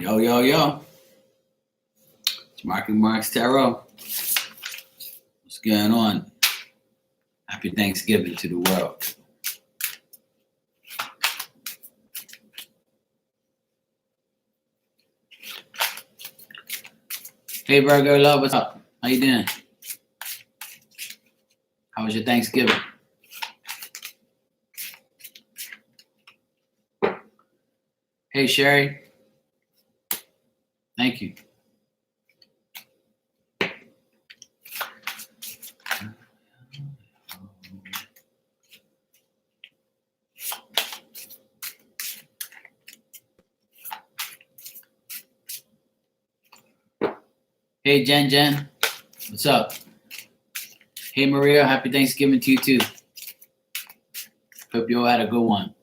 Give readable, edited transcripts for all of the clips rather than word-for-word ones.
Yo, yo, yo. It's Marky Marks Tarot. What's going on? Happy Thanksgiving to the world. Hey, Virgo Love, what's up? How you doing? How was your Thanksgiving? Hey, Sherry. Thank you. Hey, Jen. What's up? Hey, Maria. Happy Thanksgiving to you, too. Hope you all had a good one.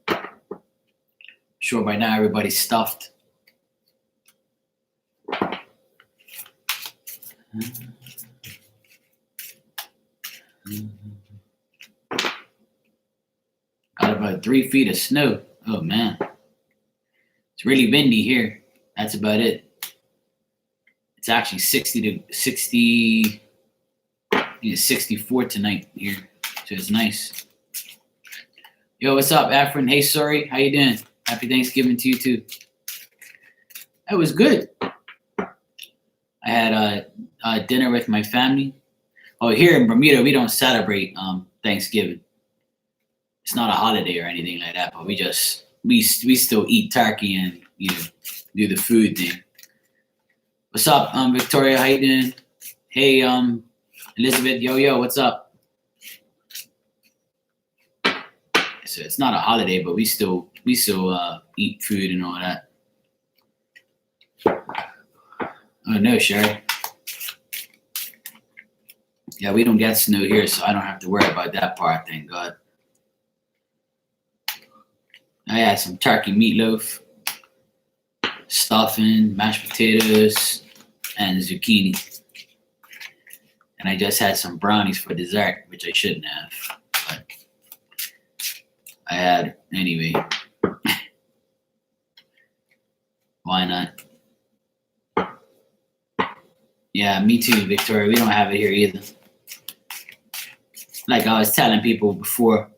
Sure, by now everybody's stuffed. Got about 3 feet of snow. Oh, man. It's really windy here. That's about it. It's actually 64 tonight here, so it's nice. Yo, what's up, Afrin? Hey, sorry, how you doing? Happy Thanksgiving to you too. That was good. I had dinner with my family. Oh, here in Bermuda, we don't celebrate Thanksgiving. It's not a holiday or anything like that, but we still eat turkey and do the food thing. What's up, Victoria? How you doing? Hey, Elizabeth. Yo, what's up? So it's not a holiday, but we still eat food and all that. Oh no, Sherry. Yeah, we don't get snow here, so I don't have to worry about that part. Thank God. I had some turkey meatloaf, stuffing, mashed potatoes, and zucchini. And I just had some brownies for dessert, which I shouldn't have, but I had anyway. Why not? Yeah, me too, Victoria. We don't have it here either. Like I was telling people before,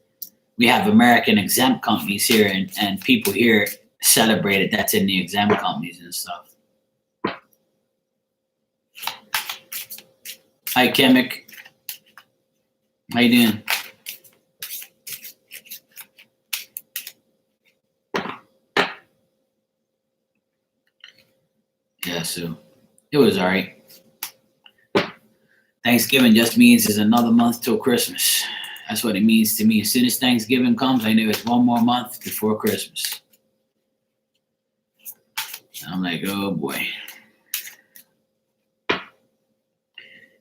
we have American exempt companies here, and people here celebrate it. That's in the exempt companies and stuff. Hi, Chemic. How you doing? Yeah, so it was all right. Thanksgiving just means it's another month till Christmas. That's what it means to me. As soon as Thanksgiving comes, I know it's one more month before Christmas. And I'm like, oh boy.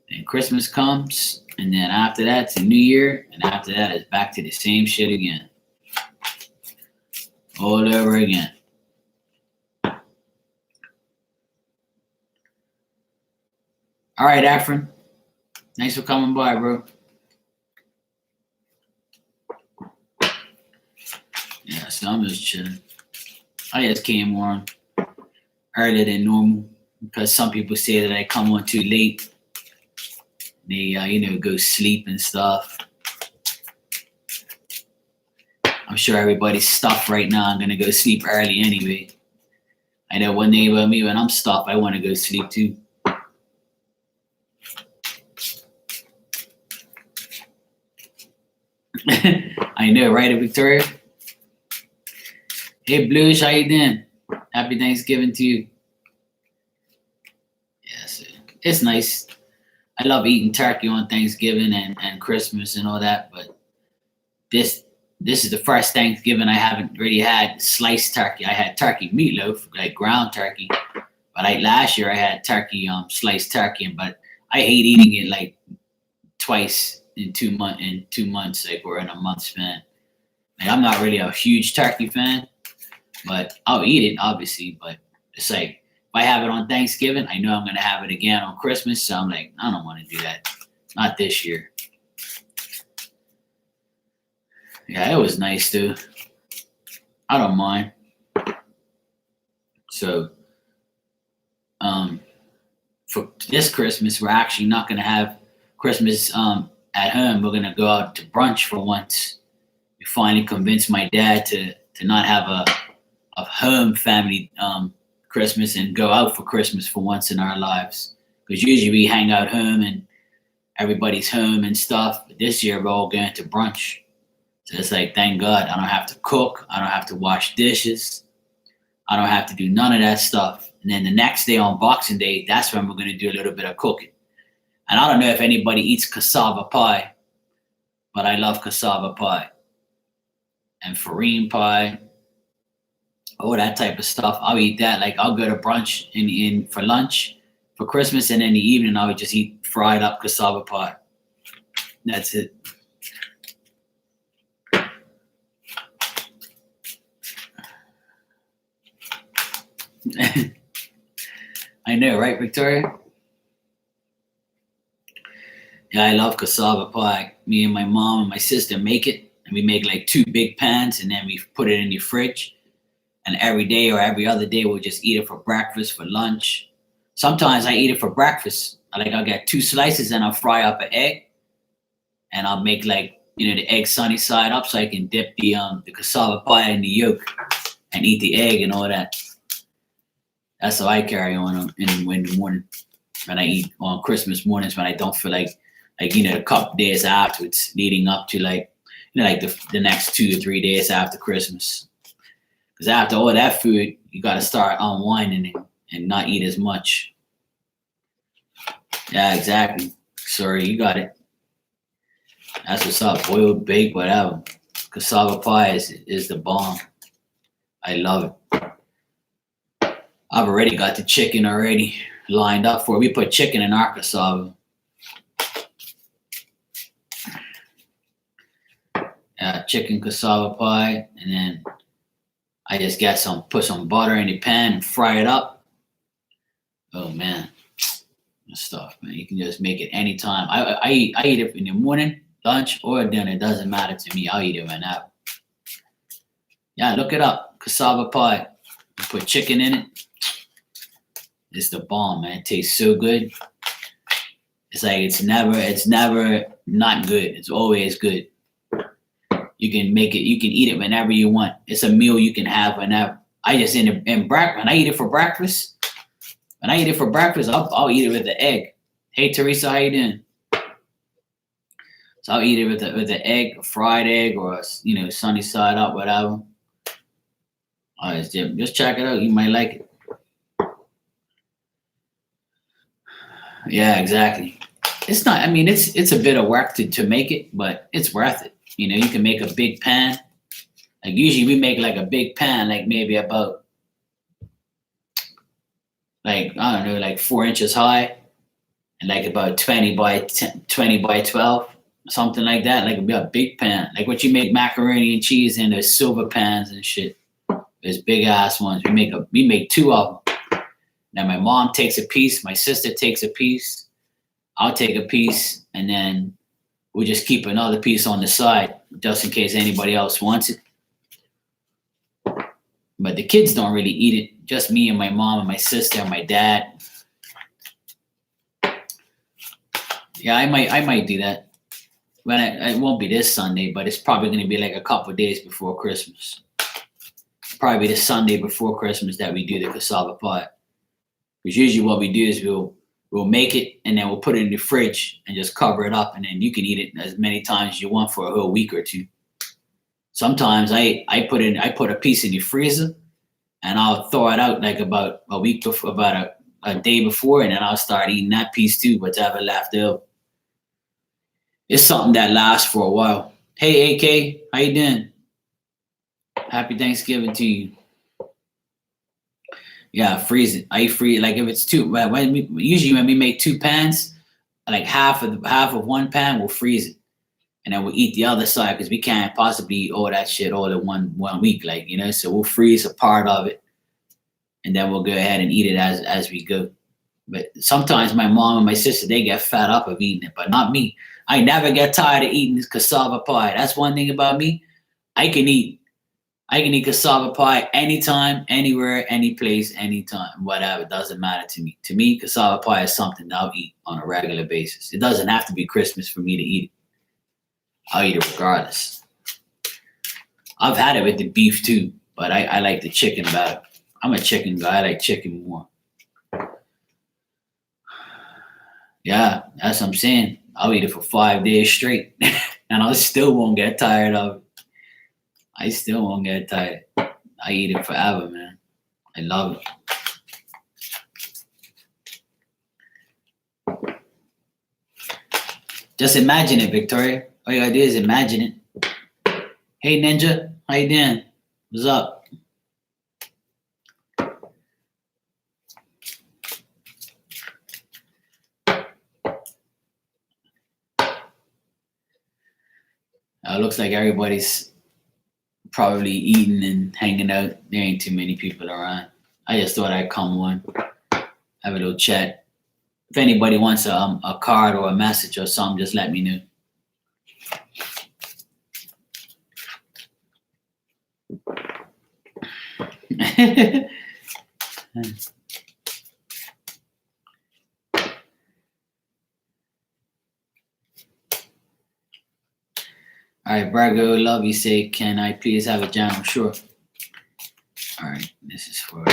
And Christmas comes, and then after that, it's a new year, and after that, it's back to the same shit again. All over again. All right, Afrin. Thanks for coming by, bro. Yeah, so I'm just chilling. I just came on earlier than normal because some people say that I come on too late. They, go sleep and stuff. I'm sure everybody's stuffed right now. I'm gonna go sleep early anyway. I know one thing about me: when I'm stuffed, I want to go sleep too. I know, right, Victoria? Hey, Blues, how you doing? Happy Thanksgiving to you. Yes, it's nice. I love eating turkey on Thanksgiving and Christmas and all that, but this is the first Thanksgiving I haven't really had sliced turkey. I had turkey meatloaf, like ground turkey, but like last year I had turkey, sliced turkey, but I hate eating it like twice in 2 months, like or in a month span. Like I'm not really a huge turkey fan, but I'll eat it obviously. But it's like if I have it on Thanksgiving, I know I'm gonna have it again on Christmas. So I'm like, I don't want to do that. Not this year. Yeah, it was nice too. I don't mind. So um, for this Christmas, we're actually not going to have Christmas at home. We're going to go out to brunch for once. We finally convinced my dad to not have a home family Christmas and go out for Christmas for once in our lives. Because usually we hang out home and everybody's home and stuff. But this year we're all going to brunch. So it's like, thank God, I don't have to cook. I don't have to wash dishes. I don't have to do none of that stuff. And then the next day on Boxing Day, that's when we're going to do a little bit of cooking. And I don't know if anybody eats cassava pie, but I love cassava pie and farine pie, all that type of stuff. I'll eat that. Like I'll go to brunch in for lunch for Christmas, and in the evening I would just eat fried up cassava pie. That's it. I know, right, Victoria? Yeah, I love cassava pie. Me and my mom and my sister make it, and we make like 2 big pans, and then we put it in the fridge. And every day or every other day, we'll just eat it for breakfast, for lunch. Sometimes I eat it for breakfast. I'll get 2 slices and I'll fry up an egg, and I'll make like the egg sunny side up so I can dip the cassava pie in the yolk and eat the egg and all that. That's how I carry on in the morning when I eat on Christmas mornings when I don't feel like a couple days afterwards, leading up to like the next 2 or 3 days after Christmas. Because after all that food, you got to start unwinding and not eat as much. Yeah, exactly. Sorry, you got it. That's what's up. Boiled, baked, whatever. Cassava pie is the bomb. I love it. I've already got the chicken already lined up for it. We put chicken in our cassava. Chicken cassava pie, and then I just put some butter in the pan and fry it up. Oh man, this stuff, man. You can just make it anytime. I eat it in the morning, lunch, or dinner. It doesn't matter to me. I'll eat it whenever. Yeah, look it up. Cassava pie. You put chicken in it. It's the bomb, man. It tastes so good. It's like it's never not good. It's always good. You can make it. You can eat it whenever you want. It's a meal you can have whenever. I just in breakfast. When I eat it for breakfast, I'll eat it with the egg. Hey Teresa, how you doing? So I'll eat it with the egg, a fried egg, or sunny side up, whatever. Just check it out. You might like it. Yeah, exactly. It's not. I mean, it's a bit of work to make it, but it's worth it. You can make a big pan. Like usually we make like a big pan, like maybe about like I don't know, like 4 inches high, and like about 20 by 12, something like that. Like it'd be a big pan, like what you make macaroni and cheese in, those silver pans and shit. Those big ass ones. We make 2 of them. Now my mom takes a piece, my sister takes a piece, I'll take a piece, and then we'll just keep another piece on the side just in case anybody else wants it. But the kids don't really eat it. Just me and my mom and my sister and my dad. Yeah, I might do that. But it won't be this Sunday, but it's probably going to be like a couple of days before Christmas. Probably the Sunday before Christmas that we do the cassava pie. Because usually what we do is we'll make it and then we'll put it in the fridge and just cover it up, and then you can eat it as many times as you want for a whole week or 2. Sometimes I put a piece in the freezer and I'll thaw it out like about a week before, about a day before, and then I'll start eating that piece too, whatever left over. It's something that lasts for a while. Hey AK, how you doing? Happy Thanksgiving to you. Yeah, freeze it. I freeze like if it's 2. Usually when we make 2 pans, like half of one pan, we'll freeze it, and then we'll eat the other side because we can't possibly eat all that shit all in one week, So we'll freeze a part of it, and then we'll go ahead and eat it as we go. But sometimes my mom and my sister, they get fed up of eating it, but not me. I never get tired of eating this cassava pie. That's one thing about me. I can eat I can eat cassava pie anytime, anywhere, any place, anytime, whatever. It doesn't matter to me. To me, cassava pie is something that I'll eat on a regular basis. It doesn't have to be Christmas for me to eat it. I'll eat it regardless. I've had it with the beef too, but I like the chicken better. I'm a chicken guy. I like chicken more. Yeah, that's what I'm saying. I'll eat it for 5 days straight, and I still won't get tired of it. I still won't get tired. I eat it forever, man. I love it. Just imagine it, Victoria. All you gotta do is imagine it. Hey, Ninja, how you doing? What's up? Looks like everybody's probably eating and hanging out. There ain't too many people around. I just thought I'd come on, have a little chat. If anybody wants a card or a message or something, just let me know. All right, Virgo, love you. Say, can I please have a channel? Sure. All right, this is for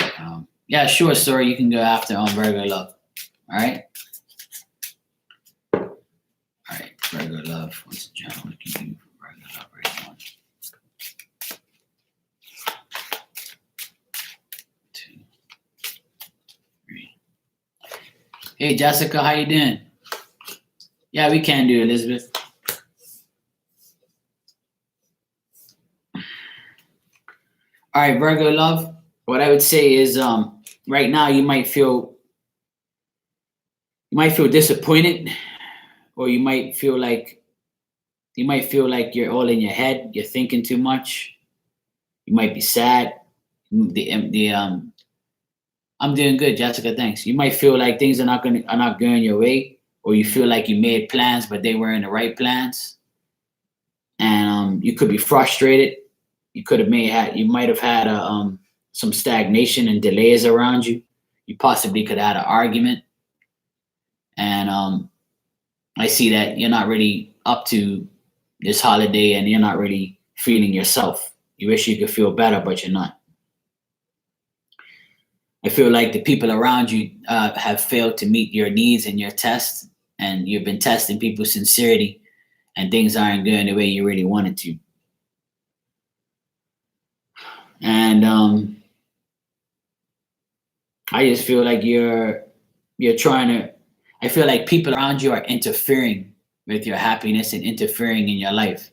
yeah, sure, sorry. You can go after on Virgo love. All right. All right, Virgo love. What's the channel we can do for Virgo love right now? 2, 3. Hey, Jessica, how you doing? Yeah, we can do Elizabeth. All right, Virgo love. What I would say is, right now you might feel disappointed, or you might feel like you're all in your head. You're thinking too much. You might be sad. I'm doing good, Jessica. Thanks. You might feel like things are not going your way, or you feel like you made plans but they weren't the right plans, and you could be frustrated. You might have had some stagnation and delays around you. You possibly could have had an argument, and I see that you're not really up to this holiday, and you're not really feeling yourself. You wish you could feel better, but you're not. I feel like the people around you have failed to meet your needs and your tests, and you've been testing people's sincerity, and things aren't going the way you really wanted to. And I just feel like you're trying to. I feel like people around you are interfering with your happiness and interfering in your life.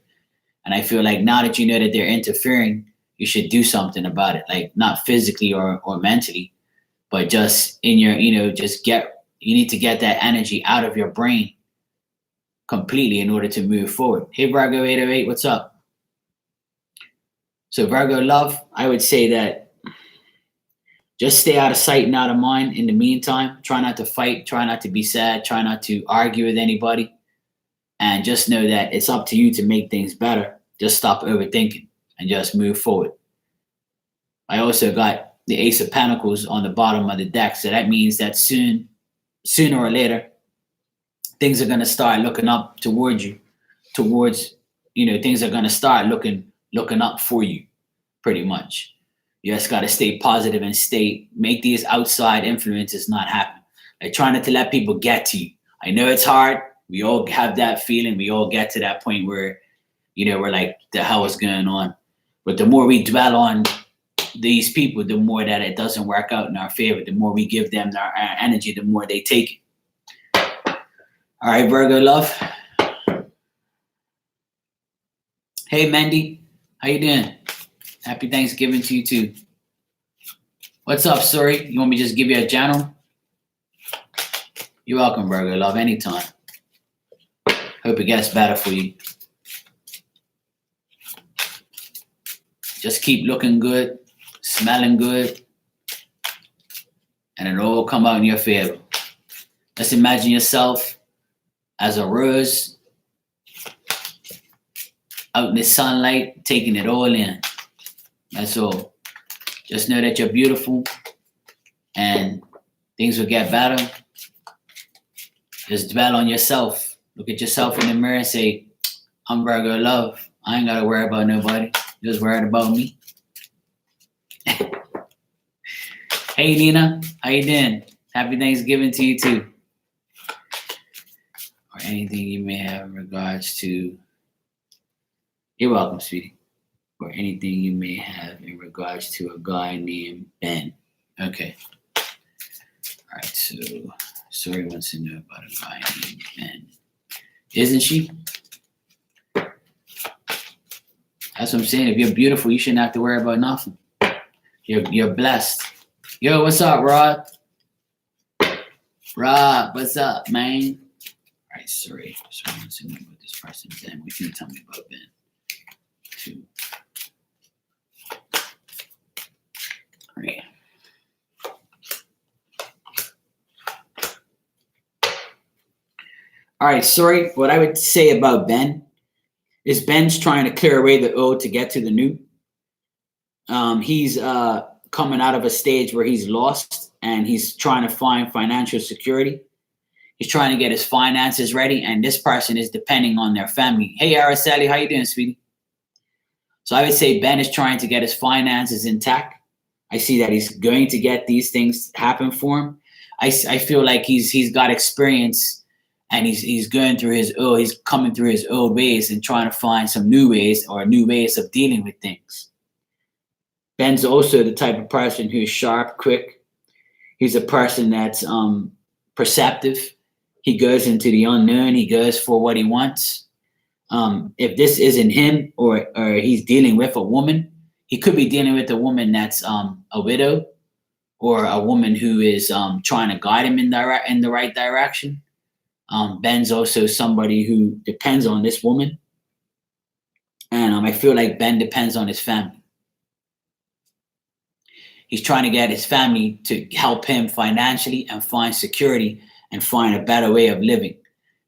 And I feel like now that you know that they're interfering, you should do something about it. Like not physically or mentally, but just in your, you need to get that energy out of your brain completely in order to move forward. Hey, Virgo 808, what's up? So Virgo love, I would say that just stay out of sight and out of mind in the meantime. Try not to fight, try not to be sad, try not to argue with anybody. And just know that it's up to you to make things better. Just stop overthinking and just move forward. I also got the Ace of Pentacles on the bottom of the deck. So that means that sooner or later, things are going to start looking up towards you, things are going to start looking up for you, pretty much. You just got to stay positive and make these outside influences not happen. Like try not to let people get to you. I know it's hard. We all have that feeling. We all get to that point where, we're like, the hell is going on? But the more we dwell on these people, the more that it doesn't work out in our favor. The more we give them our energy, the more they take it. All right, Virgo love. Hey, Mandy, how you doing? Happy Thanksgiving to you too. What's up, Suri? You want me to just give you a channel? You're welcome, Virgo love, anytime. Hope it gets better for you. Just keep looking good, smelling good, and it'll all come out in your favor. Just imagine yourself as a rose out in the sunlight, taking it all in. That's all. Just know that you're beautiful and things will get better. Just dwell on yourself. Look at yourself in the mirror and say, I'm Virgo love. I ain't got to worry about nobody. Just worried about me. Hey, Nina. How you doing? Happy Thanksgiving to you, too. Or anything you may have in regards to... You're welcome, sweetie. Or anything you may have in regards to a guy named Ben. Okay. All right, so Sori wants to know about a guy named Ben. Isn't she? That's what I'm saying. If you're beautiful, you shouldn't have to worry about nothing. You're blessed. Yo, what's up, Rod? Rob, what's up, man? All right, Sori wants to know about this person, Ben. What can you tell me about Ben? Two. Three. All right, Sori, what I would say about Ben is Ben's trying to clear away the old to get to the new. He's coming out of a stage where he's lost and he's trying to find financial security. He's trying to get his finances ready, and this person is depending on their family. Hey, Araceli, how you doing, sweetie? So I would say Ben is trying to get his finances intact. I see that he's going to get these things happen for him. I feel like he's got experience and he's going through he's coming through his old ways and trying to find some new ways or new ways of dealing with things. Ben's also the type of person who's sharp, quick. He's a person that's perceptive. He goes into the unknown. He goes for what he wants. If this isn't him or he's dealing with a woman, he could be dealing with a woman that's a widow or a woman who is trying to guide him in the right direction. Ben's also somebody who depends on this woman. And I feel like Ben depends on his family. He's trying to get his family to help him financially and find security and find a better way of living.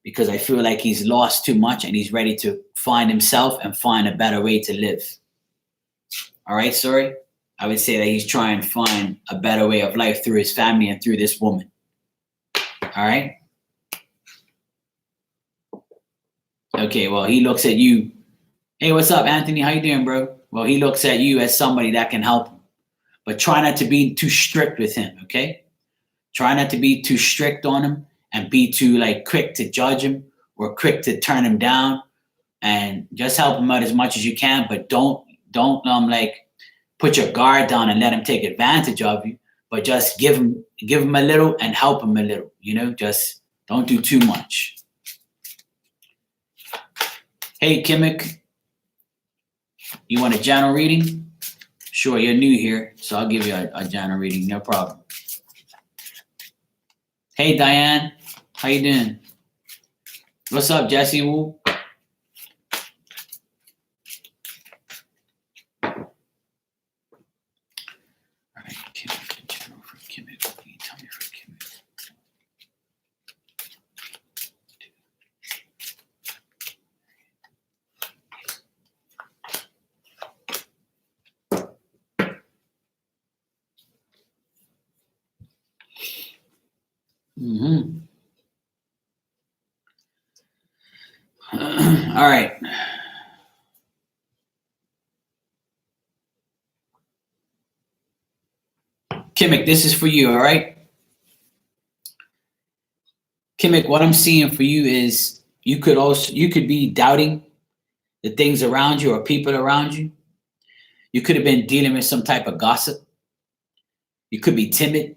Because I feel like he's lost too much and he's ready to find himself and find a better way to live. All right, Sori? I would say that he's trying to find a better way of life through his family and through this woman. All right? Okay, well, he looks at you. Hey, what's up, Anthony? How you doing, bro? Well, he looks at you as somebody that can help him. But try not to be too strict with him, okay? Try not to be too strict on him and be too quick to judge him or quick to turn him down, and just help him out as much as you can, but don't put your guard down and let him take advantage of you, but just give him a little and help him a little, just don't do too much. Hey, Kimmick, you want a general reading? Sure, you're new here, so I'll give you a general reading, no problem. Hey, Diane, how you doing? What's up, Jesse Wu? All right, Kimmick, general for Kimmick. What can you tell me for Kimmick? Mm-hmm. All right. Kimmick, this is for you, all right? Kimmick, what I'm seeing for you is you could be doubting the things around you or people around you. You could have been dealing with some type of gossip. You could be timid.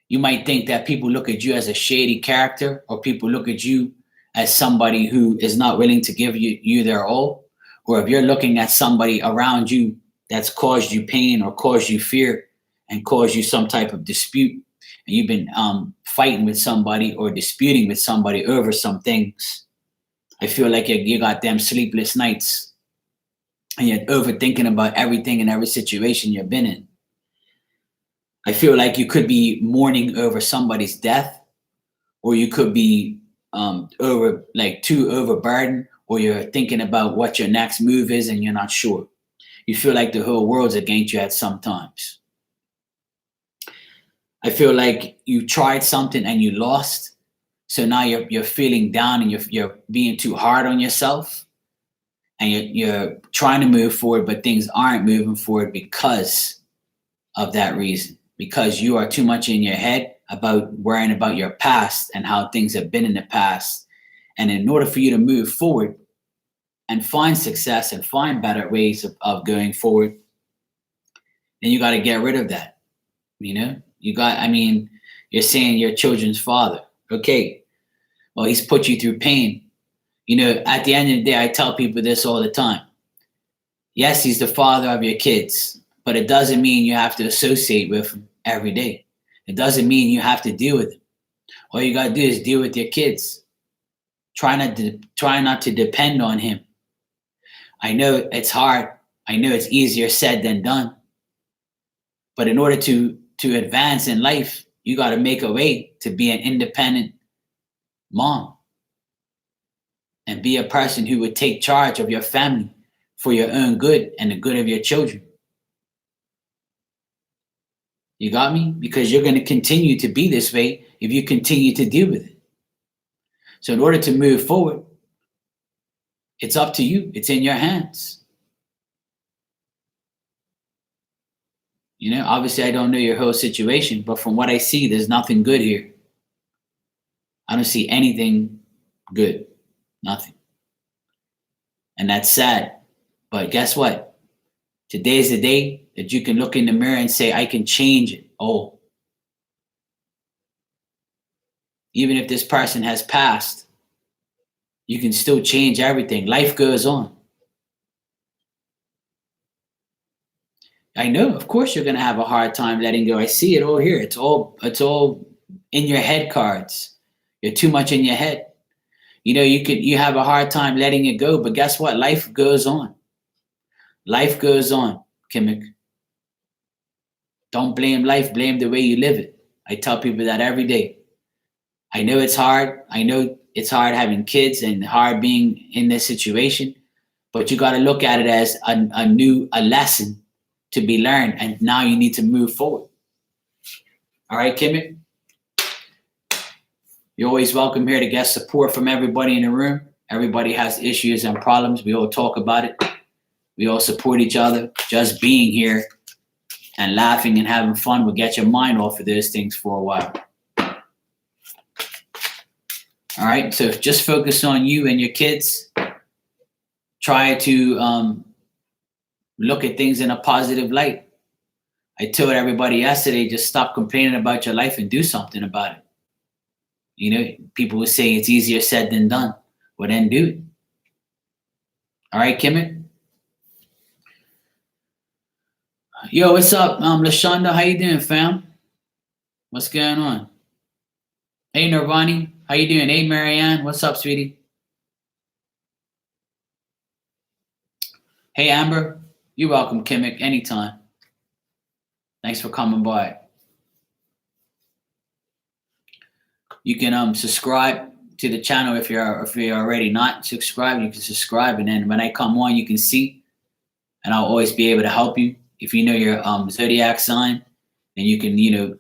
You might think that people look at you as a shady character, or people look at you as somebody who is not willing to give you their all. Or if you're looking at somebody around you that's caused you pain or caused you fear and caused you some type of dispute, and you've been fighting with somebody or disputing with somebody over some things, I feel like you got them sleepless nights and you're overthinking about everything and every situation you've been in. I feel like you could be mourning over somebody's death, or you could be too overburdened, or you're thinking about what your next move is and you're not sure. You feel like the whole world's against you at some times. I feel like you tried something and you lost. So now you're feeling down and you're being too hard on yourself, and you're trying to move forward, but things aren't moving forward because of that reason. Because you are too much in your head about worrying about your past and how things have been in the past. And in order for you to move forward and find success and find better ways of going forward, then you got to get rid of that. You're saying your children's father. Okay, well, he's put you through pain. At the end of the day, I tell people this all the time. Yes, he's the father of your kids, but it doesn't mean you have to associate with him every day. It doesn't mean you have to deal with him. All you got to do is deal with your kids. Try not to depend on him. I know it's hard. I know it's easier said than done. But in order to advance in life, you got to make a way to be an independent mom and be a person who would take charge of your family for your own good and the good of your children. You got me? Because you're going to continue to be this way if you continue to deal with it. So in order to move forward, it's up to you. It's in your hands. Obviously I don't know your whole situation, but from what I see, there's nothing good here. I don't see anything good. Nothing. And that's sad. But guess what? Today is the day that you can look in the mirror and say, I can change it. Oh. Even if this person has passed, you can still change everything. Life goes on. I know, of course, you're going to have a hard time letting go. I see it all here. It's all in your head cards. You're too much in your head. You have a hard time letting it go, but guess what? Life goes on. Life goes on, Kimmick. Don't blame life, blame the way you live it. I tell people that every day. I know it's hard. I know it's hard having kids and hard being in this situation, but you got to look at it as a lesson to be learned, and now you need to move forward. All right, Kimmick? You're always welcome here to get support from everybody in the room. Everybody has issues and problems. We all talk about it. We all support each other. Just being here and laughing and having fun will get your mind off of those things for a while. All right, so just focus on you and your kids. Try to look at things in a positive light. I told everybody yesterday, just stop complaining about your life and do something about it. People will say it's easier said than done. Well, then do it. All right, Kimmick? Yo, what's up, Lashonda? How you doing, fam? What's going on? Hey, Nirvani. How you doing? Hey, Marianne. What's up, sweetie? Hey, Amber. You're welcome, Kimmick. Anytime. Thanks for coming by. You can subscribe to the channel if you're already not subscribed. You can subscribe, and then when I come on, you can see, and I'll always be able to help you. If you know your zodiac sign, then you can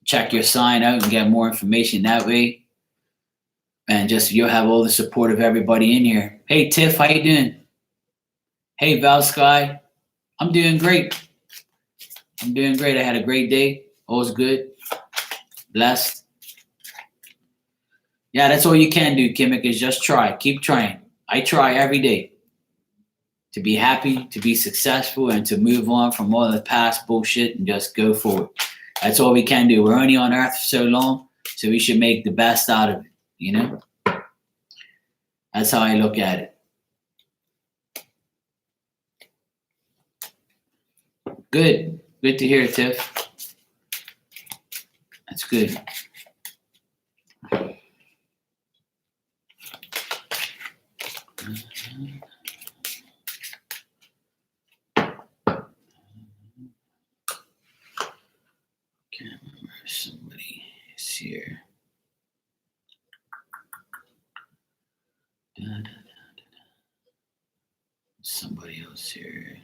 check your sign out and get more information that way. And just you'll have all the support of everybody in here. Hey, Tiff, how you doing? Hey, Val Sky, I'm doing great. I had a great day. All's good. Blessed. Yeah, that's all you can do, Kimmick, is just try. Keep trying. I try every day to be happy, to be successful, and to move on from all the past bullshit and just go forward. That's all we can do. We're only on earth for so long, so we should make the best out of it, That's how I look at it. Good. Good to hear, Tiff. That's good. Can't remember if somebody is here. Somebody else here.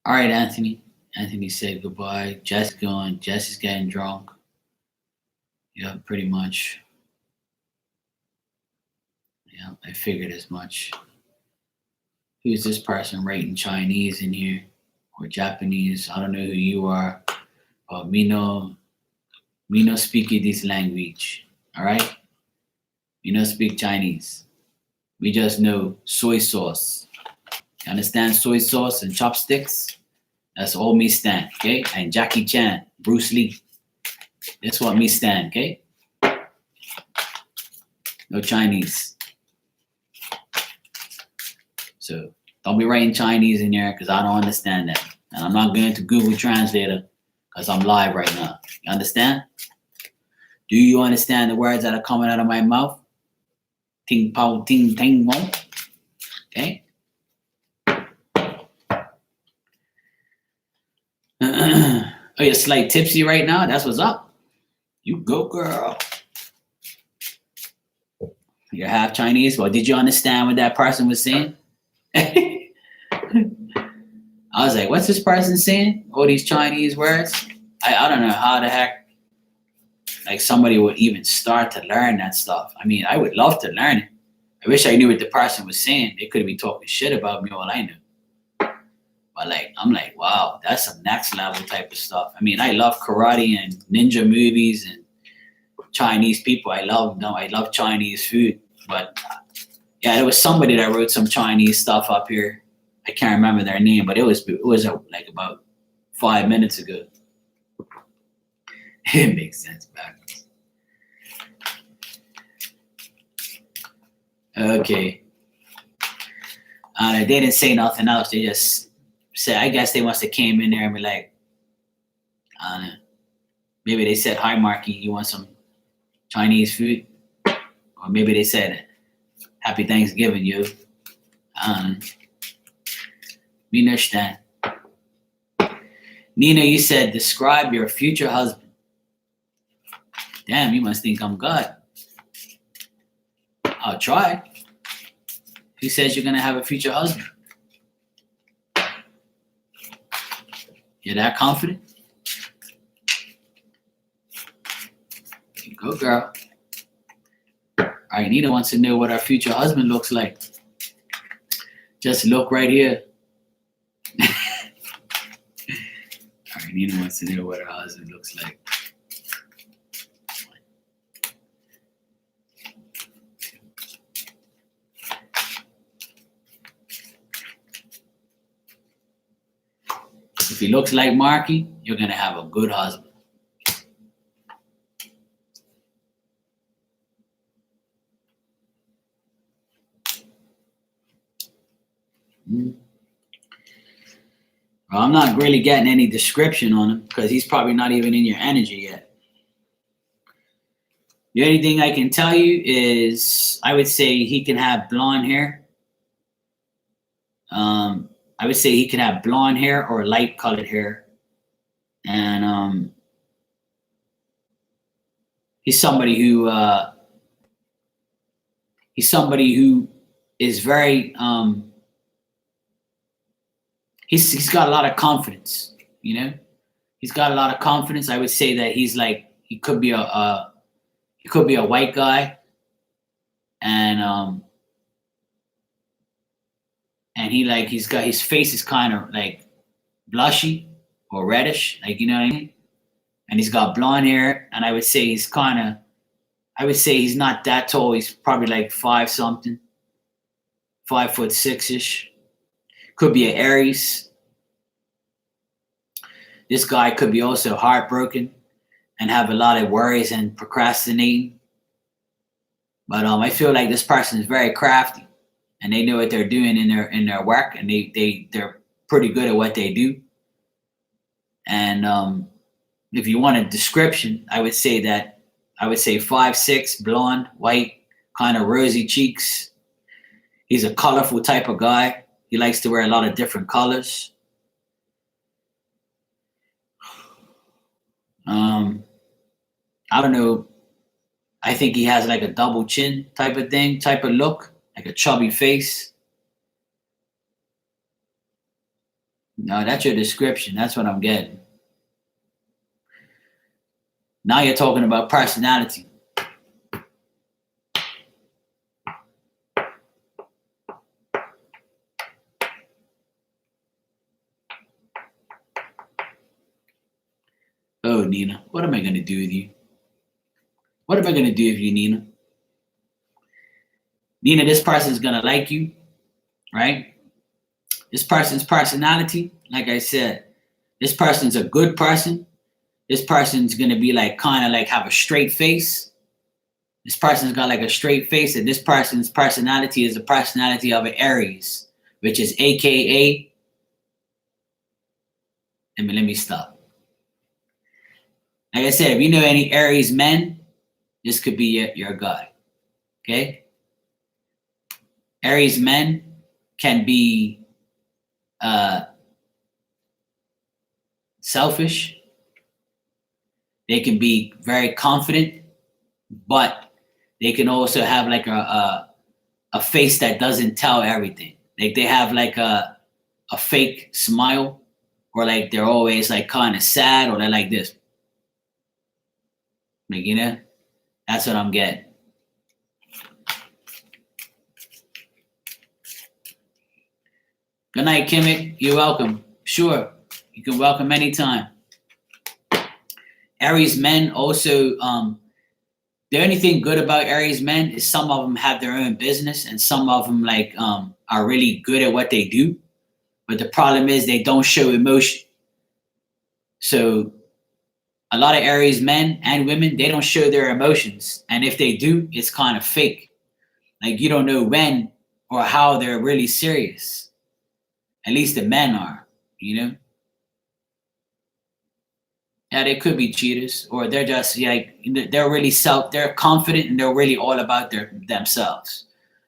All right, Anthony. Anthony said goodbye. Jess going. Jess is getting drunk. Yeah, pretty much. Yeah, I figured as much. Who's this person writing Chinese in here or Japanese? I don't know who you are. But me no speak this language. All right, we no speak Chinese. We just know soy sauce. You understand soy sauce and chopsticks? That's all me stand, okay? And Jackie Chan, Bruce Lee. That's what me stand, okay? No Chinese. So don't be writing Chinese in there because I don't understand that. And I'm not going to Google Translator because I'm live right now. You understand? Do you understand the words that are coming out of my mouth? Ting pao ting ting mo. Okay? Oh, you're slight tipsy right now? That's what's up. You go, girl. You're half Chinese. Well, did you understand what that person was saying? I was like, what's this person saying? All these Chinese words? I don't know how the heck like somebody would even start to learn that stuff. I mean, I would love to learn it. I wish I knew what the person was saying. They could be talking shit about me, all I knew. But like, I'm like, wow, that's some next level type of stuff. I mean, I love karate and ninja movies and Chinese people. I love them. I love Chinese food. But yeah, there was somebody that wrote some Chinese stuff up here. I can't remember their name, but it was like about 5 minutes ago. It makes sense backwards. Okay. They didn't say nothing else. They just said, I guess they must have came in there and be like, maybe they said, hi, Marky, you want some Chinese food? Or maybe they said, happy Thanksgiving, you. Me understand. Nina, you said, describe your future husband. Damn, you must think I'm God. I'll try. Who says you're going to have a future husband? You're that confident? You go, girl. All right, Nina wants to know what our future husband looks like. Just look right here. All right, Nina wants to know what her husband looks like. If he looks like Marky, you're going to have a good husband. Well, I'm not really getting any description on him because he's probably not even in your energy yet. The only thing I can tell you is I would say he can have blonde hair. I would say he could have blonde hair or light colored hair. And he's somebody who is very he's got a lot of confidence, you know? He's got a lot of confidence. I would say that he's like he could be a white guy and he's got his face is kind of like blushy or reddish, like you know what I mean? And he's got blonde hair, and I would say he's not that tall. He's probably like 5'something", 5'6" Could be an Aries. This guy could be also heartbroken and have a lot of worries and procrastinating. But I feel like this person is very crafty, and they know what they're doing in their work, and they're pretty good at what they do. And if you want a description, I would say 5'6", blonde, white, kind of rosy cheeks. He's a colorful type of guy. He likes to wear a lot of different colors. I don't know. I think he has like a double chin type of look, like a chubby face. No, that's your description. That's what I'm getting. Now you're talking about personality. Oh, Nina, what am I going to do with you? What am I going to do with you, Nina? Nina, this person's going to like you, right? This person's personality, like I said, this person's a good person. This person's going to be like kind of like have a straight face. This person's got like a straight face, and this person's personality is the personality of an Aries, which is AKA. Let me stop. Like I said, if you know any Aries men, this could be your guy. Okay? Aries men can be selfish. They can be very confident, but they can also have like a face that doesn't tell everything. Like they have like a fake smile, or like they're always like kind of sad, or they're like this. Like, you know, that's what I'm getting. Good night, Kimmick. You're welcome. Sure, you can welcome anytime. Aries men also, the only thing good about Aries men is some of them have their own business, and some of them like are really good at what they do. But the problem is they don't show emotion. So a lot of Aries men and women, they don't show their emotions, and if they do, it's kind of fake. Like you don't know when or how they're really serious. At least the men are, you know. Yeah, they could be cheaters, or they're just like they're really they're confident, and they're really all about themselves.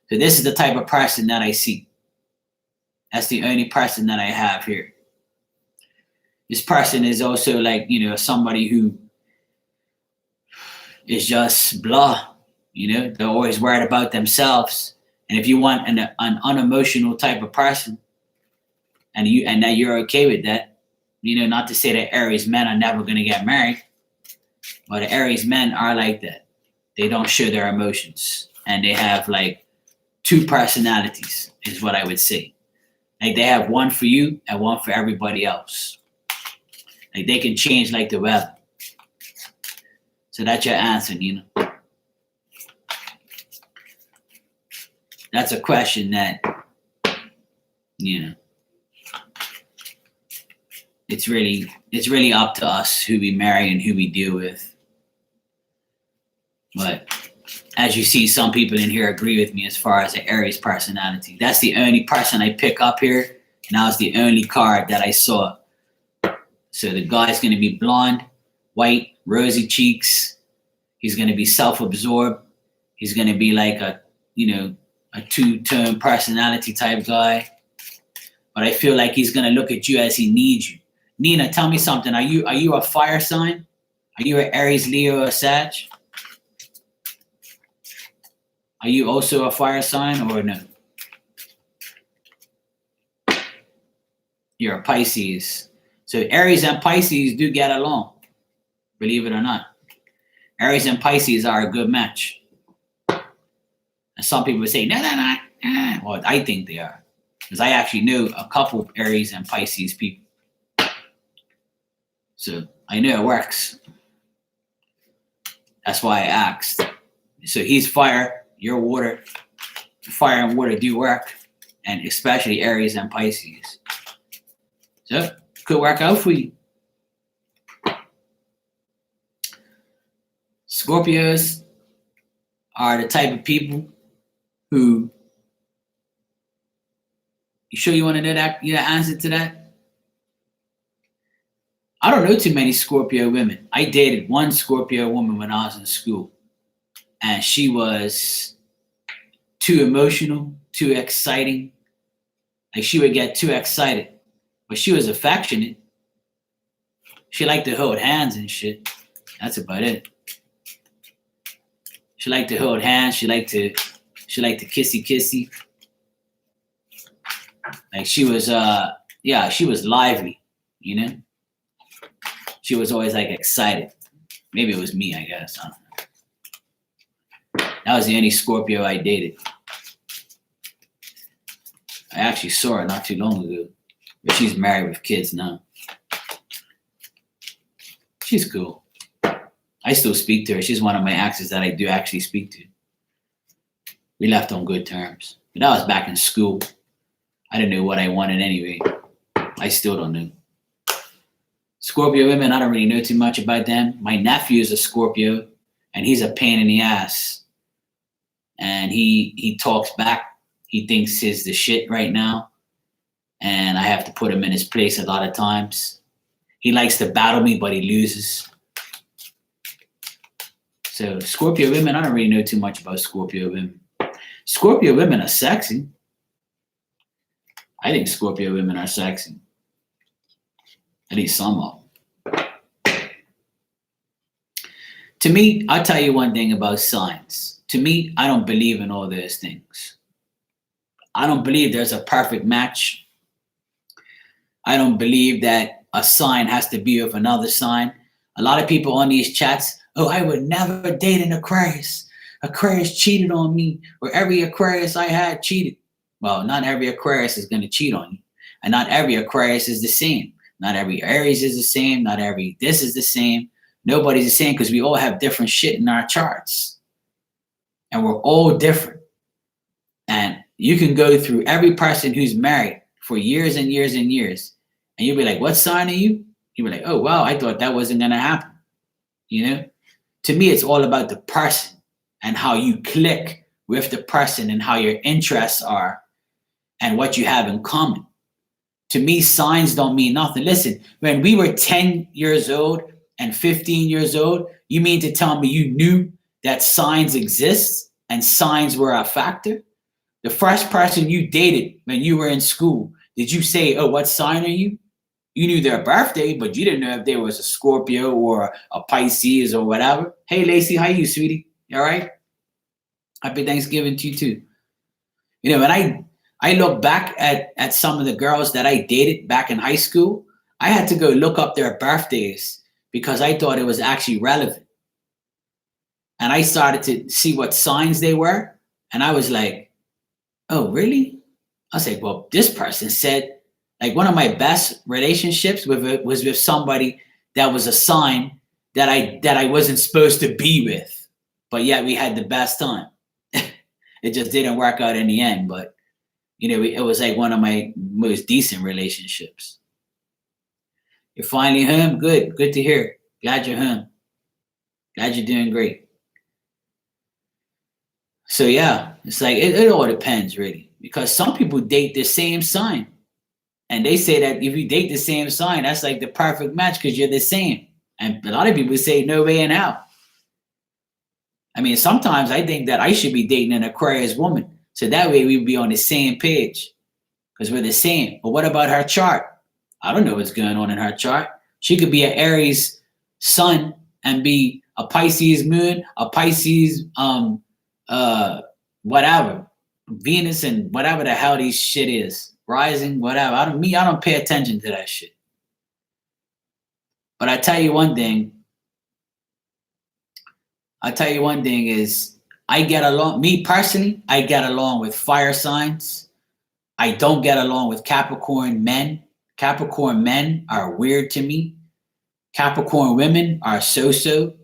So this is the type of person that I see. That's the only person that I have here. This person is also like, you know, somebody who is just blah, you know, they're always worried about themselves. And if you want an unemotional type of person, and that you're okay with that, you know, not to say that Aries men are never going to get married, but Aries men are like that. They don't show their emotions, and they have like two personalities, is what I would say. Like they have one for you and one for everybody else. Like they can change like the weather. So that's your answer, Nina. That's a question that, you know, it's really up to us who we marry and who we deal with. But as you see, some people in here agree with me as far as the Aries personality. That's the only person I pick up here, and that was the only card that I saw. So the guy's going to be blonde, white, rosy cheeks. He's going to be self-absorbed. He's going to be like a, you know, a two-tone personality type guy. But I feel like he's going to look at you as he needs you. Nina, tell me something. Are you a fire sign? Are you an Aries, Leo, or Sag? Are you also a fire sign or no? You're a Pisces. So Aries and Pisces do get along, believe it or not. Aries and Pisces are a good match. And some people say, no. Well, I think they are. Because I actually know a couple Aries and Pisces people. So I know it works. That's why I asked. So he's fire, you're water. Fire and water do work, and especially Aries and Pisces. So could work out for you. Scorpios are the type of people who, you sure you want to know that, you know, answer to that? I don't know too many Scorpio women. I dated one Scorpio woman when I was in school, and she was too emotional, too exciting. Like she would get too excited, but she was affectionate. She liked to hold hands and shit. That's about it. She liked to hold hands. She liked to kissy kissy. Like she was Yeah, she was lively, you know? She was always like excited. Maybe it was me, I guess. I don't know. That was the only Scorpio I dated. I actually saw her not too long ago, but she's married with kids now. She's cool. I still speak to her. She's one of my exes that I do actually speak to. We left on good terms. But that was back in school. I didn't know what I wanted anyway. I still don't know. Scorpio women, I don't really know too much about them. My nephew is a Scorpio, and he's a pain in the ass. And he talks back. He thinks he's the shit right now. And I have to put him in his place a lot of times. He likes to battle me, but he loses. So Scorpio women, I don't really know too much about Scorpio women. Scorpio women are sexy. I think Scorpio women are sexy. At least some of them. To me, I'll tell you one thing about signs. To me, I don't believe in all those things. I don't believe there's a perfect match. I don't believe that a sign has to be with another sign. A lot of people on these chats, oh, I would never date an Aquarius. Aquarius cheated on me, or every Aquarius I had cheated. Well, not every Aquarius is going to cheat on you. And not every Aquarius is the same. Not every Aries is the same. Not every this is the same. Nobody's the same because we all have different shit in our charts. And we're all different. And you can go through every person who's married for years and years and years. And you'll be like, what sign are you? You'll be like, oh, wow, I thought that wasn't going to happen. You know? To me, it's all about the person and how you click with the person and how your interests are and what you have in common. To me, signs don't mean nothing. Listen, when we were 10 years old and 15 years old, you mean to tell me you knew that signs exist and signs were a factor? The first person you dated when you were in school, did you say, oh, what sign are you? You knew their birthday, but you didn't know if they was a Scorpio or a Pisces or whatever. Hey, Lacey, how you, sweetie? You all right? Happy Thanksgiving to you, too. You know, when I look back at some of the girls that I dated back in high school, I had to go look up their birthdays because I thought it was actually relevant. And I started to see what signs they were. And I was like, oh, really? I was like, well, this person said, like one of my best relationships was with somebody that was a sign that I wasn't supposed to be with, but yet we had the best time. It just didn't work out in the end, but you know, it was like one of my most decent relationships. You're finally home? Good. Good to hear. Glad you're home. Glad you're doing great. So yeah, it's like it all depends really, because some people date the same sign. And they say that if you date the same sign, that's like the perfect match because you're the same. And a lot of people say no way in hell. I mean, sometimes I think that I should be dating an Aquarius woman. So that way we'd be on the same page because we're the same. But what about her chart? I don't know what's going on in her chart. She could be an Aries sun and be a Pisces moon, a Pisces whatever, Venus and whatever the hell these shit is. Rising, whatever. I don't pay attention to that shit. But I tell you one thing is I get along, me personally, I get along with fire signs. I don't get along with Capricorn men. Capricorn men are weird to me. Capricorn women are so-so.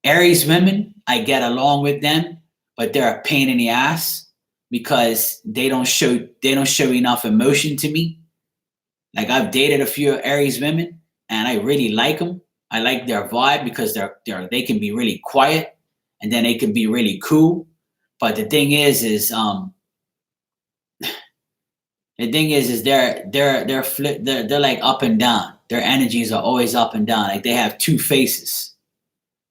Aries women, I get along with them, but they're a pain in the ass because they don't show enough emotion to me. Like I've dated a few Aries women and I really like them. I like their vibe because they can be really quiet and then they can be really cool. But the thing is they're like up and down. Their energies are always up and down. Like they have two faces.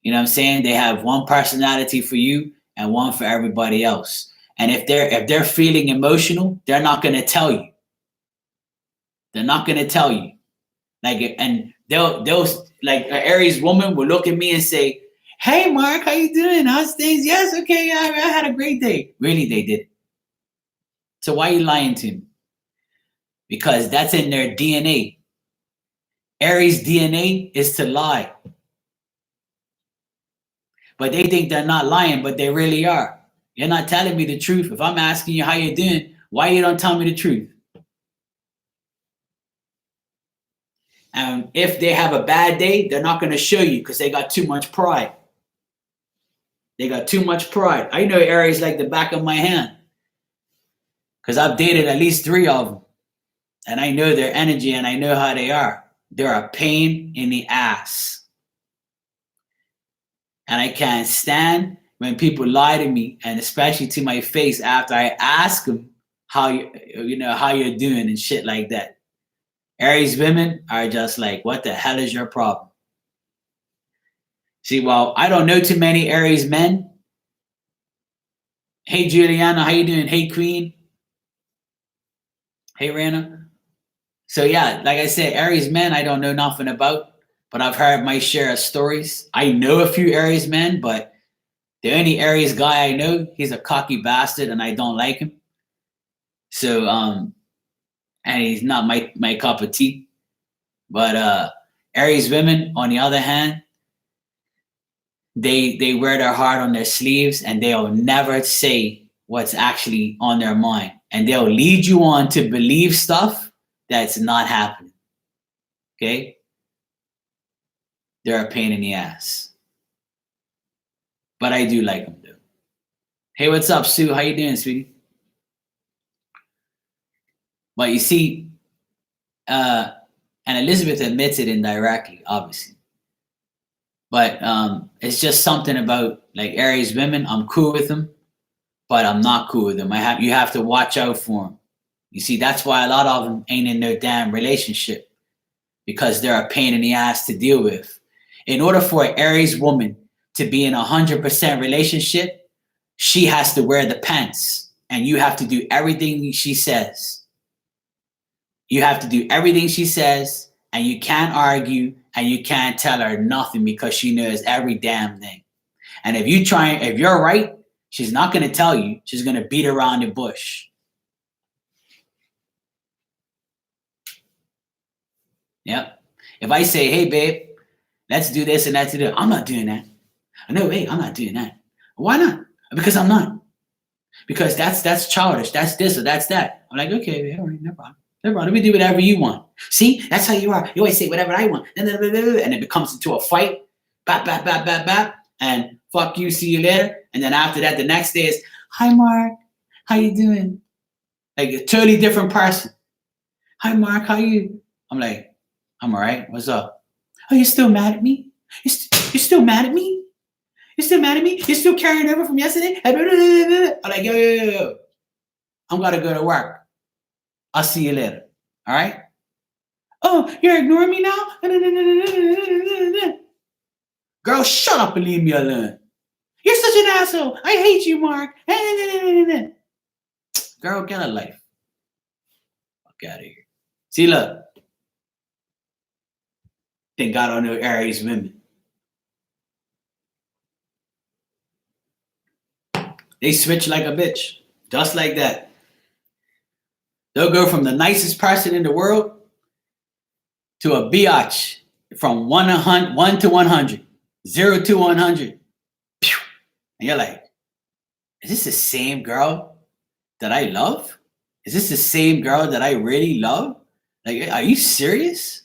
You know what I'm saying? They have one personality for you and one for everybody else. And if they're feeling emotional, they're not going to tell you. They're not going to tell you. Like, and they'll like an Aries woman will look at me and say, "Hey, Mark, how you doing? How's things? Yes, okay, I had a great day." Really, they did. So why are you lying to me? because that's in their DNA. Aries DNA is to lie. But they think they're not lying, but they really are. You're not telling me the truth. If I'm asking you how you're doing, why you don't tell me the truth? And if they have a bad day, they're not going to show you because they got too much pride. They got too much pride. I know Aries like the back of my hand because I've dated at least 3 of them. And I know their energy and I know how they are. They're a pain in the ass. And I can't stand when people lie to me, and especially to my face after I ask them how you're doing and shit like that. Aries women are just like, what the hell is your problem? See, well, I don't know too many Aries men. Hey, Juliana, how you doing? Hey, Queen. Hey, Rana. So yeah, like I said, Aries men I don't know nothing about, but I've heard my share of stories. I know a few Aries men, but the only Aries guy I know, he's a cocky bastard and I don't like him. So, and he's not my cup of tea. But Aries women, on the other hand, they wear their heart on their sleeves and they'll never say what's actually on their mind. And they'll lead you on to believe stuff that's not happening. Okay? They're a pain in the ass. But I do like them, though. Hey, what's up, Sue? How you doing, sweetie? But you see, and Elizabeth admits it indirectly, obviously. But it's just something about like Aries women. I'm cool with them, but I'm not cool with them. You have to watch out for them. You see, that's why a lot of them ain't in their damn relationship, because they're a pain in the ass to deal with. In order for an Aries woman to be in 100% relationship, she has to wear the pants, and you have to do everything she says. You have to do everything she says, and you can't argue, and you can't tell her nothing because she knows every damn thing. And if you're right, she's not going to tell you. She's going to beat around the bush. Yep. If I say, hey, babe, let's do this and let's do that, I'm not doing that. No, wait, I'm not doing that. Why not? Because I'm not. Because that's childish. That's this or that's that. I'm like, okay, babe, all right, no problem. No problem. Let me do whatever you want. See, that's how you are. You always say whatever I want. And it becomes into a fight. Bap, bap, bap, bap, bap. And fuck you, see you later. And then after that, the next day is, hi, Mark. How you doing? Like a totally different person. Hi, Mark. How you? I'm like, I'm all right. What's up? Oh, you still mad at me? You're still mad at me? You still mad at me? You're still carrying over from yesterday? I'm like, yo. I'm going to go to work. I'll see you later. All right? Oh, you're ignoring me now? Girl, shut up and leave me alone. You're such an asshole. I hate you, Mark. Girl, get a life. Fuck out of here. See, look. Thank God I don't know Aries women. They switch like a bitch. Just like that. They'll go from the nicest person in the world to a biatch from 1 to 100. 0 to 100. And you're like, is this the same girl that I love? Is this the same girl that I really love? Like, are you serious?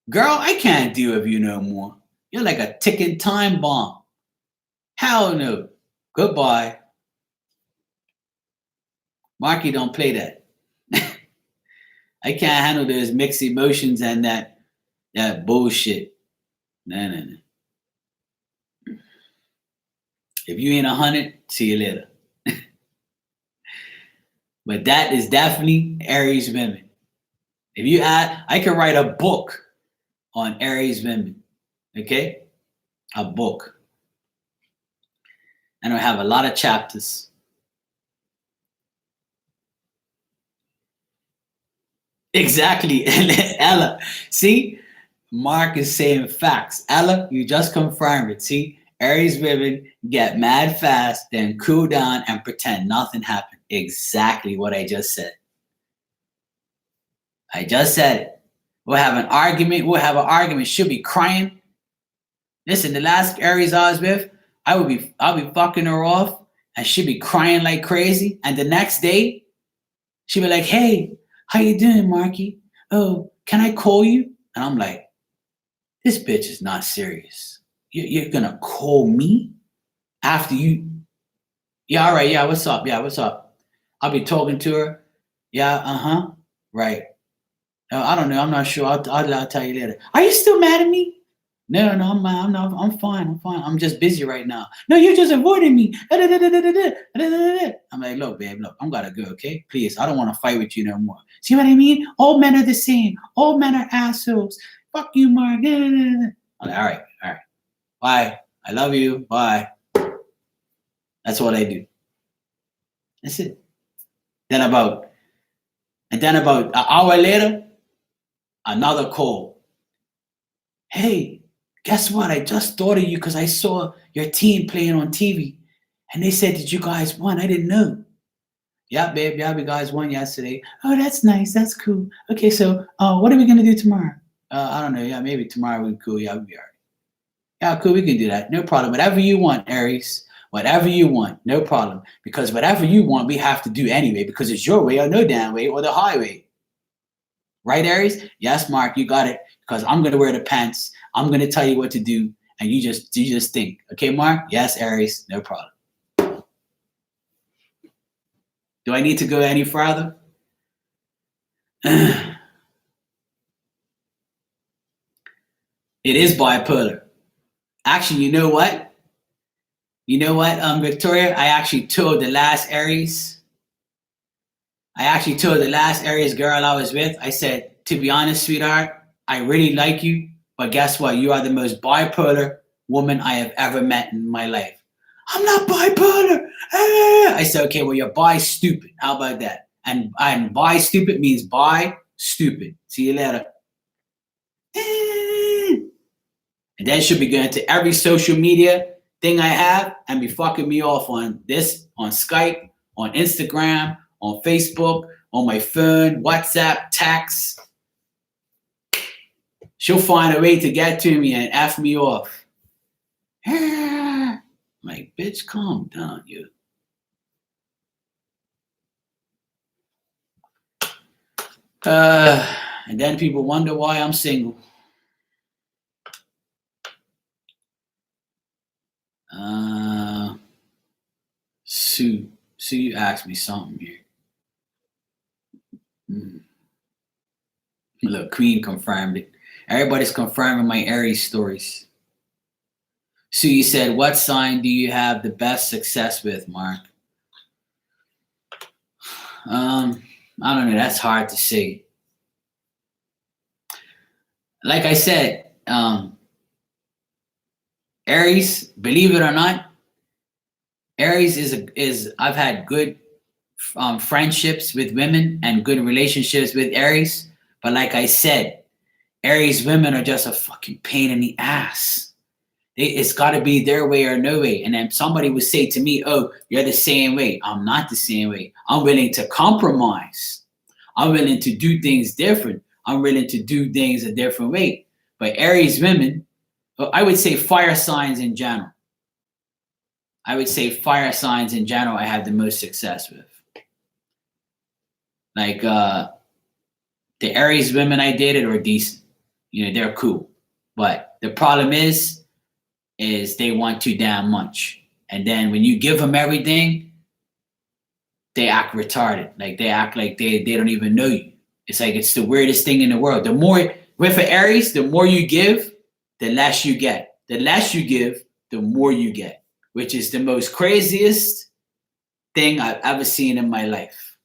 Girl, I can't deal with you no more. You're like a ticking time bomb. Hell no. Goodbye. Marky, don't play that. I can't handle those mixed emotions and that bullshit. No. If you ain't 100, see you later. But that is definitely Aries women. If you add, I could write a book on Aries women. Okay? A book. And I have a lot of chapters. Exactly. Ella, see? Mark is saying facts. Ella, you just confirmed it. See? Aries women get mad fast, then cool down and pretend nothing happened. Exactly what I just said. I just said it. We'll have an argument. We'll have an argument. She'll be crying. Listen, the last Aries I was with, I'll be fucking her off, and she'll be crying like crazy. And the next day, she'll be like, "Hey, how you doing, Marky? Oh, can I call you?" And I'm like, "This bitch is not serious. You're gonna call me after you? Yeah, all right. Yeah, what's up? Yeah, what's up? I'll be talking to her. Yeah, right. I don't know. I'm not sure. I'll tell you later. Are you still mad at me? No, no, I'm not. I'm fine. I'm fine. I'm just busy right now. No, you're just avoiding me. I'm like, look, babe, look, I'm gotta go, okay? Please, I don't want to fight with you no more. See what I mean? All men are the same. All men are assholes. Fuck you, Mark. I'm like, all right. Bye. I love you. Bye. That's what I do. That's it. Then about an hour later, another call. Hey, guess what? I just thought of you because I saw your team playing on TV. And they said that you guys won. I didn't know. Yeah, babe. Yeah, we guys won yesterday. Oh, that's nice. That's cool. Okay, so what are we going to do tomorrow? I don't know. Yeah, maybe tomorrow we'll be cool. Yeah, we'll be all right. Yeah, cool. We can do that. No problem. Whatever you want, Aries. Whatever you want. No problem. Because whatever you want, we have to do anyway because it's your way or no damn way or the highway. Right, Aries? Yes, Mark, you got it. Because I'm going to wear the pants. I'm going to tell you what to do. And you just think. Okay, Mark? Yes, Aries. No problem. Do I need to go any further? It is bipolar. Actually, you know what? Victoria? I actually told the last Aries girl I was with, I said, to be honest, sweetheart, I really like you, but guess what? You are the most bipolar woman I have ever met in my life. I'm not bipolar. I said, okay, well, you're bi-stupid. How about that? And bi-stupid means bi-stupid. See you later. And then she'll be going to every social media thing I have and be fucking me off on Skype, on Instagram, on Facebook, on my phone, WhatsApp, text. She'll find a way to get to me and F me off. Like, bitch, calm down, you. And then people wonder why I'm single. Sue, you asked me something here. Look, Queen confirmed it. Everybody's confirming my Aries stories. Sue, you said, what sign do you have the best success with, Mark? I don't know. That's hard to say. Like I said, Aries, believe it or not, Aries is I've had good friendships with women and good relationships with Aries. But like I said, Aries women are just a fucking pain in the ass. It's got to be their way or no way. And then somebody would say to me, oh, you're the same way. I'm not the same way. I'm willing to compromise. I'm willing to do things different. I'm willing to do things a different way. But Aries women, I would say fire signs in general. I have the most success with. Like the Aries women I dated are decent. You know, they're cool. But the problem is they want too damn much. And then when you give them everything, they act retarded. Like they act like they don't even know you. It's like it's the weirdest thing in the world. The more with an Aries, the more you give, the less you get. The less you give, the more you get, which is the most craziest thing I've ever seen in my life.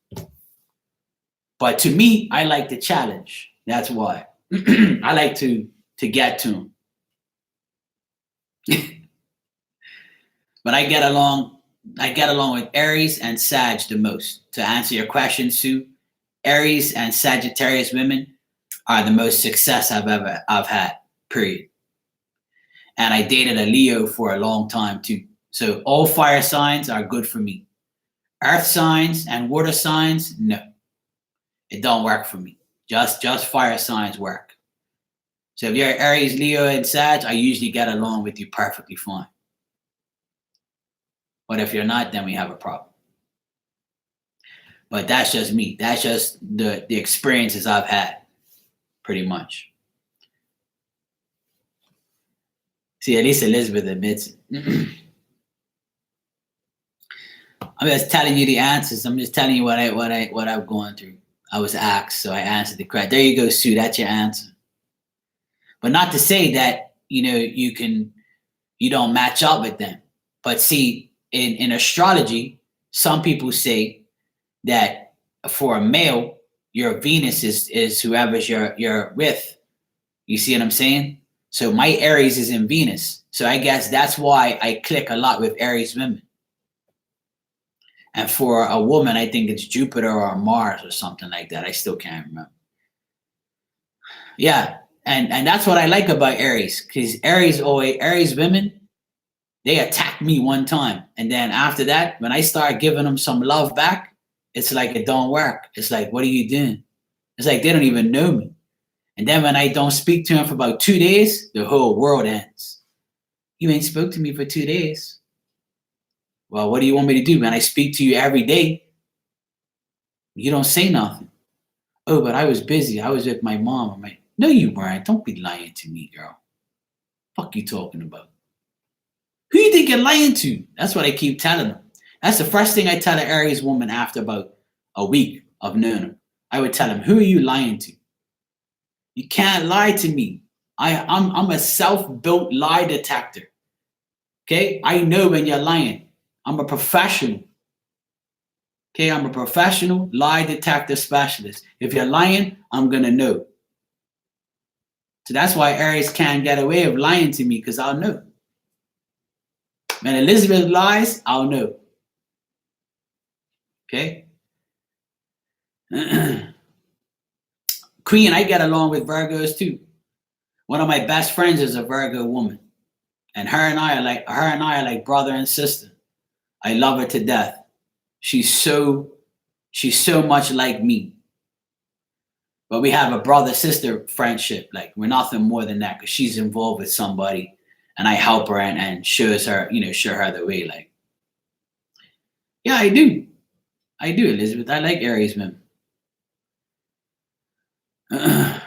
But to me, I like the challenge. That's why. I like to get to them. But I get along with Aries and Sag the most. To answer your question, Sue, Aries and Sagittarius women are the most success I've had, period. And I dated a Leo for a long time too. So all fire signs are good for me. Earth signs and water signs, no. It don't work for me. Just fire signs work. So if you're Aries, Leo, and Sag, I usually get along with you perfectly fine. But if you're not, then we have a problem. But that's just me. That's just the experiences I've had, pretty much. See, at least Elizabeth admits it. I'm just telling you the answers. I'm just telling you what I've gone through. I was asked, so I answered the correct. There you go, Sue. That's your answer. But not to say that you don't match up with them. But see, in astrology, some people say that for a male, your Venus is whoever's you're with. You see what I'm saying? So my Aries is in Venus. So I guess that's why I click a lot with Aries women. And for a woman, I think it's Jupiter or Mars or something like that. I still can't remember. Yeah. And that's what I like about Aries, because Aries women, they attacked me one time. And then after that, when I start giving them some love back, it's like it don't work. It's like, what are you doing? It's like they don't even know me. And then when I don't speak to them for about 2 days, the whole world ends. You ain't spoke to me for 2 days. Well, what do you want me to do, man? I speak to you every day. You don't say nothing. Oh, but I was busy. I was with my mom. I'm like, no, you weren't. Don't be lying to me, girl. Fuck you talking about? Who you think you're lying to? That's what I keep telling them. That's the first thing I tell an Aries woman after about a week of knowing them. I would tell them, who are you lying to? You can't lie to me. I'm a self-built lie detector. Okay? I know when you're lying. I'm a professional. Okay? I'm a professional lie detector specialist. If you're lying, I'm going to know. So that's why Aries can't get away with lying to me, because I'll know. When Elizabeth lies, I'll know. Okay? Queen, I get along with Virgos too. One of my best friends is a Virgo woman. And her and I are like brother and sister. I love her to death. She's so much like me. But we have a brother-sister friendship. Like, we're nothing more than that, because she's involved with somebody and I help her and show her the way. Like, yeah, I do, Elizabeth. I like Aries men. Well,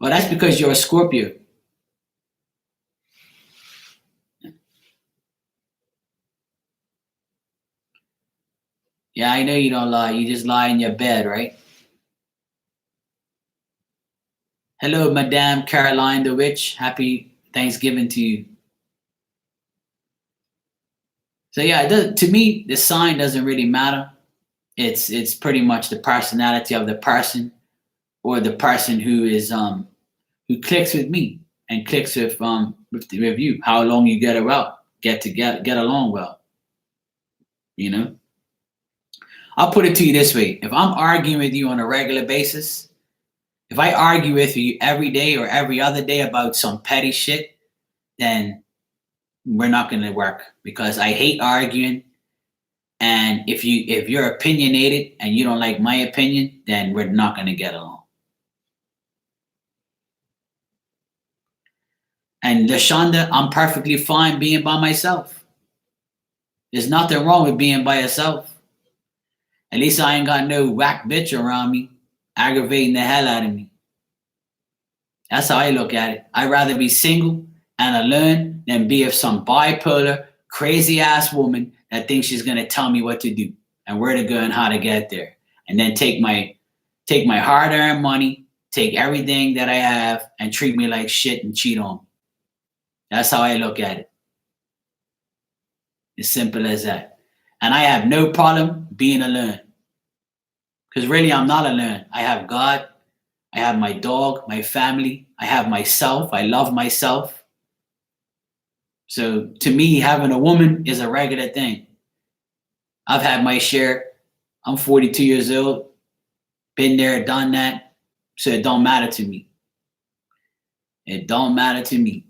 that's because you're a Scorpio. Yeah, I know you don't lie. You just lie in your bed, right? Hello, Madame Caroline the Witch. Happy Thanksgiving to you. So yeah, to me, the sign doesn't really matter. It's pretty much the personality of the person, or the person who clicks with me and clicks with you. How long you get along well. You know? I'll put it to you this way. If I'm arguing with you on a regular basis, if I argue with you every day or every other day about some petty shit, then we're not going to work, because I hate arguing. And if you're opinionated and you don't like my opinion, then we're not going to get along. And LaShonda, I'm perfectly fine being by myself. There's nothing wrong with being by yourself. At least I ain't got no whack bitch around me aggravating the hell out of me. That's how I look at it. I'd rather be single and alone than be with some bipolar, crazy ass woman that thinks she's gonna tell me what to do and where to go and how to get there. And then take my hard-earned money, take everything that I have, and treat me like shit and cheat on me. That's how I look at it. As simple as that. And I have no problem being alone. Because really, I'm not alone. I have God. I have my dog, my family. I have myself. I love myself. So to me, having a woman is a regular thing. I've had my share. I'm 42 years old. Been there, done that. So it don't matter to me. It don't matter to me.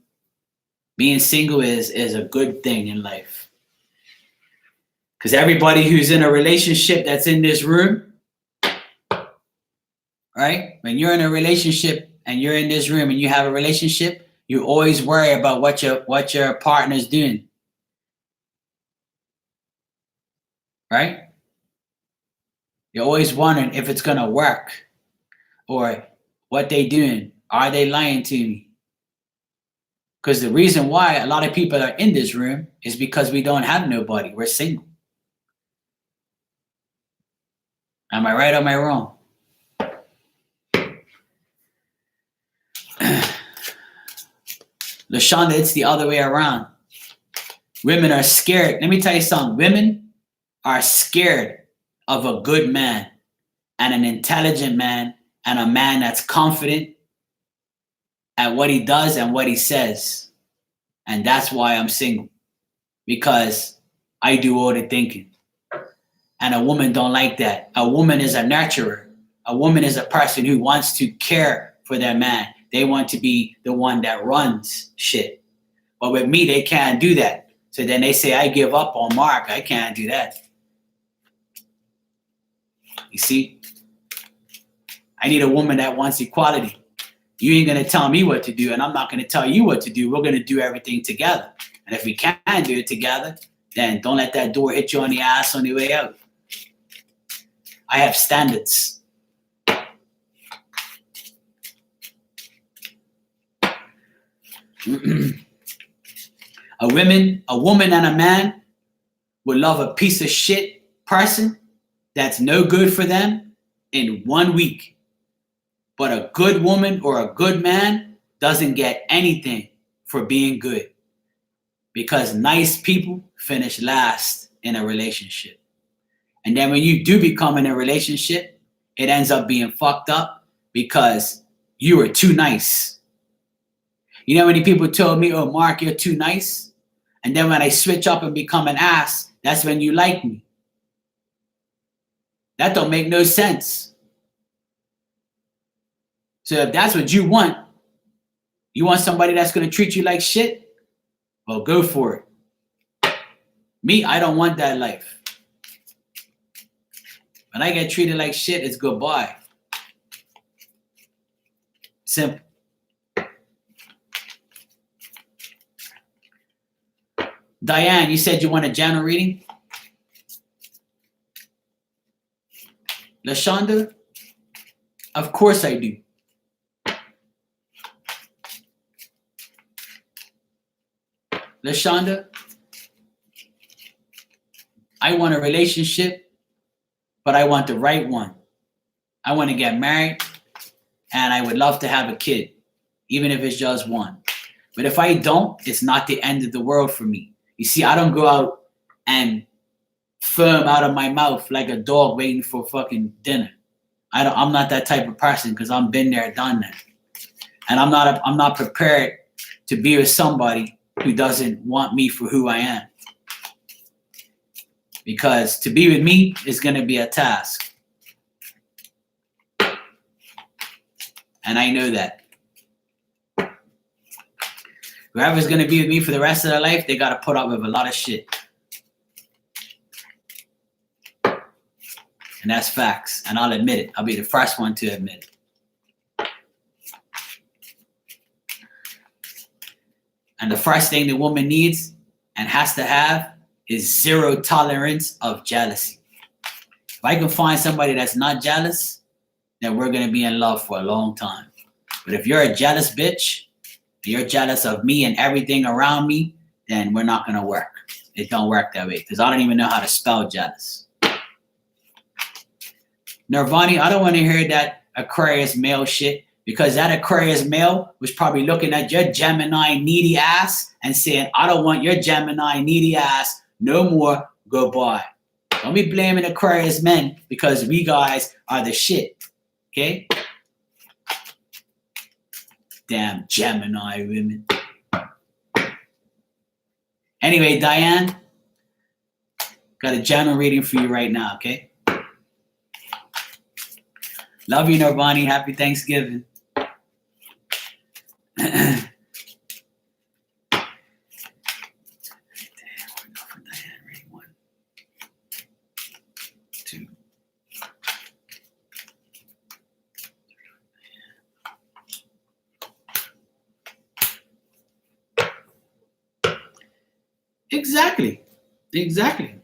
Being single is a good thing in life. Because everybody who's in a relationship that's in this room, right? When you're in a relationship and you're in this room and you have a relationship, you always worry about what your partner's doing, right? You're always wondering if it's gonna work or what they doing. Are they lying to me? Because the reason why a lot of people are in this room is because we don't have nobody. We're single. Am I right or am I wrong? LaShonda, it's the other way around. Women are scared. Let me tell you something. Women are scared of a good man and an intelligent man and a man that's confident at what he does and what he says. And that's why I'm single. Because I do all the thinking. And a woman don't like that. A woman is a nurturer. A woman is a person who wants to care for their man. They want to be the one that runs shit. But with me, they can't do that. So then they say, I give up on Mark. I can't do that. You see? I need a woman that wants equality. You ain't going to tell me what to do, and I'm not going to tell you what to do. We're going to do everything together. And if we can't do it together, then don't let that door hit you on the ass on the way out. I have standards. A woman and a man would love a piece of shit person that's no good for them in 1 week. But a good woman or a good man doesn't get anything for being good. Because nice people finish last in a relationship. And then when you do become in a relationship, it ends up being fucked up because you were too nice. You know how many people told me, oh, Mark, you're too nice? And then when I switch up and become an ass, that's when you like me. That don't make no sense. So if that's what you want somebody that's going to treat you like shit? Well, go for it. Me, I don't want that life. When I get treated like shit, it's goodbye. Simple. Diane, you said you want a general reading? LaShonda? Of course I do. LaShonda, I want a relationship, but I want the right one. I want to get married, and I would love to have a kid, even if it's just one. But if I don't, it's not the end of the world for me. You see, I don't go out and firm out of my mouth like a dog waiting for fucking dinner. I'm not that type of person because I've been there, done that. And I'm not prepared to be with somebody who doesn't want me for who I am. Because to be with me is going to be a task. And I know that. Whoever's going to be with me for the rest of their life, they got to put up with a lot of shit. And that's facts. And I'll admit it. I'll be the first one to admit it. And the first thing the woman needs and has to have is zero tolerance of jealousy. If I can find somebody that's not jealous, then we're going to be in love for a long time. But if you're a jealous bitch, you're jealous of me and everything around me, then we're not going to work. It don't work that way because I don't even know how to spell jealous. Nirvani, I don't want to hear that Aquarius male shit because that Aquarius male was probably looking at your Gemini needy ass and saying, I don't want your Gemini needy ass no more. Goodbye. Don't be blaming Aquarius men because we guys are the shit. Okay? Damn Gemini women. Anyway, Diane, got a general reading for you right now, okay? Love you, Nirvani. Happy Thanksgiving. Exactly. Exactly.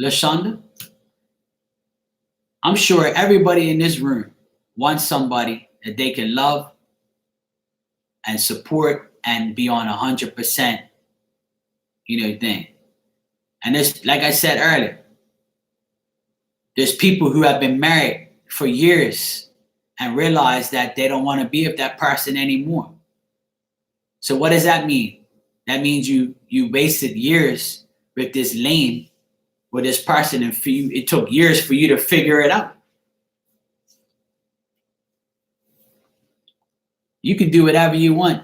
LaShonda, I'm sure everybody in this room wants somebody that they can love and support and be on 100%, thing. And there's, like I said earlier, there's people who have been married for years and realize that they don't want to be with that person anymore. So what does that mean? That means you wasted years with this lane, with this person, and for you, it took years for you to figure it out. You can do whatever you want.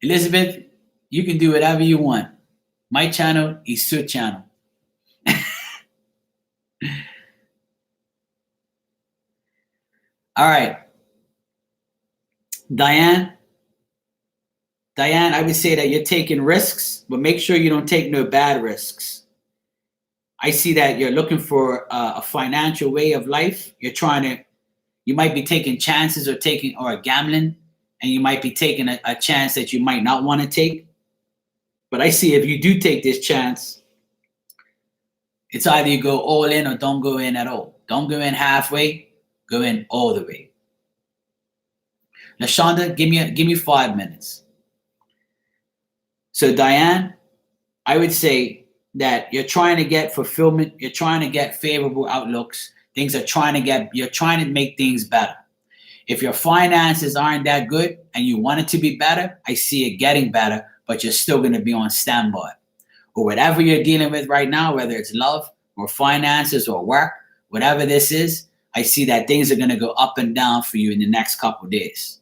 Elizabeth, you can do whatever you want. My channel is your channel. All right. Diane, I would say that you're taking risks, but make sure you don't take no bad risks. I see that you're looking for a financial way of life. You might be taking chances or gambling, and you might be taking a chance that you might not want to take. But I see if you do take this chance, it's either you go all in or don't go in at all. Don't go in halfway, go in all the way. LaShonda, give me 5 minutes. So Diane, I would say that you're trying to get fulfillment, you're trying to get favorable outlooks, you're trying to make things better. If your finances aren't that good and you want it to be better, I see it getting better, but you're still going to be on standby. Or whatever you're dealing with right now, whether it's love or finances or work, whatever this is, I see that things are going to go up and down for you in the next couple of days.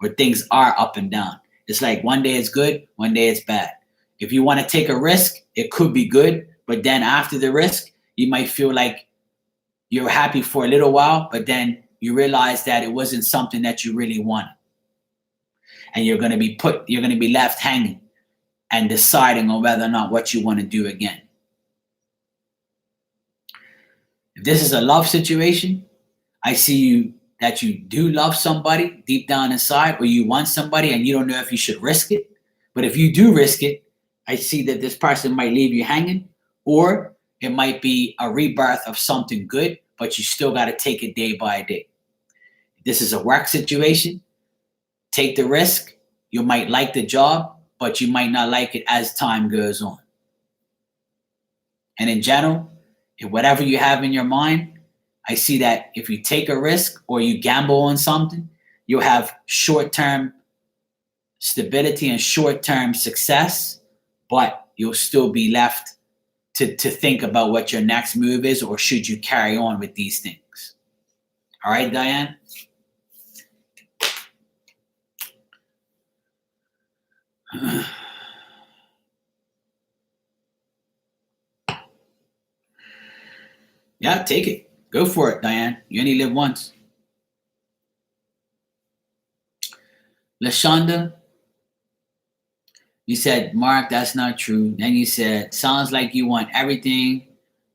Or things are up and down. It's like one day it's good, one day it's bad. If you want to take a risk, it could be good, but then after the risk, you might feel like you're happy for a little while, but then you realize that it wasn't something that you really wanted. And you're going to be left hanging and deciding on whether or not what you want to do again. If this is a love situation, I see that you do love somebody deep down inside, or you want somebody and you don't know if you should risk it. But if you do risk it, I see that this person might leave you hanging, or it might be a rebirth of something good, but you still got to take it day by day. If this is a work situation, take the risk. You might like the job, but you might not like it as time goes on. And in general, if whatever you have in your mind, I see that if you take a risk or you gamble on something, you'll have short-term stability and short-term success, but you'll still be left to think about what your next move is, or should you carry on with these things. All right, Diane? Yeah, take it. Go for it, Diane. You only live once. LaShonda, you said, Mark, that's not true. Then you said, sounds like you want everything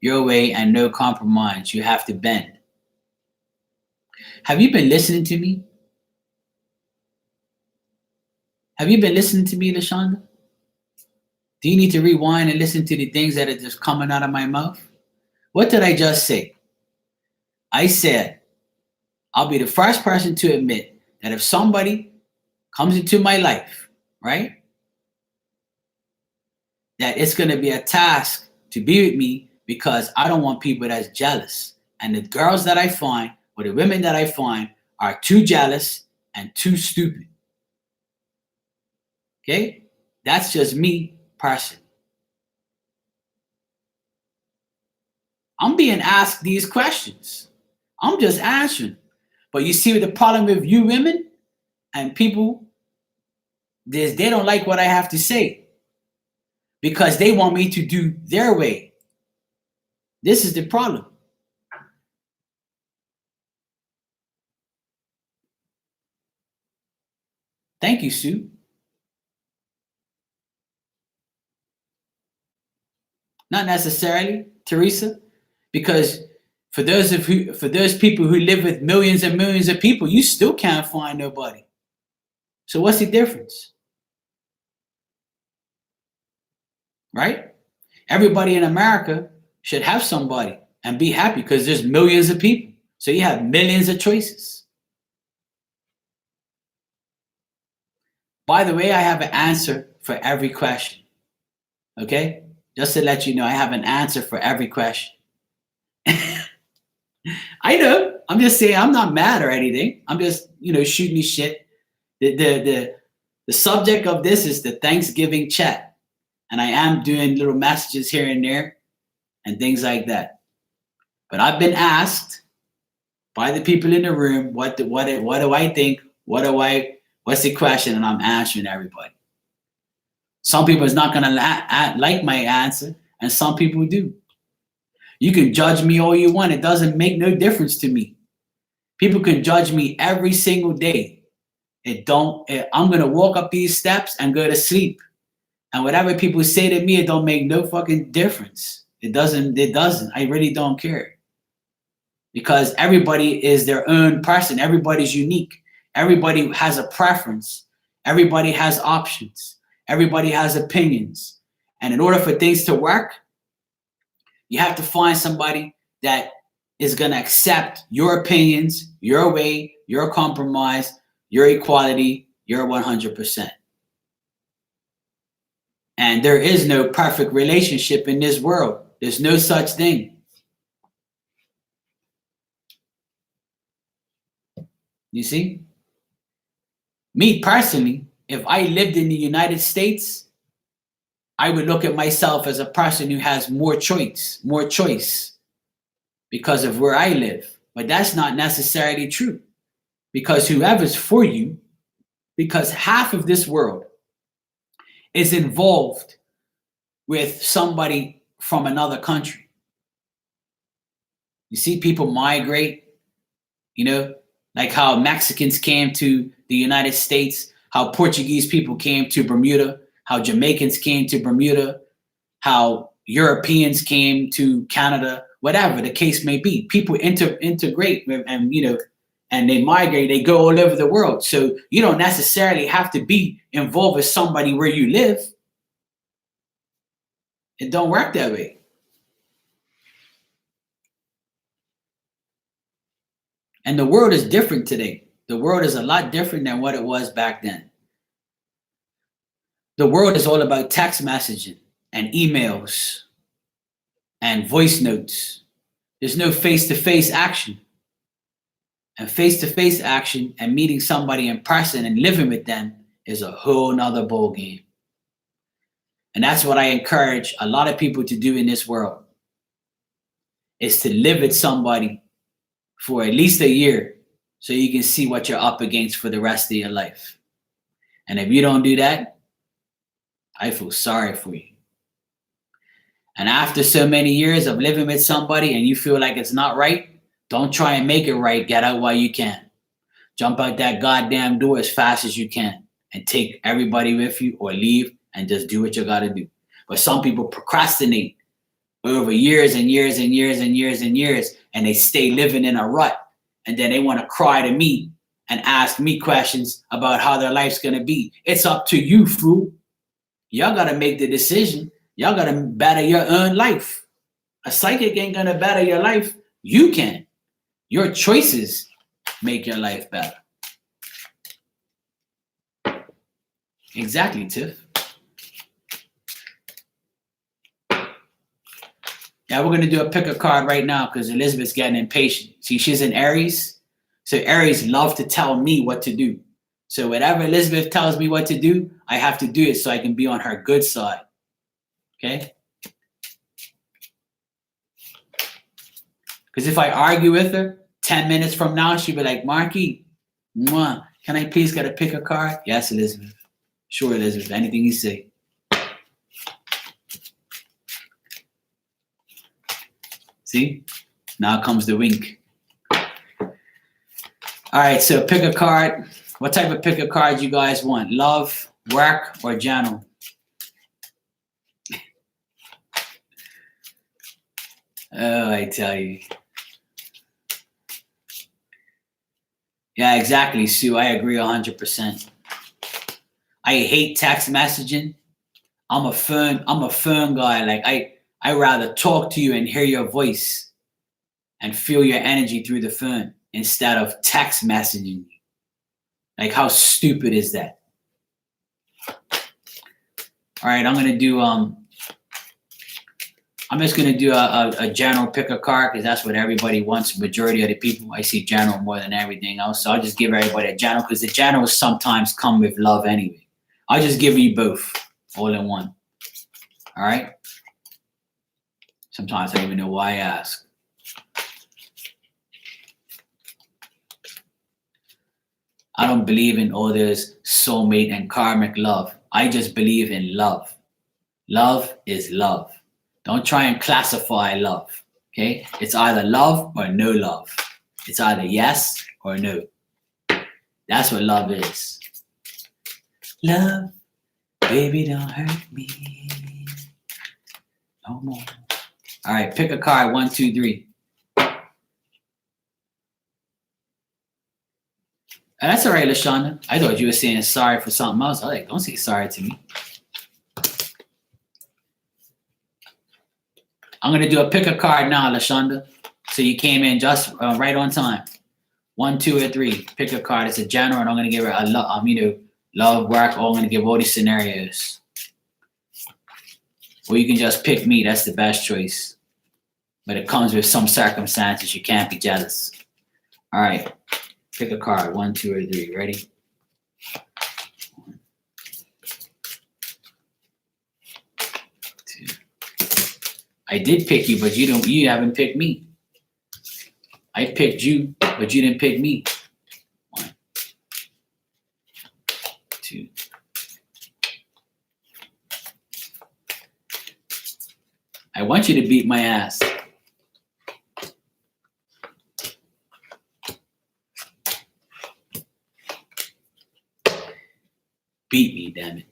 your way and no compromise. You have to bend. Have you been listening to me? Have you been listening to me, LaShonda? Do you need to rewind and listen to the things that are just coming out of my mouth? What did I just say? I said, I'll be the first person to admit that if somebody comes into my life, right, that it's going to be a task to be with me, because I don't want people that's jealous. And the girls that I find, or the women that I find, are too jealous and too stupid. Okay? That's just me personally. I'm being asked these questions. I'm just answering. But you see the problem with you women and people, they don't like what I have to say, because they want me to do their way. This is the problem. Thank you, Sue. Not necessarily, Teresa, because for those people who live with millions and millions of people, you still can't find nobody. So what's the difference? right? Everybody in America should have somebody and be happy because there's millions of people. So you have millions of choices. By the way, I have an answer for every question. Okay? Just to let you know, I have an answer for every question. I know. I'm just saying I'm not mad or anything. I'm just, shooting the shit. The subject of this is the Thanksgiving chat. And I am doing little messages here and there and things like that. But I've been asked by the people in the room, what do I think? What's the question? And I'm answering everybody. Some people is not gonna like my answer, and some people do. You can judge me all you want. It doesn't make no difference to me. People can judge me every single day. I'm gonna walk up these steps and go to sleep. And whatever people say to me, it don't make no fucking difference. It doesn't. I really don't care. Because everybody is their own person. Everybody's unique. Everybody has a preference. Everybody has options. Everybody has opinions. And in order for things to work, you have to find somebody that is going to accept your opinions, your way, your compromise, your equality, your 100%. And there is no perfect relationship in this world. There's no such thing. You see? Me personally, if I lived in the United States, I would look at myself as a person who has more choice because of where I live. But that's not necessarily true, because whoever's for you, because half of this world is involved with somebody from another country. You see people migrate, like how Mexicans came to the United States, how Portuguese people came to Bermuda, how Jamaicans came to Bermuda, how Europeans came to Canada, whatever the case may be. People integrate and they migrate, they go all over the world. So you don't necessarily have to be involved with somebody where you live. It don't work that way. And the world is different today. The world is a lot different than what it was back then. The world is all about text messaging and emails and voice notes. There's no face-to-face action. And face-to-face action and meeting somebody in person and living with them is a whole nother ball game. And that's what I encourage a lot of people to do in this world, is to live with somebody for at least a year so you can see what you're up against for the rest of your life. And if you don't do that, I feel sorry for you. And after so many years of living with somebody and you feel like it's not right, don't try and make it right. Get out while you can. Jump out that goddamn door as fast as you can and take everybody with you, or leave and just do what you got to do. But some people procrastinate over years and years and years and years and years, and they stay living in a rut. And then they want to cry to me and ask me questions about how their life's going to be. It's up to you, fool. Y'all got to make the decision. Y'all got to better your own life. A psychic ain't going to better your life. You can. Your choices make your life better. Exactly, Tiff. Yeah, we're going to do a pick a card right now because Elizabeth's getting impatient. See, she's in Aries. So Aries love to tell me what to do. So whatever Elizabeth tells me what to do, I have to do it so I can be on her good side. Okay? Because if I argue with her 10 minutes from now, she'll be like, Marky, can I please get a pick a card? Yes, Elizabeth. Sure, Elizabeth. Anything you say. See? Now comes the wink. All right, so pick a card. What type of pick a card you guys want? Love, work, or general? Oh, I tell you. Yeah, exactly, Sue. I agree 100%. I hate text messaging. I'm a firm guy. Like I rather talk to you and hear your voice and feel your energy through the phone instead of text messaging you. Like, how stupid is that? All right, I'm just gonna do a general pick a card because that's what everybody wants. Majority of the people, I see general more than everything else. So I'll just give everybody a general because the generals sometimes come with love anyway. I'll just give you both all in one. All right. Sometimes I don't even know why I ask. I don't believe in all this soulmate and karmic love. I just believe in love. Love is love. Don't try and classify love, okay? It's either love or no love. It's either yes or no. That's what love is. Love, baby, don't hurt me no more. All right, pick a card, 1, 2, 3. That's all right, LaShonda. I thought you were saying sorry for something else. I was like, don't say sorry to me. I'm going to do a pick a card now, LaShonda. So you came in just right on time. 1, 2, or 3. Pick a card. It's a general, and I'm going to give her love, work. I'm going to give all these scenarios. Or you can just pick me. That's the best choice. But it comes with some circumstances. You can't be jealous. All right. Pick a card. 1, 2, or 3. Ready? 1, 2. I did pick you, but you haven't picked me. I picked you, but you didn't pick me. 1, 2. I want you to beat my ass. Beat me, damn it.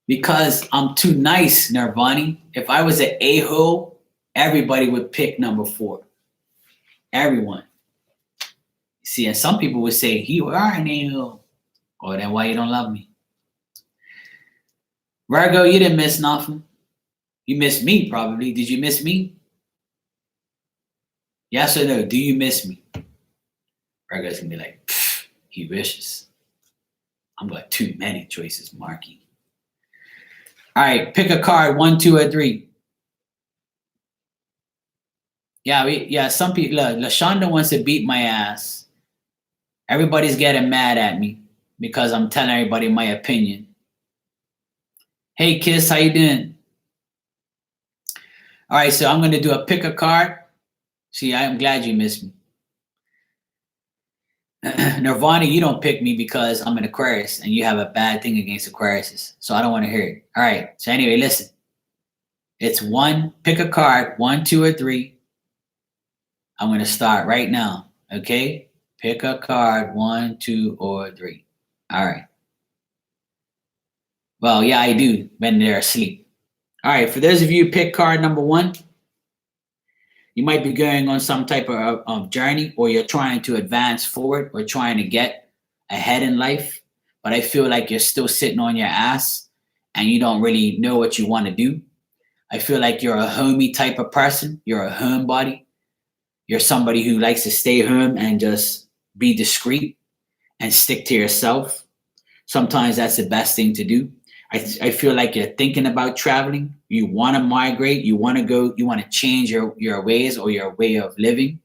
Because I'm too nice, Nirvani. If I was an a-hole, everybody would pick number 4. Everyone. See, and some people would say, you are an a-hole. Or then why you don't love me? Virgo, you didn't miss nothing. You missed me, probably. Did you miss me? Yes or no? Do you miss me? Virgo's gonna be like, he wishes. I'm got too many choices, Marky. All right, pick a card, 1, 2, or 3. Yeah, some people, look, LaShonda wants to beat my ass. Everybody's getting mad at me because I'm telling everybody my opinion. Hey, Kiss, how you doing? All right, so I'm going to do a pick a card. See, I'm glad you missed me. Nirvana, you don't pick me because I'm an Aquarius and you have a bad thing against Aquariuses. So I don't want to hear it. All right. So anyway, listen. It's 1, pick a card, 1, 2, or 3. I'm going to start right now. Okay? Pick a card, 1, 2, or 3. All right. Well, yeah, I do when they're asleep. All right. For those of you who pick card number 1, you might be going on some type of journey, or you're trying to advance forward or trying to get ahead in life. But I feel like you're still sitting on your ass and you don't really know what you want to do. I feel like you're a homey type of person. You're a homebody. You're somebody who likes to stay home and just be discreet and stick to yourself. Sometimes that's the best thing to do. I feel like you're thinking about traveling. You want to migrate. You want to go. You want to change your ways or your way of living,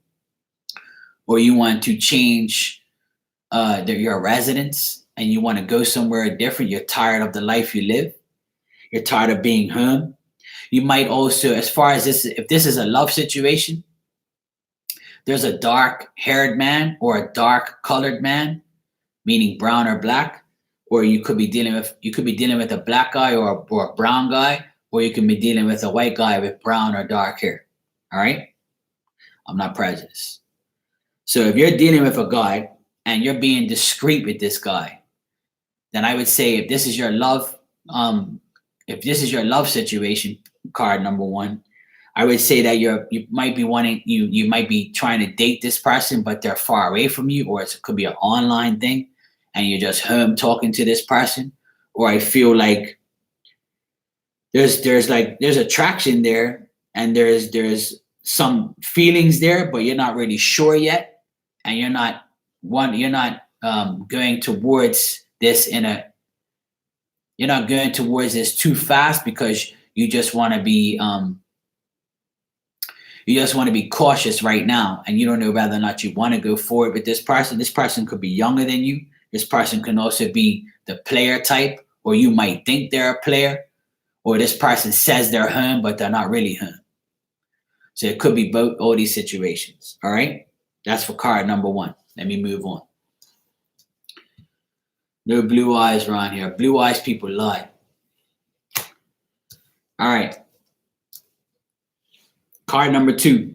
or you want to change your residence and you want to go somewhere different. You're tired of the life you live. You're tired of being home. You might also, as far as this, if this is a love situation, there's a dark-haired man or a dark-colored man, meaning brown or black. Or you could be dealing with a black guy or a brown guy, or you can be dealing with a white guy with brown or dark hair. All right? I'm not prejudiced. So if you're dealing with a guy and you're being discreet with this guy, then I would say if this is your love situation, card number 1, I would say that you might be trying to date this person, but they're far away from you, or it could be an online thing. and you're just home talking to this person, or I feel like there's attraction there, and there's some feelings there, but you're not really sure yet, and you're not going towards this you're not going towards this too fast, because you just want to be cautious right now, and you don't know whether or not you want to go forward with this person. This person could be younger than you. This person can also be the player type, or you might think they're a player, or this person says they're home, but they're not really home. So it could be both all these situations. All right. That's for card number 1. Let me move on. No blue eyes around here. Blue eyes people lie. All right. Card number 2.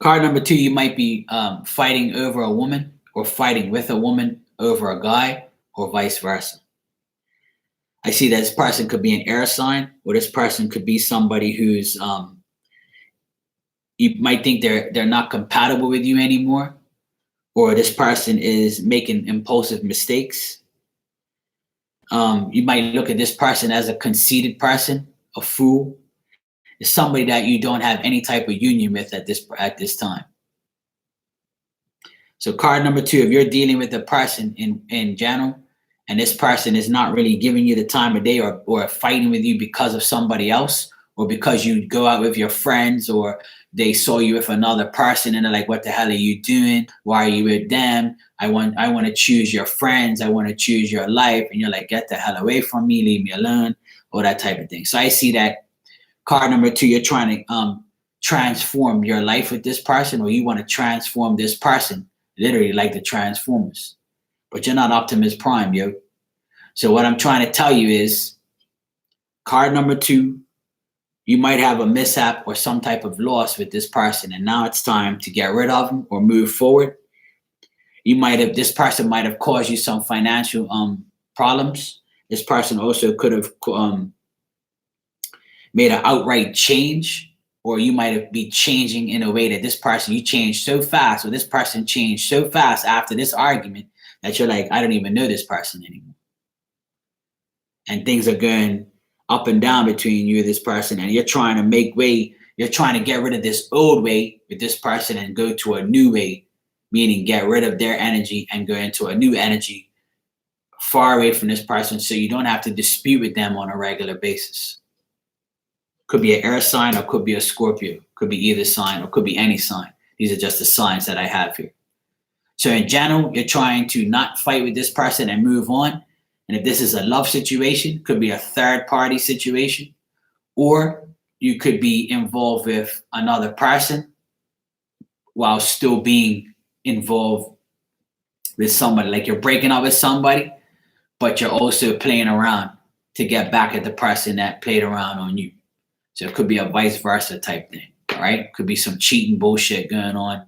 Card number 2, you might be fighting over a woman, or fighting with a woman over a guy, or vice versa. I see that this person could be an air sign, or this person could be somebody who's you might think they're not compatible with you anymore, or this person is making impulsive mistakes. You might look at this person as a conceited person, a fool. It's somebody that you don't have any type of union with at this time. So card number 2, if you're dealing with a person in general, and this person is not really giving you the time of day, or fighting with you because of somebody else, or because you go out with your friends, or they saw you with another person and they're like, what the hell are you doing? Why are you with them? I want to choose your friends. I want to choose your life. And you're like, get the hell away from me. Leave me alone. Or that type of thing. So I see that card number 2, you're trying to transform your life with this person, or you want to transform this person, literally like the Transformers. But you're not Optimus Prime, yo. So what I'm trying to tell you is, card number 2, you might have a mishap or some type of loss with this person, and now it's time to get rid of them or move forward. This person might have caused you some financial problems. This person also could have made an outright change, or you might be changing in a way that this person, you changed so fast, or this person changed so fast after this argument that you're like, I don't even know this person anymore. And things are going up and down between you and this person, and you're trying to make way. You're trying to get rid of this old way with this person and go to a new way, meaning get rid of their energy and go into a new energy far away from this person, so you don't have to dispute with them on a regular basis. Could be an air sign, or could be a Scorpio. Could be either sign, or could be any sign. These are just the signs that I have here. So in general, you're trying to not fight with this person and move on. And if this is a love situation, could be a third party situation, or you could be involved with another person while still being involved with somebody. Like you're breaking up with somebody, but you're also playing around to get back at the person that played around on you. So it could be a vice versa type thing, all right? Could be some cheating bullshit going on.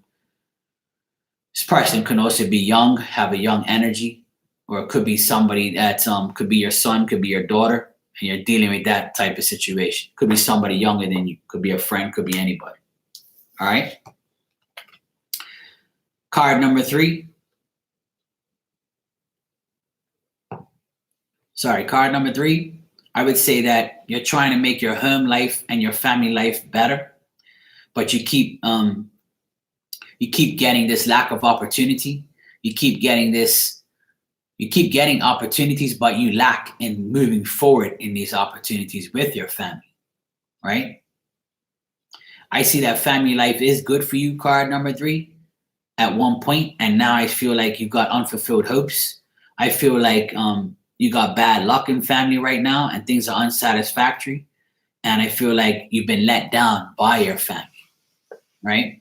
This person can also be young, have a young energy, or it could be somebody that could be your son, could be your daughter, and you're dealing with that type of situation. Could be somebody younger than you, could be a friend, could be anybody. All right. Card number 3. Card number 3. I would say that you're trying to make your home life and your family life better, but you keep getting this lack of opportunity. You keep getting opportunities, but you lack in moving forward in these opportunities with your family, right? I see that family life is good for you, card number 3, at one point, and now I feel like you've got unfulfilled hopes. I feel like you got bad luck in family right now, and things are unsatisfactory, and I feel like you've been let down by your family, right?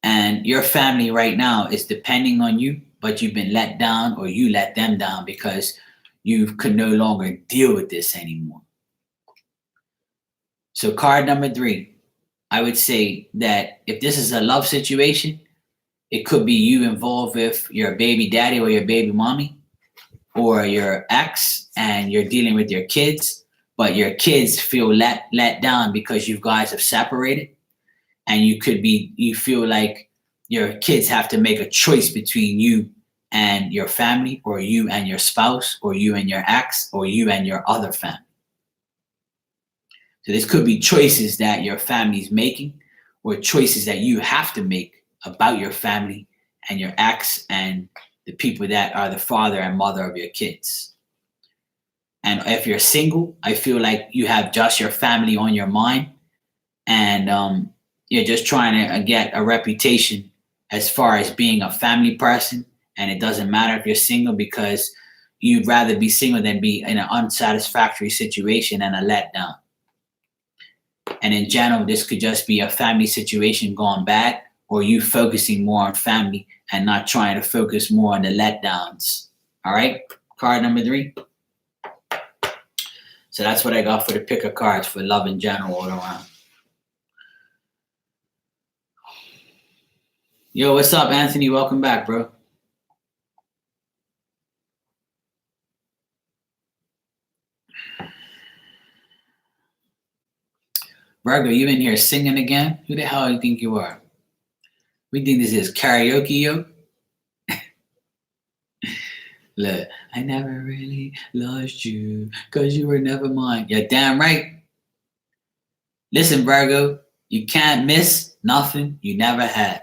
And your family right now is depending on you, but you've been let down, or you let them down because you could no longer deal with this anymore. So card number 3, I would say that if this is a love situation, it could be you involved with your baby daddy or your baby mommy or your ex, and you're dealing with your kids, but your kids feel let down because you guys have separated. And you feel like your kids have to make a choice between you and your family, or you and your spouse, or you and your ex, or you and your other family. So this could be choices that your family's making, or choices that you have to make about your family and your ex and the people that are the father and mother of your kids. And if you're single, I feel like you have just your family on your mind, and you're just trying to get a reputation as far as being a family person. And it doesn't matter if you're single, because you'd rather be single than be in an unsatisfactory situation and a letdown. And in general, this could just be a family situation gone bad, or you focusing more on family and not trying to focus more on the letdowns. All right, card number 3. So that's what I got for the pick of cards for love in general all around. Yo, what's up, Anthony? Welcome back, bro. Virgo, you in here singing again? Who the hell do you think you are? We think this is karaoke, yo? Look, I never really lost you because you were never mine. You're damn right. Listen, Virgo, you can't miss nothing you never had.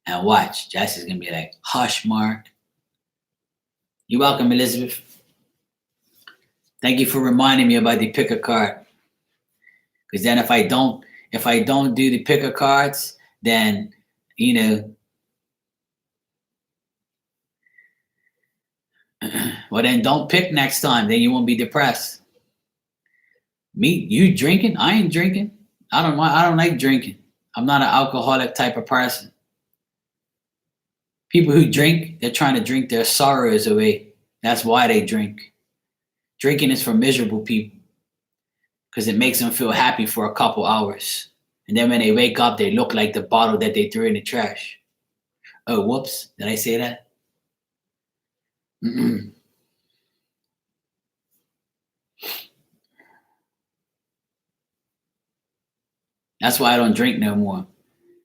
And watch, Jesse's going to be like, hush, Mark. You're welcome, Elizabeth. Thank you for reminding me about the pick a card. Because then if I don't do the pick of cards, then, well, then don't pick next time. Then you won't be depressed. Me, you drinking? I ain't drinking. I don't like drinking. I'm not an alcoholic type of person. People who drink, they're trying to drink their sorrows away. That's why they drink. Drinking is for miserable people, because it makes them feel happy for a couple hours. And then when they wake up, they look like the bottle that they threw in the trash. Oh, whoops. Did I say that? That's why I don't drink no more,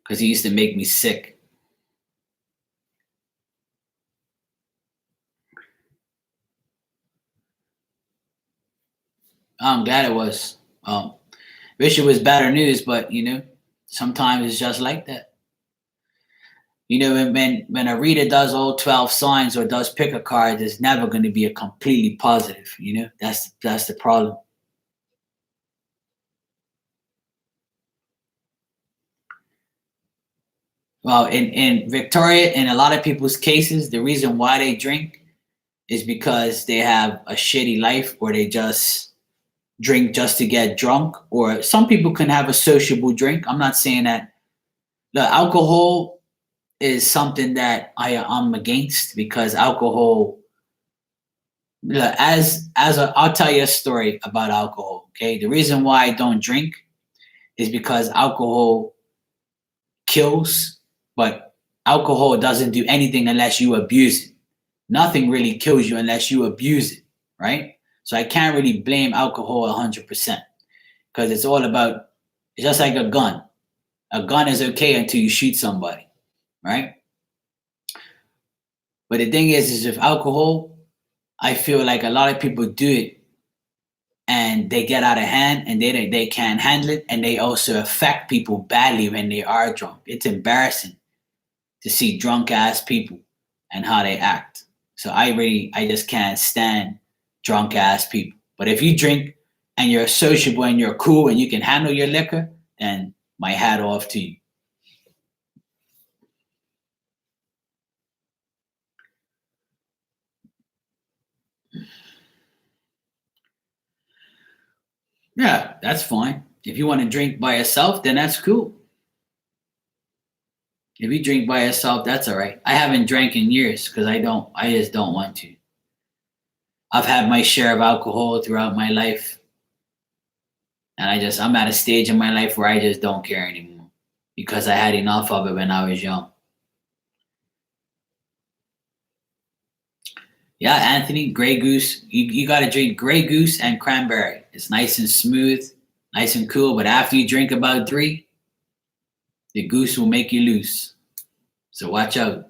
because it used to make me sick. I'm glad it was. Wish it was better news, but sometimes it's just like that. When a reader does all 12 signs or does pick a card, it's never going to be a completely positive. That's the problem. Well, in Victoria, in a lot of people's cases, the reason why they drink is because they have a shitty life, or they just drink just to get drunk, or some people can have a sociable drink. I'm not saying that. The alcohol is something that I'm against, because alcohol, I'll tell you a story about alcohol. Okay, the reason why I don't drink is because alcohol kills, but alcohol doesn't do anything unless you abuse it. Nothing really kills you unless you abuse it, right? So I can't really blame alcohol 100%, because it's just like a gun. A gun is okay until you shoot somebody, right? But the thing is with alcohol, I feel like a lot of people do it and they get out of hand, and they can't handle it, and they also affect people badly when they are drunk. It's embarrassing to see drunk ass people and how they act. So I just can't stand drunk ass people. But if you drink and you're sociable and you're cool and you can handle your liquor, then my hat off to you. Yeah, that's fine. If you want to drink by yourself, then that's cool. If you drink by yourself, that's all right. I haven't drank in years because I just don't want to. I've had my share of alcohol throughout my life. And I'm at a stage in my life where I just don't care anymore, because I had enough of it when I was young. Yeah, Anthony, Grey Goose. You got to drink Grey Goose and cranberry. It's nice and smooth, nice and cool. But after you drink about 3, the goose will make you loose. So watch out.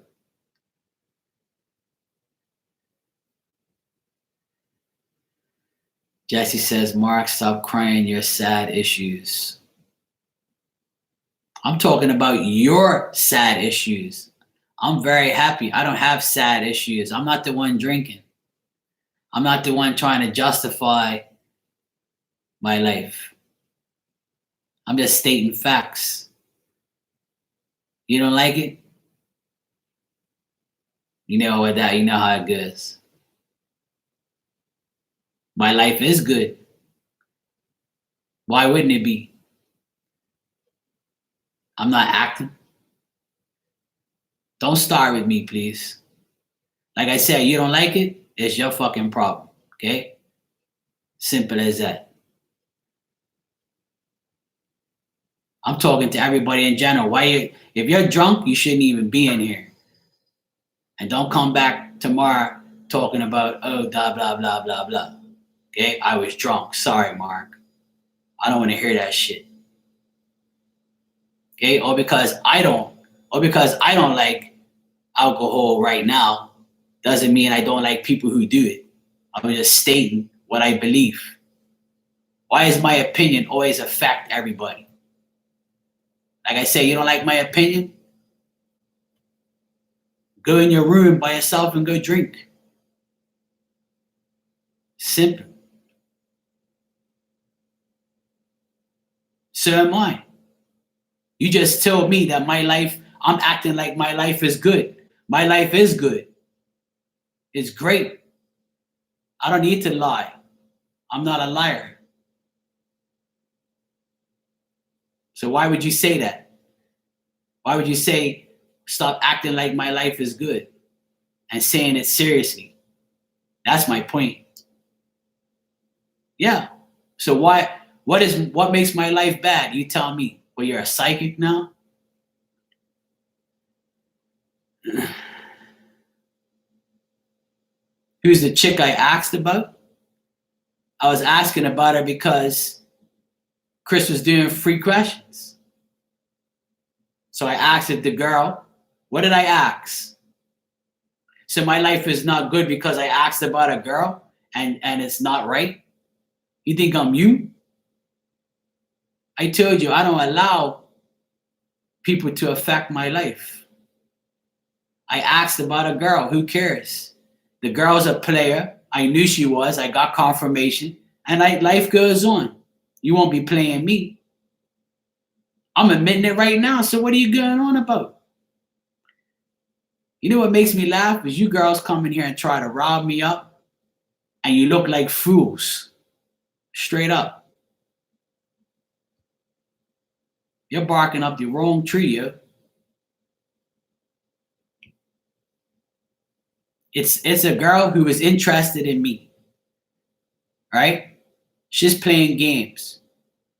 Jesse says, Mark, stop crying your sad issues. I'm talking about your sad issues. I'm very happy. I don't have sad issues. I'm not the one drinking. I'm not the one trying to justify my life. I'm just stating facts. You don't like it? You know what that, you know how it goes. My life is good. Why wouldn't it be? I'm not acting. Don't start with me, please. Like I said, you don't like it, it's your fucking problem. Okay? Simple as that. I'm talking to everybody in general. If you're drunk, you shouldn't even be in here. And don't come back tomorrow talking about, oh, blah, blah, blah, blah, blah. Okay? I was drunk. Sorry, Mark. I don't want to hear that shit. Okay? Or because I don't like alcohol right now, doesn't mean I don't like people who do it. I'm just stating what I believe. Why does my opinion always affect everybody? Like I say, you don't like my opinion? Go in your room by yourself and go drink. Simple. So am I. You just told me that my life, I'm acting like my life is good. My life is good. It's great. I don't need to lie. I'm not a liar. So why would you say that? Why would you say, stop acting like my life is good and saying it seriously? That's my point. Yeah. So what makes my life bad? You tell me. Well, you're a psychic now? Who's the chick I asked about? I was asking about her because Chris was doing free questions. So I asked the girl, what did I ask? So my life is not good because I asked about a girl and it's not right? You think I'm you? I told you I don't allow people to affect my life. I asked about a girl. Who cares? The girl's a player. I knew she was. I got confirmation. And life goes on. You won't be playing me. I'm admitting it right now. So what are you going on about? You know what makes me laugh is you girls come in here and try to rob me up. And you look like fools. Straight up. You're barking up the wrong tree, yo. It's a girl who is interested in me. Right? She's playing games.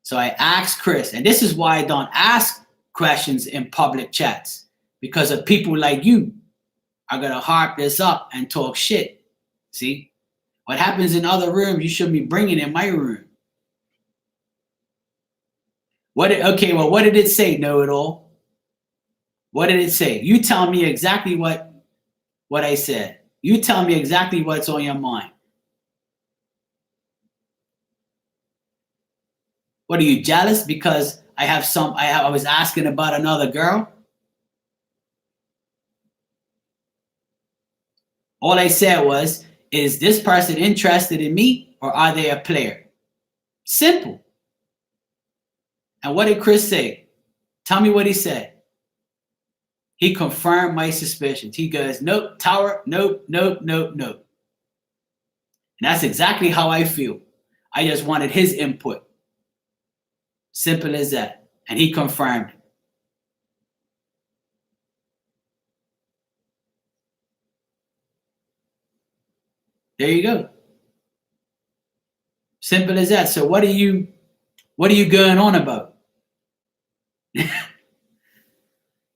So I asked Chris, and this is why I don't ask questions in public chats, because of people like you are going to harp this up and talk shit. See? What happens in other rooms, you shouldn't be bringing in my room. What did it say, know-it-all? What did it say? You tell me exactly what I said. You tell me exactly what's on your mind. What, are you jealous because I was asking about another girl? All I said was, is this person interested in me or are they a player? Simple. And what did Chris say? Tell me what he said. He confirmed my suspicions. He goes, nope, Tower, nope, nope, nope, nope. And that's exactly how I feel. I just wanted his input. Simple as that. And he confirmed it. There you go. Simple as that. So what are you going on about?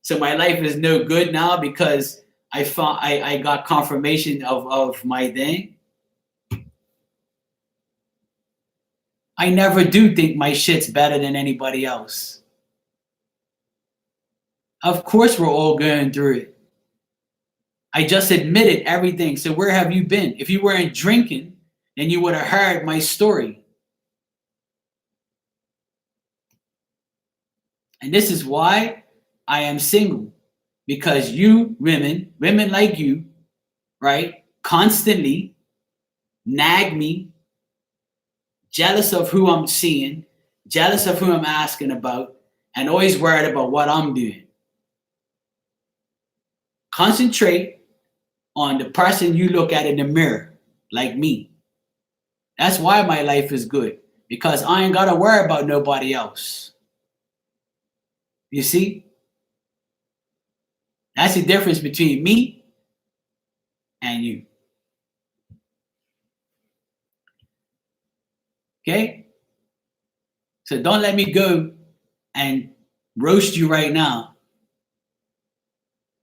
So my life is no good now because I got confirmation of my thing. I never do think my shit's better than anybody else. Of course, we're all going through it. I just admitted everything. So where have you been? If you weren't drinking, then you would have heard my story. And this is why I am single. Because you women like you, right, constantly nag me, jealous of who I'm seeing, jealous of who I'm asking about, and always worried about what I'm doing. Concentrate on the person you look at in the mirror, like me. That's why my life is good, because I ain't got to worry about nobody else. You see? That's the difference between me and you. Okay? So don't let me go and roast you right now.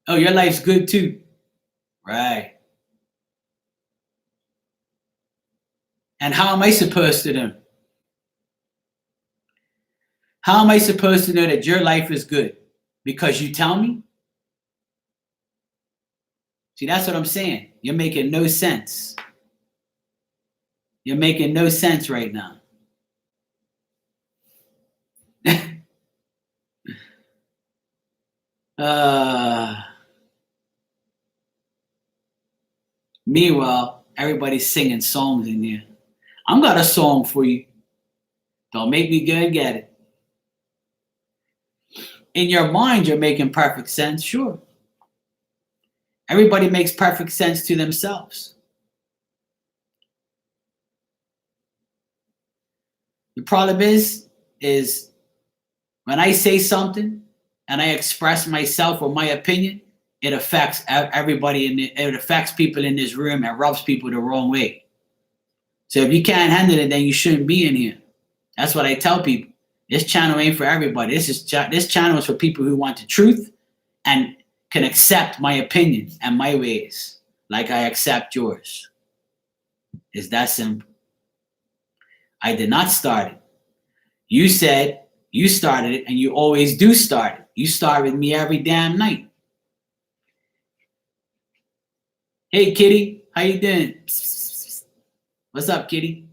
Oh, your life's good too. Right. And how am I supposed to know? How am I supposed to know that your life is good? Because you tell me? See, that's what I'm saying. You're making no sense. You're making no sense right now. uh, Meanwhile, everybody's singing songs in there. I'm got a song for you. Don't make me go and get it. In your mind, you're making perfect sense, sure. Everybody makes perfect sense to themselves. The problem is when I say something and I express myself or my opinion, it affects everybody it affects people in this room and rubs people the wrong way. So if you can't handle it, then you shouldn't be in here. That's what I tell people. This channel ain't for everybody. This channel is for people who want the truth and can accept my opinion and my ways, like I accept yours. It's that simple. I did not start it. You said you started it, and you always do start it. You start with me every damn night. Hey, kitty, how you doing? What's up, kitty?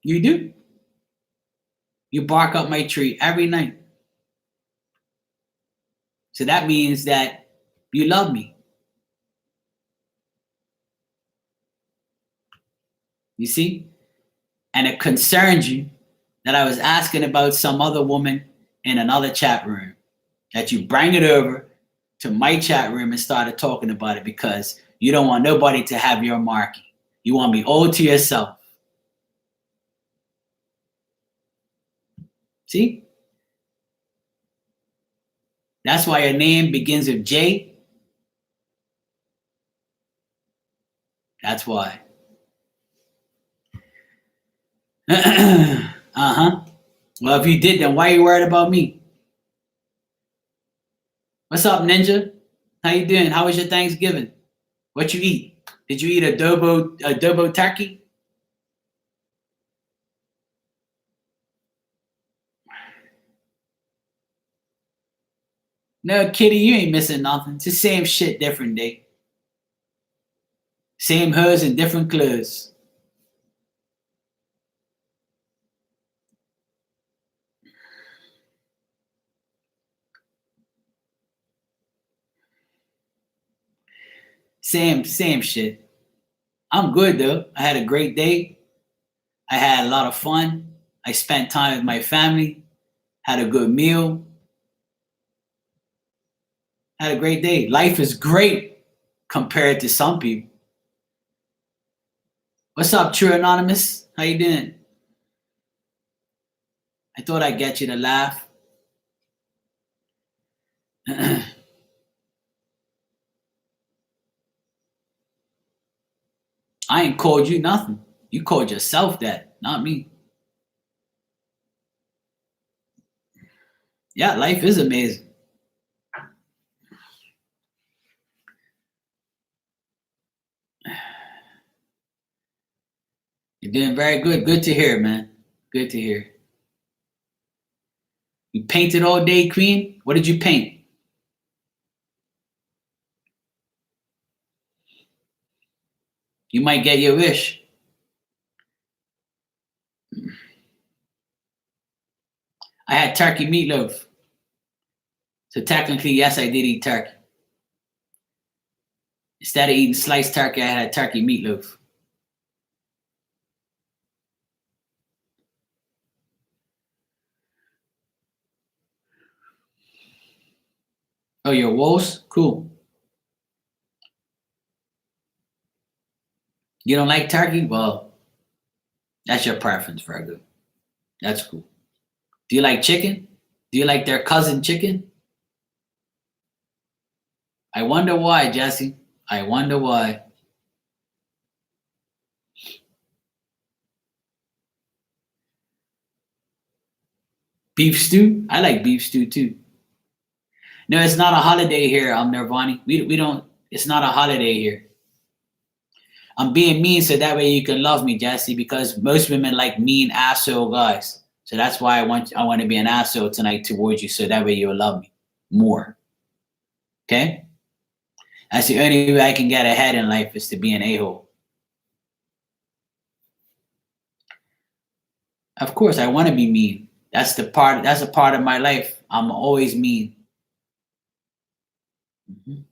You do. You bark up my tree every night. So that means that you love me. You see? And it concerns you that I was asking about some other woman in another chat room, that you bring it over to my chat room and started talking about it because you don't want nobody to have your marking. You want me all to yourself. See? That's why your name begins with J. That's why. Uh-huh. Well, if you did, then why are you worried about me? What's up, Ninja? How you doing? How was your Thanksgiving? What you eat? Did you eat adobo turkey? No, Kitty, you ain't missing nothing. It's the same shit, different day. Same hers and different clothes. Same shit. I'm good though. I had a great day. I had a lot of fun. I spent time with my family. Had a good meal. Had a great day. Life is great compared to some people. What's up, True Anonymous? How you doing? I thought I'd get you to laugh. I ain't called you nothing. You called yourself that, not me. Yeah, life is amazing. You're doing very good. Good to hear, man. Good to hear. You painted all day, Queen? What did you paint? You might get your wish. I had turkey meatloaf. So technically, yes, I did eat turkey. Instead of eating sliced turkey, I had turkey meatloaf. Oh, your wolves? Cool. You don't like turkey? Well, that's your preference, Virgo. That's cool. Do you like chicken? Do you like their cousin chicken? I wonder why, Jesse. I wonder why. Beef stew? I like beef stew too. No, it's not a holiday here, Nirvani. We don't. It's not a holiday here. I'm being mean so that way you can love me, Jesse, because most women like mean asshole guys. So that's why I want to be an asshole tonight towards you so that way you'll love me more. Okay? That's the only way I can get ahead in life is to be an a-hole. Of course, I want to be mean. That's a part of my life. I'm always mean. Mhm.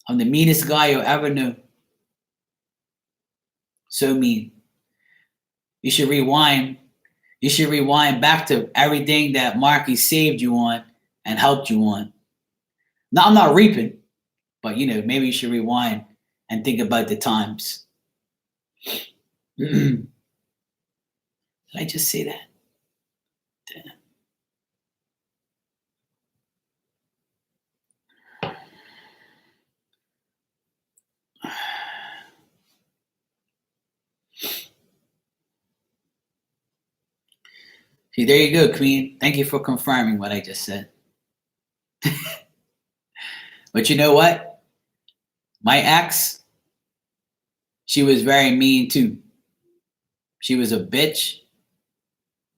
I'm the meanest guy you'll ever know. So mean. You should rewind. You should rewind back to everything that Marky saved you on and helped you on. Now I'm not reaping, but maybe you should rewind and think about the times. Did I just say that? See, there you go, Queen. Thank you for confirming what I just said. But you know what? My ex, she was very mean too. She was a bitch.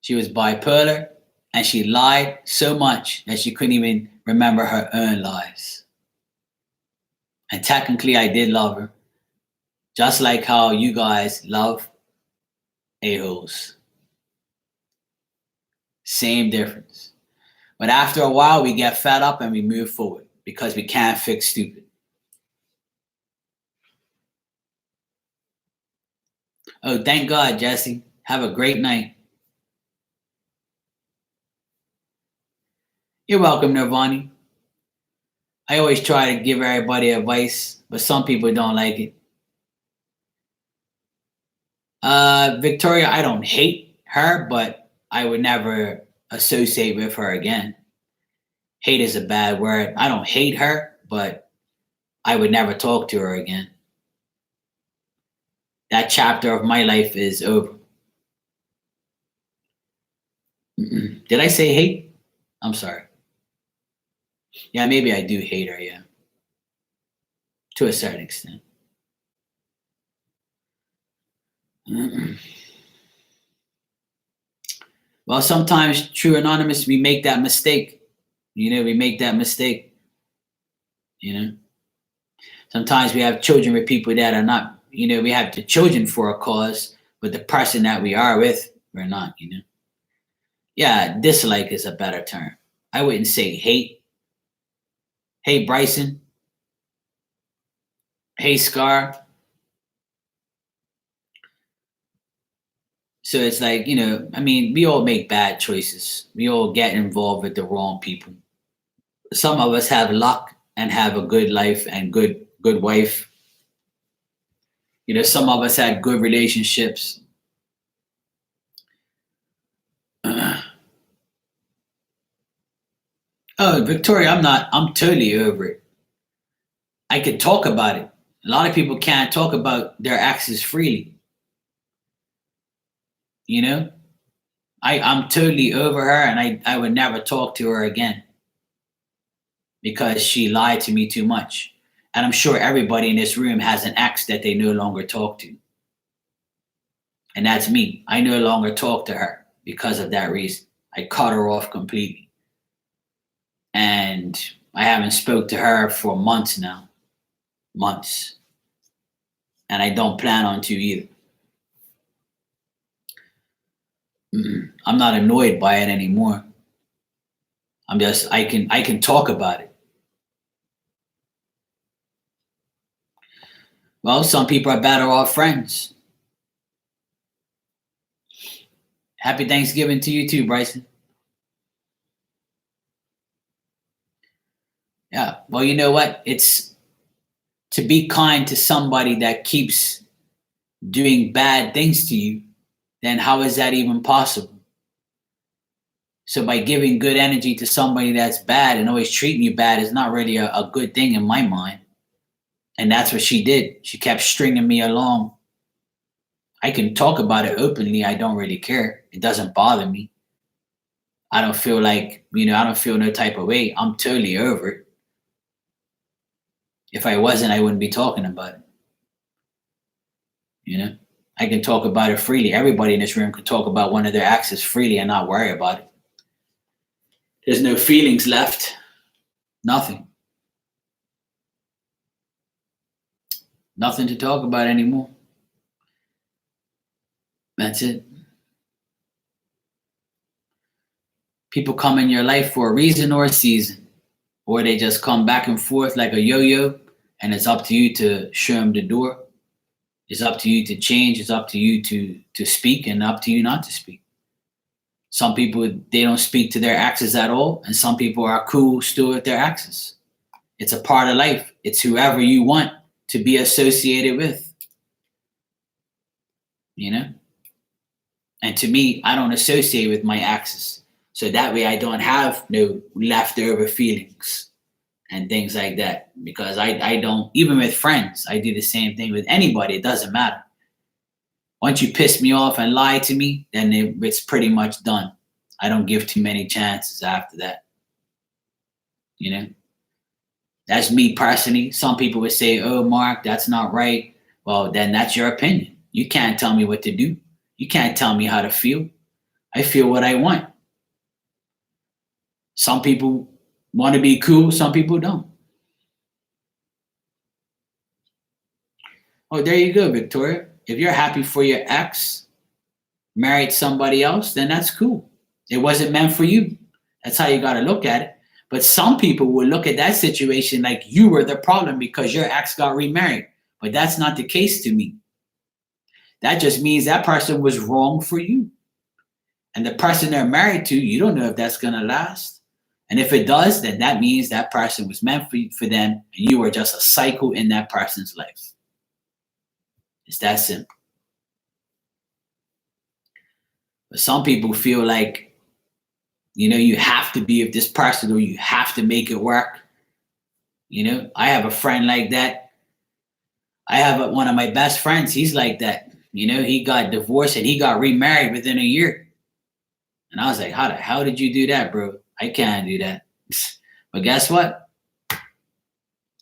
She was bipolar. And she lied so much that she couldn't even remember her own lies. And technically, I did love her. Just like how you guys love a-holes. Same difference. But after a while, we get fed up and we move forward because we can't fix stupid. Oh, thank God, Jesse. Have a great night. You're welcome, Nirvani. I always try to give everybody advice, but some people don't like it. Victoria, I don't hate her, but I would never associate with her again. Hate is a bad word. I don't hate her, but I would never talk to her again. That chapter of my life is over. Did I say hate? I'm sorry. Yeah, maybe I do hate her, yeah. To a certain extent. Well, sometimes, True Anonymous, we make that mistake. We make that mistake. Sometimes we have children with people that are not, we have the children for a cause, but the person that we are with, we're not, Yeah, dislike is a better term. I wouldn't say hate. Hey, Bryson. Hey, Scar. So it's like, we all make bad choices. We all get involved with the wrong people. Some of us have luck and have a good life and good wife. Some of us had good relationships. Oh, Victoria, I'm totally over it. I could talk about it. A lot of people can't talk about their exes freely. I'm totally over her and I would never talk to her again because she lied to me too much. And I'm sure everybody in this room has an ex that they no longer talk to. And that's me. I no longer talk to her because of that reason. I cut her off completely. And I haven't spoke to her for months now. Months. And I don't plan on to either. I'm not annoyed by it anymore. I can talk about it. Well, some people are better off friends. Happy Thanksgiving to you too, Bryson. Yeah. Well, you know what? It's to be kind to somebody that keeps doing bad things to you, then how is that even possible? So by giving good energy to somebody that's bad and always treating you bad is not really a good thing in my mind. And that's what she did. She kept stringing me along. I can talk about it openly. I don't really care. It doesn't bother me. I don't feel like, I don't feel no type of way. I'm totally over it. If I wasn't, I wouldn't be talking about it. I can talk about it freely. Everybody in this room can talk about one of their exes freely and not worry about it. There's no feelings left. Nothing. Nothing to talk about anymore. That's it. People come in your life for a reason or a season, or they just come back and forth like a yo-yo, and it's up to you to show them the door. It's up to you to change. It's up to you to speak, and up to you not to speak. Some people, they don't speak to their exes at all, and some people are cool still with their exes. It's a part of life. It's whoever you want to be associated with. And to me, I don't associate with my exes. So that way I don't have no leftover feelings and things like that. Because I don't, even with friends, I do the same thing with anybody. It doesn't matter. Once you piss me off and lie to me, then it's pretty much done. I don't give too many chances after that. That's me personally. Some people would say, oh, Mark, that's not right. Well, then that's your opinion. You can't tell me what to do. You can't tell me how to feel. I feel what I want. Some people want to be cool. Some people don't. Oh, there you go, Victoria. If you're happy for your ex married somebody else, then that's cool. It wasn't meant for you. That's how you got to look at it. But some people will look at that situation like you were the problem because your ex got remarried. But that's not the case to me. That just means that person was wrong for you. And the person they're married to, you don't know if that's going to last. And if it does, then that means that person was meant for them, and you were just a cycle in that person's life. It's that simple. But some people feel like, you have to be with this person or you have to make it work. I have a friend like that. I have one of my best friends. He's like that. He got divorced and he got remarried within a year. And I was like, how the hell did you do that, bro? I can't do that. But guess what?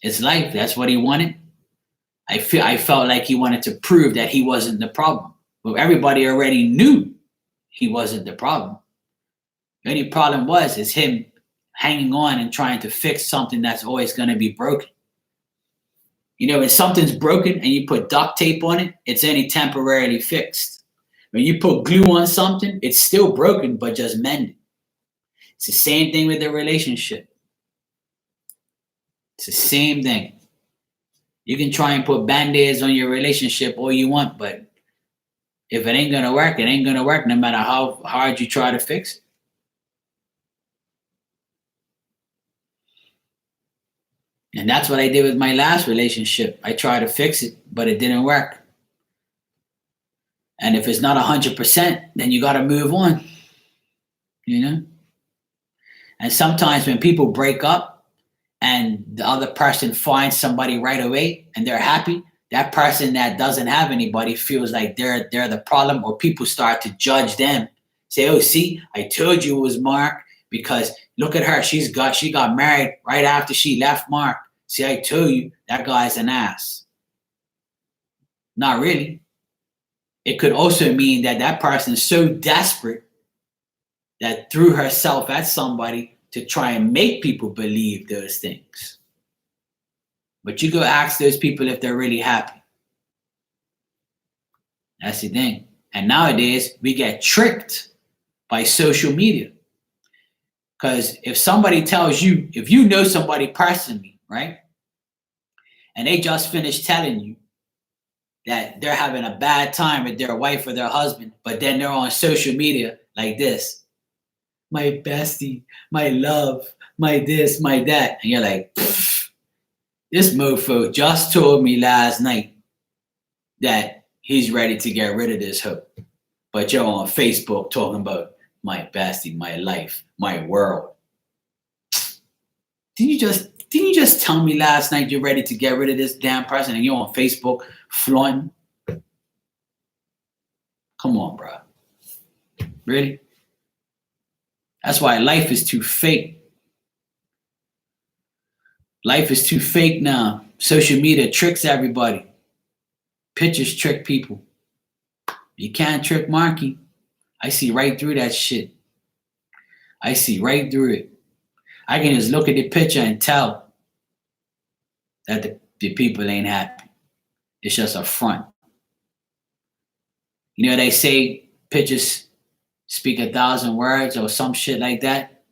It's life. That's what he wanted. I felt like he wanted to prove that he wasn't the problem. But everybody already knew he wasn't the problem. The only problem is him hanging on and trying to fix something that's always going to be broken. If something's broken and you put duct tape on it, it's only temporarily fixed. When you put glue on something, it's still broken, but just mended. It's the same thing with the relationship. It's the same thing. You can try and put band-aids on your relationship all you want, but if it ain't going to work, it ain't going to work no matter how hard you try to fix it. And that's what I did with my last relationship. I tried to fix it, but it didn't work. And if it's not 100%, then you got to move on. And sometimes when people break up and the other person finds somebody right away and they're happy, that person that doesn't have anybody feels like they're the problem, or people start to judge them. Say, oh, see, I told you it was Mark because look at her. She got married right after she left Mark. See, I told you that guy's an ass. Not really. It could also mean that that person is so desperate that threw herself at somebody to try and make people believe those things. But you go ask those people if they're really happy. That's the thing. And nowadays, we get tricked by social media. Because if somebody tells you, if you know somebody personally, right, and they just finished telling you that they're having a bad time with their wife or their husband, but then they're on social media like this, my bestie, my love, my this, my that. And you're like, this mofo just told me last night that he's ready to get rid of this hoe. But you're on Facebook talking about my bestie, my life, my world. Didn't you just tell me last night you're ready to get rid of this damn person and you're on Facebook flaunting? Come on, bro. Really? That's why life is too fake. Life is too fake now. Social media tricks everybody. Pictures trick people. You can't trick Marky. I see right through that shit. I see right through it. I can just look at the picture and tell that the people ain't happy. It's just a front. You know, they say pictures speak 1,000 words or some shit like that.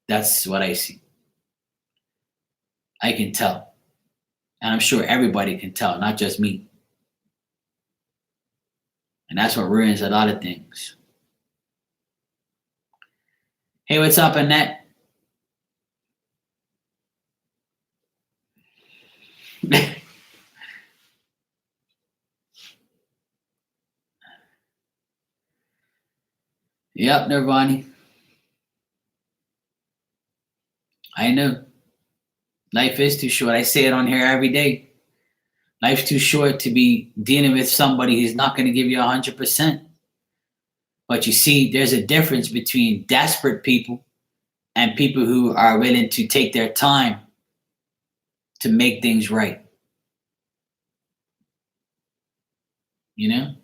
That's what I see. I can tell. And I'm sure everybody can tell, not just me. And that's what ruins a lot of things. Hey, what's up, Annette? Yep, Nirvani. I know. Life is too short. I say it on here every day. Life's too short to be dealing with somebody who's not going to give you 100%. But you see, there's a difference between desperate people and people who are willing to take their time to make things right. You know?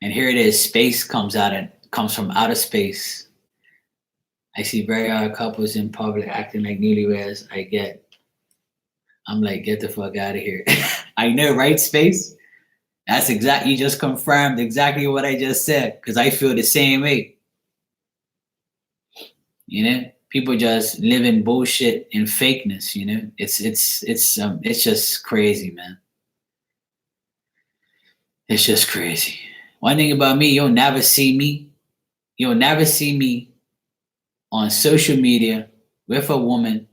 And here it is. Space comes from outer space. I see very odd couples in public acting like newlyweds. I'm like, get the fuck out of here. I know, right, Space? That's exactly, you just confirmed exactly what I just said, because I feel the same way. You know, people just live in bullshit and fakeness, you know? It's just crazy, man. It's just crazy. One thing about me, you'll never see me on social media with a woman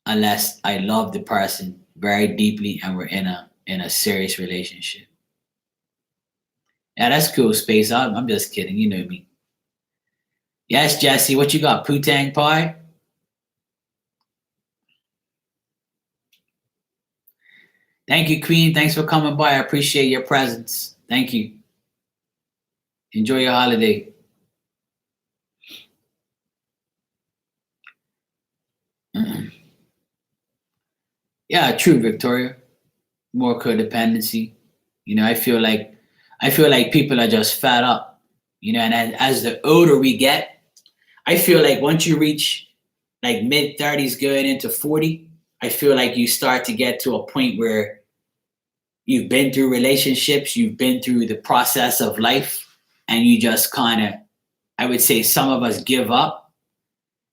unless I love the person very deeply and we're in a serious relationship. Yeah, that's cool, Space. I'm just kidding. You know me. Yes, Jesse. What you got? Poo-tang pie? Thank you, Queen. Thanks for coming by. I appreciate your presence. Thank you. Enjoy your holiday. Yeah, true, Victoria. More codependency. You know, I feel like people are just fed up. You know, and as the older we get, I feel like once you reach like mid-30s going into 40, I feel like you start to get to a point where you've been through relationships, you've been through the process of life, and you just kind of, I would say some of us give up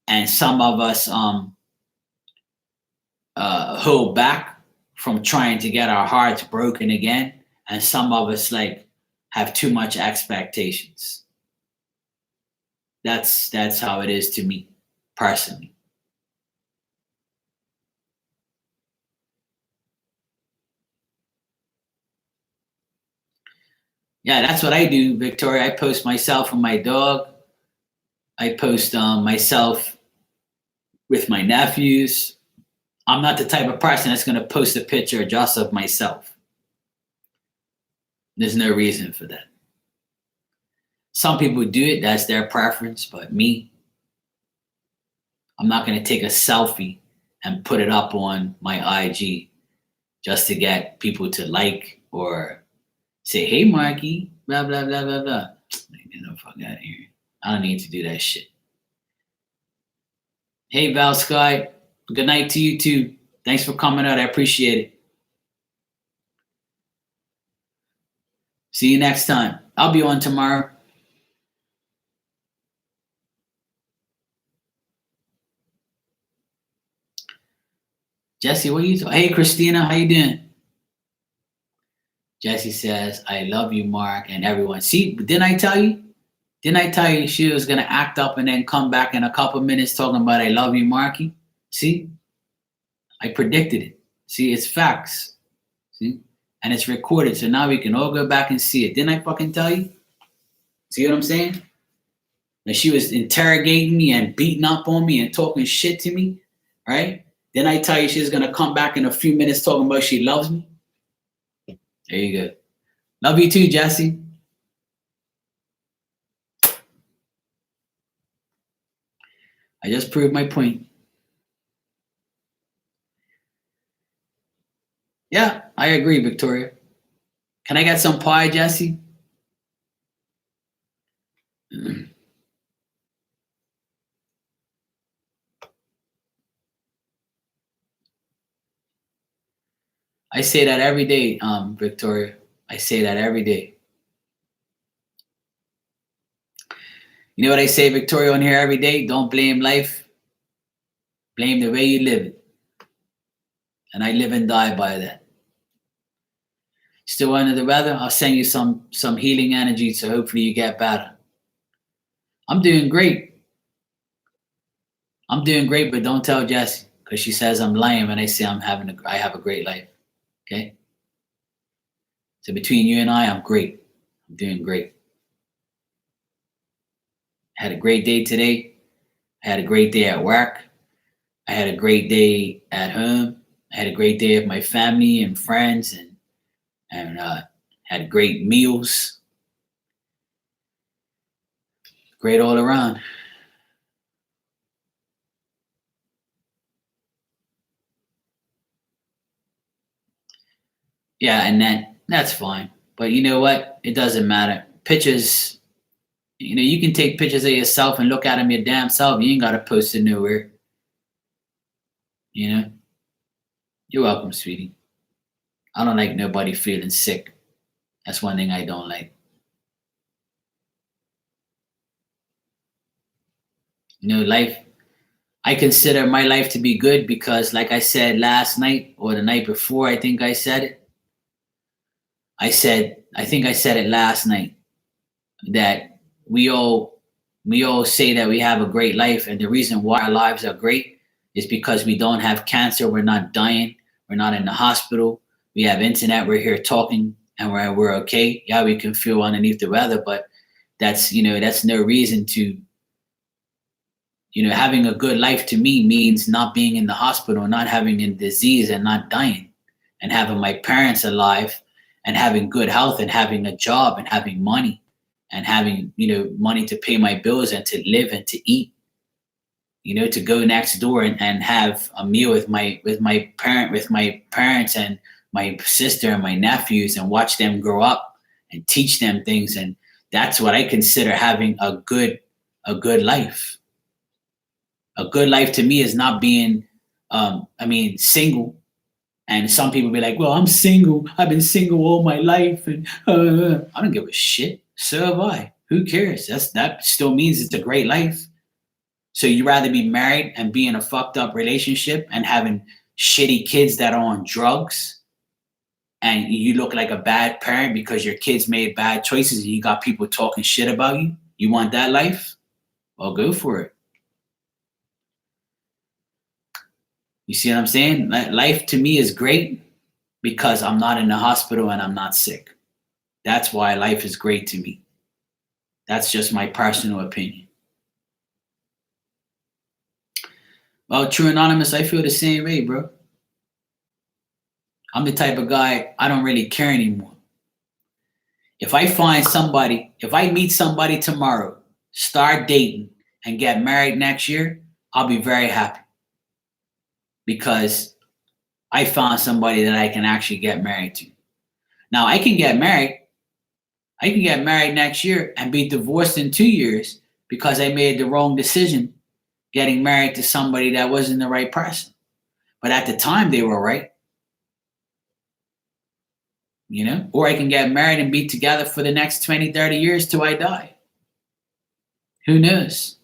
and some of us hold back from trying to get our hearts broken again. And some of us like have too much expectations. That's how it is to me personally. Yeah, that's what I do, Victoria. I post myself and my dog. I post myself with my nephews. I'm not the type of person that's going to post a picture just of myself. There's no reason for that. Some people do it, that's their preference, but me, I'm not going to take a selfie and put it up on my IG just to get people to like or say, hey, Marky, blah, blah, blah, blah, blah. Get the fuck out of here. I don't need to do that shit. Hey, Val Sky, good night to you too. Thanks for coming out. I appreciate it. See you next time. I'll be on tomorrow. Jesse, what are you talking? Hey, Christina, how you doing? Jesse says, I love you, Mark, and everyone. See, didn't I tell you? Didn't I tell you she was going to act up and then come back in a couple minutes talking about I love you, Marky? See? I predicted it. See, it's facts. See? And it's recorded, so now we can all go back and see it. Didn't I fucking tell you? See what I'm saying? That she was interrogating me and beating up on me and talking shit to me, right? Then I tell you she's going to come back in a few minutes talking about she loves me. There you go. Love you too, Jesse. I just proved my point. Yeah, I agree, Victoria. Can I get some pie, Jesse? I say that every day, Victoria. I say that every day. You know what I say, Victoria, on here every day? Don't blame life. Blame the way you live it. And I live and die by that. Still under the weather? I'll send you some healing energy so hopefully you get better. I'm doing great. I'm doing great, but don't tell Jessie because she says I'm lying when I say I have a great life. Okay? So between you and I'm great. I'm doing great. I had a great day today. I had a great day at work. I had a great day at home. I had a great day with my family and friends and had great meals. Great all around. Yeah, and that's fine. But you know what? It doesn't matter. Pictures, you can take pictures of yourself and look at them your damn self. You ain't got to post it nowhere. You're welcome, sweetie. I don't like nobody feeling sick. That's one thing I don't like. Life, I consider my life to be good because, like I said last night or the night before, I think I said it. I think I said it last night that we all say that we have a great life, and the reason why our lives are great is because we don't have cancer, we're not dying, we're not in the hospital, we have internet, we're here talking, and we're okay. Yeah, we can feel underneath the weather, but that's no reason to. Having a good life to me means not being in the hospital, not having a disease and not dying, and having my parents alive and having good health and having a job and having money and having, money to pay my bills and to live and to eat, to go next door and have a meal with my parents and my sister and my nephews and watch them grow up and teach them things. And that's what I consider having a good life. A good life to me is not being, single. And some people be like, well, I'm single. I've been single all my life. And I don't give a shit. So have I. Who cares? That still means it's a great life. So you rather be married and be in a fucked up relationship and having shitty kids that are on drugs and you look like a bad parent because your kids made bad choices and you got people talking shit about you? You want that life? Well, go for it. You see what I'm saying? Life to me is great because I'm not in the hospital and I'm not sick. That's why life is great to me. That's just my personal opinion. Well, True Anonymous, I feel the same way, bro. I'm the type of guy, I don't really care anymore. If I meet somebody tomorrow, start dating, and get married next year, I'll be very happy because I found somebody that I can actually get married to. Now I can get married. I can get married next year and be divorced in 2 years because I made the wrong decision getting married to somebody that wasn't the right person. But at the time they were right. Or I can get married and be together for the next 20, 30 years till I die. Who knows?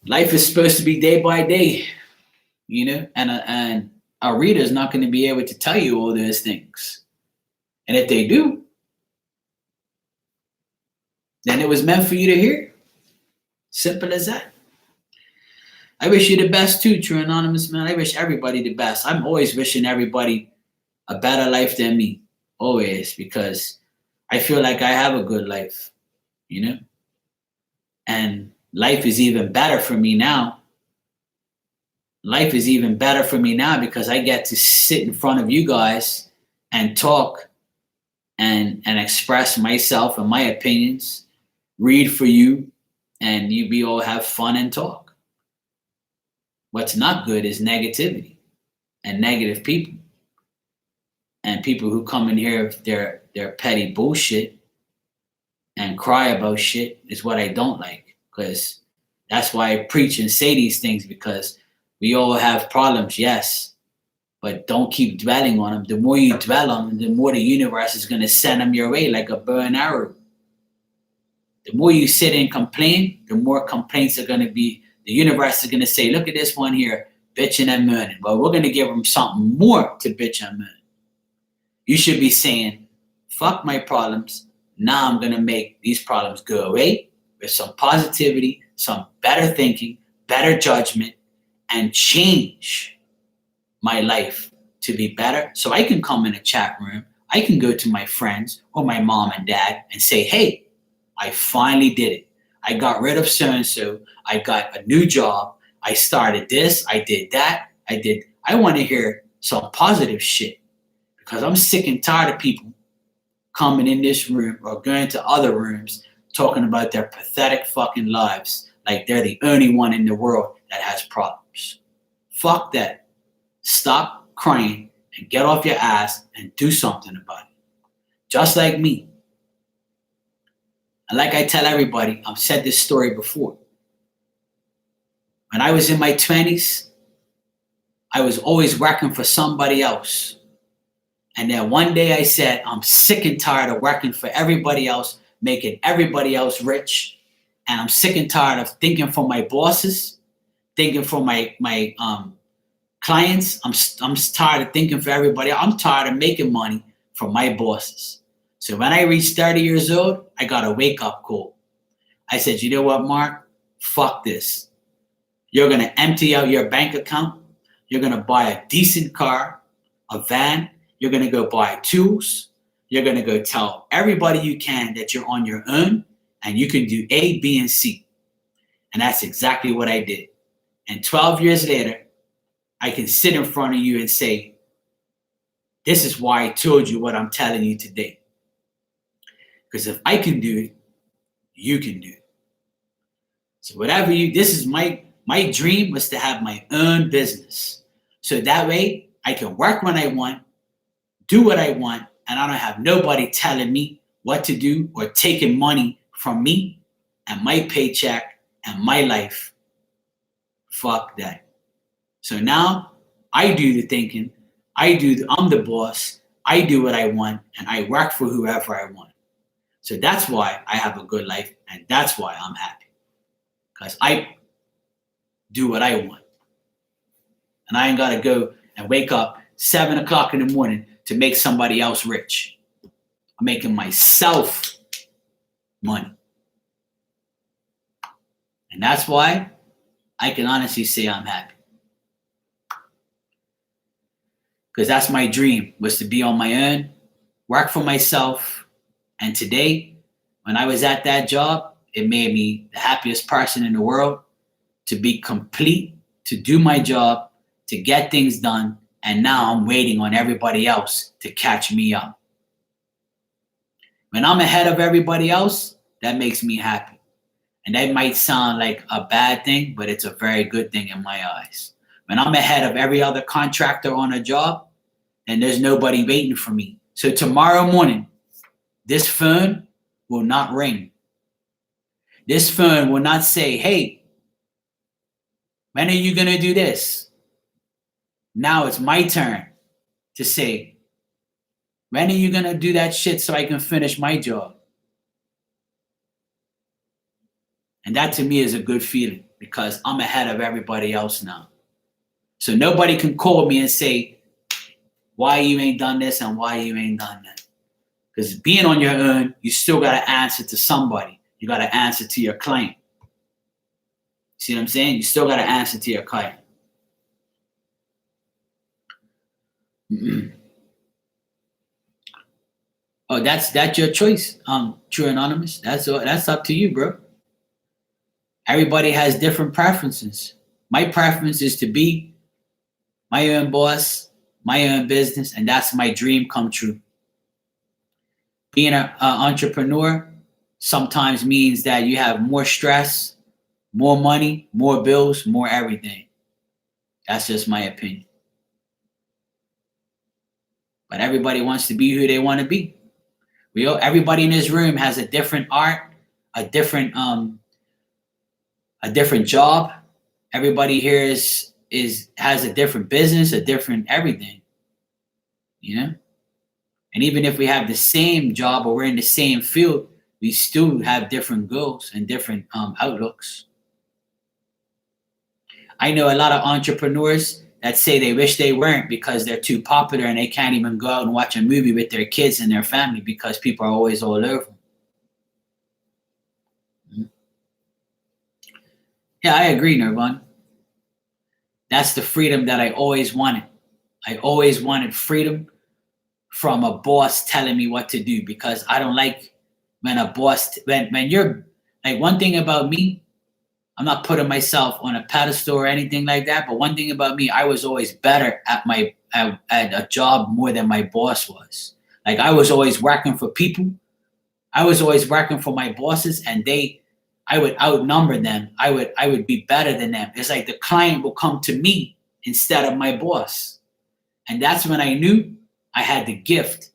Life is supposed to be day by day, and our reader is not going to be able to tell you all those things. And if they do, then it was meant for you to hear. Simple as that. I wish you the best too, True Anonymous, man. I wish everybody the best. I'm always wishing everybody a better life than me. Always, because I feel like I have a good life, And life is even better for me now. Life is even better for me now because I get to sit in front of you guys and talk and express myself and my opinions, read for you, and we all have fun and talk. What's not good is negativity and negative people. And people who come in here with their petty bullshit and cry about shit is what I don't like. Because that's why I preach and say these things, because we all have problems, yes. But don't keep dwelling on them. The more you dwell on them, the more the universe is going to send them your way like a bow and arrow. The more you sit and complain, the more complaints are going to be. The universe is going to say, look at this one here, bitching and moaning. Well, we're going to give them something more to bitch and moan. You should be saying, fuck my problems. Now I'm going to make these problems go away with some positivity, some better thinking, better judgment, and change my life to be better. So I can come in a chat room. I can go to my friends or my mom and dad and say, hey, I finally did it. I got rid of so-and-so. I got a new job. I started this. I did that. I want to hear some positive shit because I'm sick and tired of people coming in this room or going to other rooms talking about their pathetic fucking lives like they're the only one in the world that has problems. Fuck that. Stop crying and get off your ass and do something about it. Just like me. And like I tell everybody, I've said this story before. When I was in my 20s, I was always working for somebody else. And then one day I said, I'm sick and tired of working for everybody else, making everybody else rich. And I'm sick and tired of thinking for my bosses, thinking for my clients. I'm tired of thinking for everybody. I'm tired of making money for my bosses. So when I reached 30 years old, I got a wake-up call. I said, you know what, Mark? Fuck this. You're going to empty out your bank account. You're going to buy a decent car, a van. You're going to go buy tools. You're going to go tell everybody you can that you're on your own and you can do A, B, and C. And that's exactly what I did. And 12 years later, I can sit in front of you and say, this is why I told you what I'm telling you today. Because if I can do it, you can do it. So whatever this is my dream was to have my own business. So that way I can work when I want, do what I want, and I don't have nobody telling me what to do or taking money from me and my paycheck and my life. Fuck that. So now I do the thinking. I'm the boss. I do what I want and I work for whoever I want. So that's why I have a good life and that's why I'm happy. Because I do what I want. And I ain't got to go and wake up 7 o'clock in the morning to make somebody else rich. I'm making myself money. And that's why I can honestly say I'm happy. Because that's my dream, was to be on my own, work for myself. And today, when I was at that job, it made me the happiest person in the world, to be complete, to do my job, to get things done. And now I'm waiting on everybody else to catch me up. When I'm ahead of everybody else, that makes me happy. And that might sound like a bad thing, but it's a very good thing in my eyes. When I'm ahead of every other contractor on a job, then there's nobody waiting for me. So tomorrow morning, this phone will not ring. This phone will not say, hey, when are you going to do this? Now it's my turn to say, when are you going to do that shit so I can finish my job? And that to me is a good feeling because I'm ahead of everybody else now. So nobody can call me and say, why you ain't done this and why you ain't done that. Because being on your own, you still got to answer to somebody. You got to answer to your client. See what I'm saying? You still got to answer to your client. Oh, that's your choice, True Anonymous. That's up to you, bro. Everybody has different preferences. My preference is to be my own boss, my own business, and that's my dream come true. Being an entrepreneur sometimes means that you have more stress, more money, more bills, more everything. That's just my opinion. But everybody wants to be who they want to be. Everybody in this room has a different art, a different job. Everybody here has a different business, a different everything. You know? And even if we have the same job or we're in the same field, we still have different goals and different outlooks. I know a lot of entrepreneurs that say they wish they weren't because they're too popular and they can't even go out and watch a movie with their kids and their family because people are always all over them. Yeah, I agree, Nirvan. That's the freedom that I always wanted. I always wanted freedom from a boss telling me what to do because I don't like when a boss, when you're, like one thing about me, I'm not putting myself on a pedestal or anything like that, but one thing about me, I was always better at a job more than my boss was. Like I was always working for people. I was always working for my bosses and I would outnumber them. I would be better than them. It's like the client will come to me instead of my boss. And that's when I knew I had the gift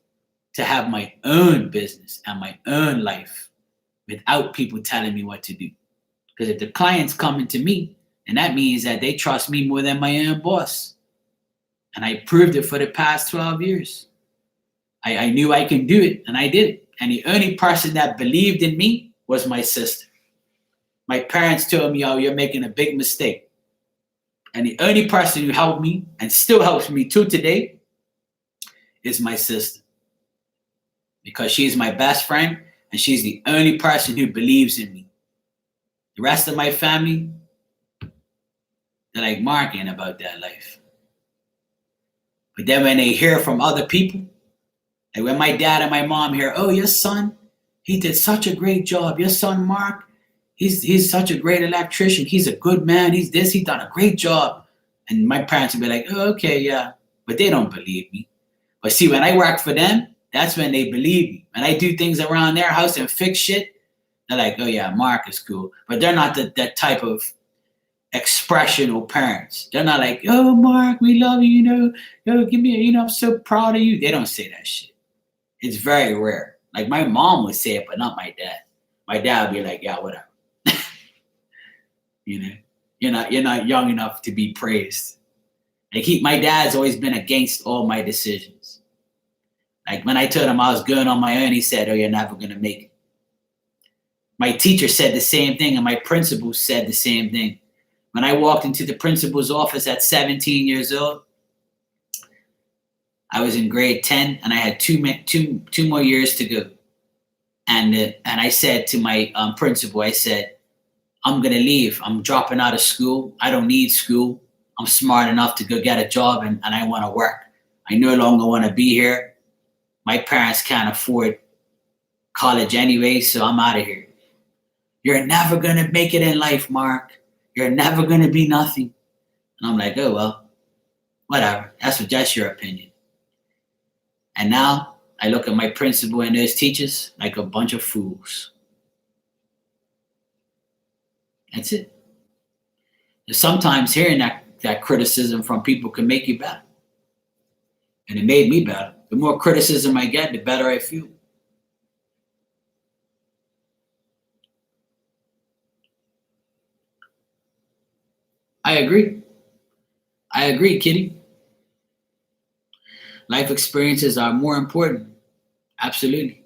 to have my own business and my own life without people telling me what to do. Because if the client's coming to me, and that means that they trust me more than my own boss. And I proved it for the past 12 years. I knew I can do it, and I did it. And the only person that believed in me was my sister. My parents told me, oh, you're making a big mistake. And the only person who helped me, and still helps me to today, is my sister. Because she's my best friend, and she's the only person who believes in me. The rest of my family, they're like, Mark ain't about that life. But then when they hear from other people, like when my dad and my mom hear, oh, your son, he did such a great job. Your son, Mark, he's such a great electrician. He's a good man. He's done a great job. And my parents would be like, oh, okay, yeah. But they don't believe me. But see, when I work for them, that's when they believe me. When I do things around their house and fix shit, they're like, oh yeah, Mark is cool. But they're not that type of expressional parents. They're not like, oh, Mark, we love you, yo, give me, I'm so proud of you. They don't say that shit. It's very rare. Like my mom would say it, but not my dad. My dad would be like, yeah, whatever. You're not young enough to be praised. Like my dad's always been against all my decisions. Like when I told him I was going on my own, he said, oh, you're never going to make it. My teacher said the same thing, and my principal said the same thing. When I walked into the principal's office at 17 years old, I was in grade 10, and I had two more years to go. And I said to my principal, I said, I'm going to leave. I'm dropping out of school. I don't need school. I'm smart enough to go get a job, and I want to work. I no longer want to be here. My parents can't afford college anyway, so I'm out of here. You're never going to make it in life, Mark. You're never going to be nothing. And I'm like, oh, well, whatever. That's your opinion. And now I look at my principal and those teachers like a bunch of fools. That's it. And sometimes hearing that criticism from people can make you better. And it made me better. The more criticism I get, the better I feel. I agree. I agree, Kitty. Life experiences are more important. Absolutely.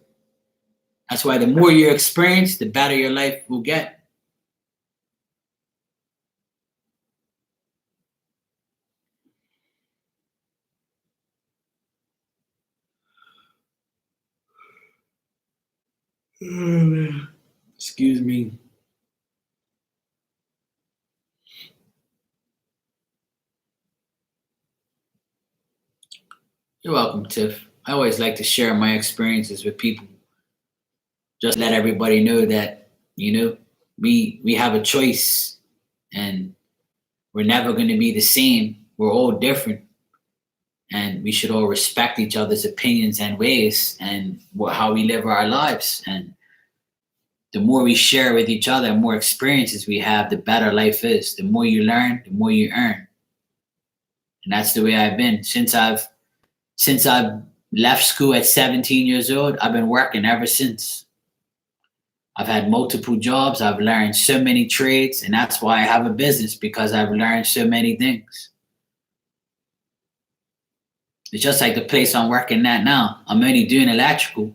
That's why the more you experience, the better your life will get. Excuse me. You're welcome, Tiff. I always like to share my experiences with people. Just let everybody know that, we have a choice and we're never going to be the same. We're all different and we should all respect each other's opinions and ways and how we live our lives. And the more we share with each other, the more experiences we have, the better life is. The more you learn, the more you earn. And that's the way I've been since I've left school at 17 years old. I've been working ever since. I've had multiple jobs. I've learned so many trades, and that's why I have a business because I've learned so many things. It's just like the place I'm working at now. I'm only doing electrical,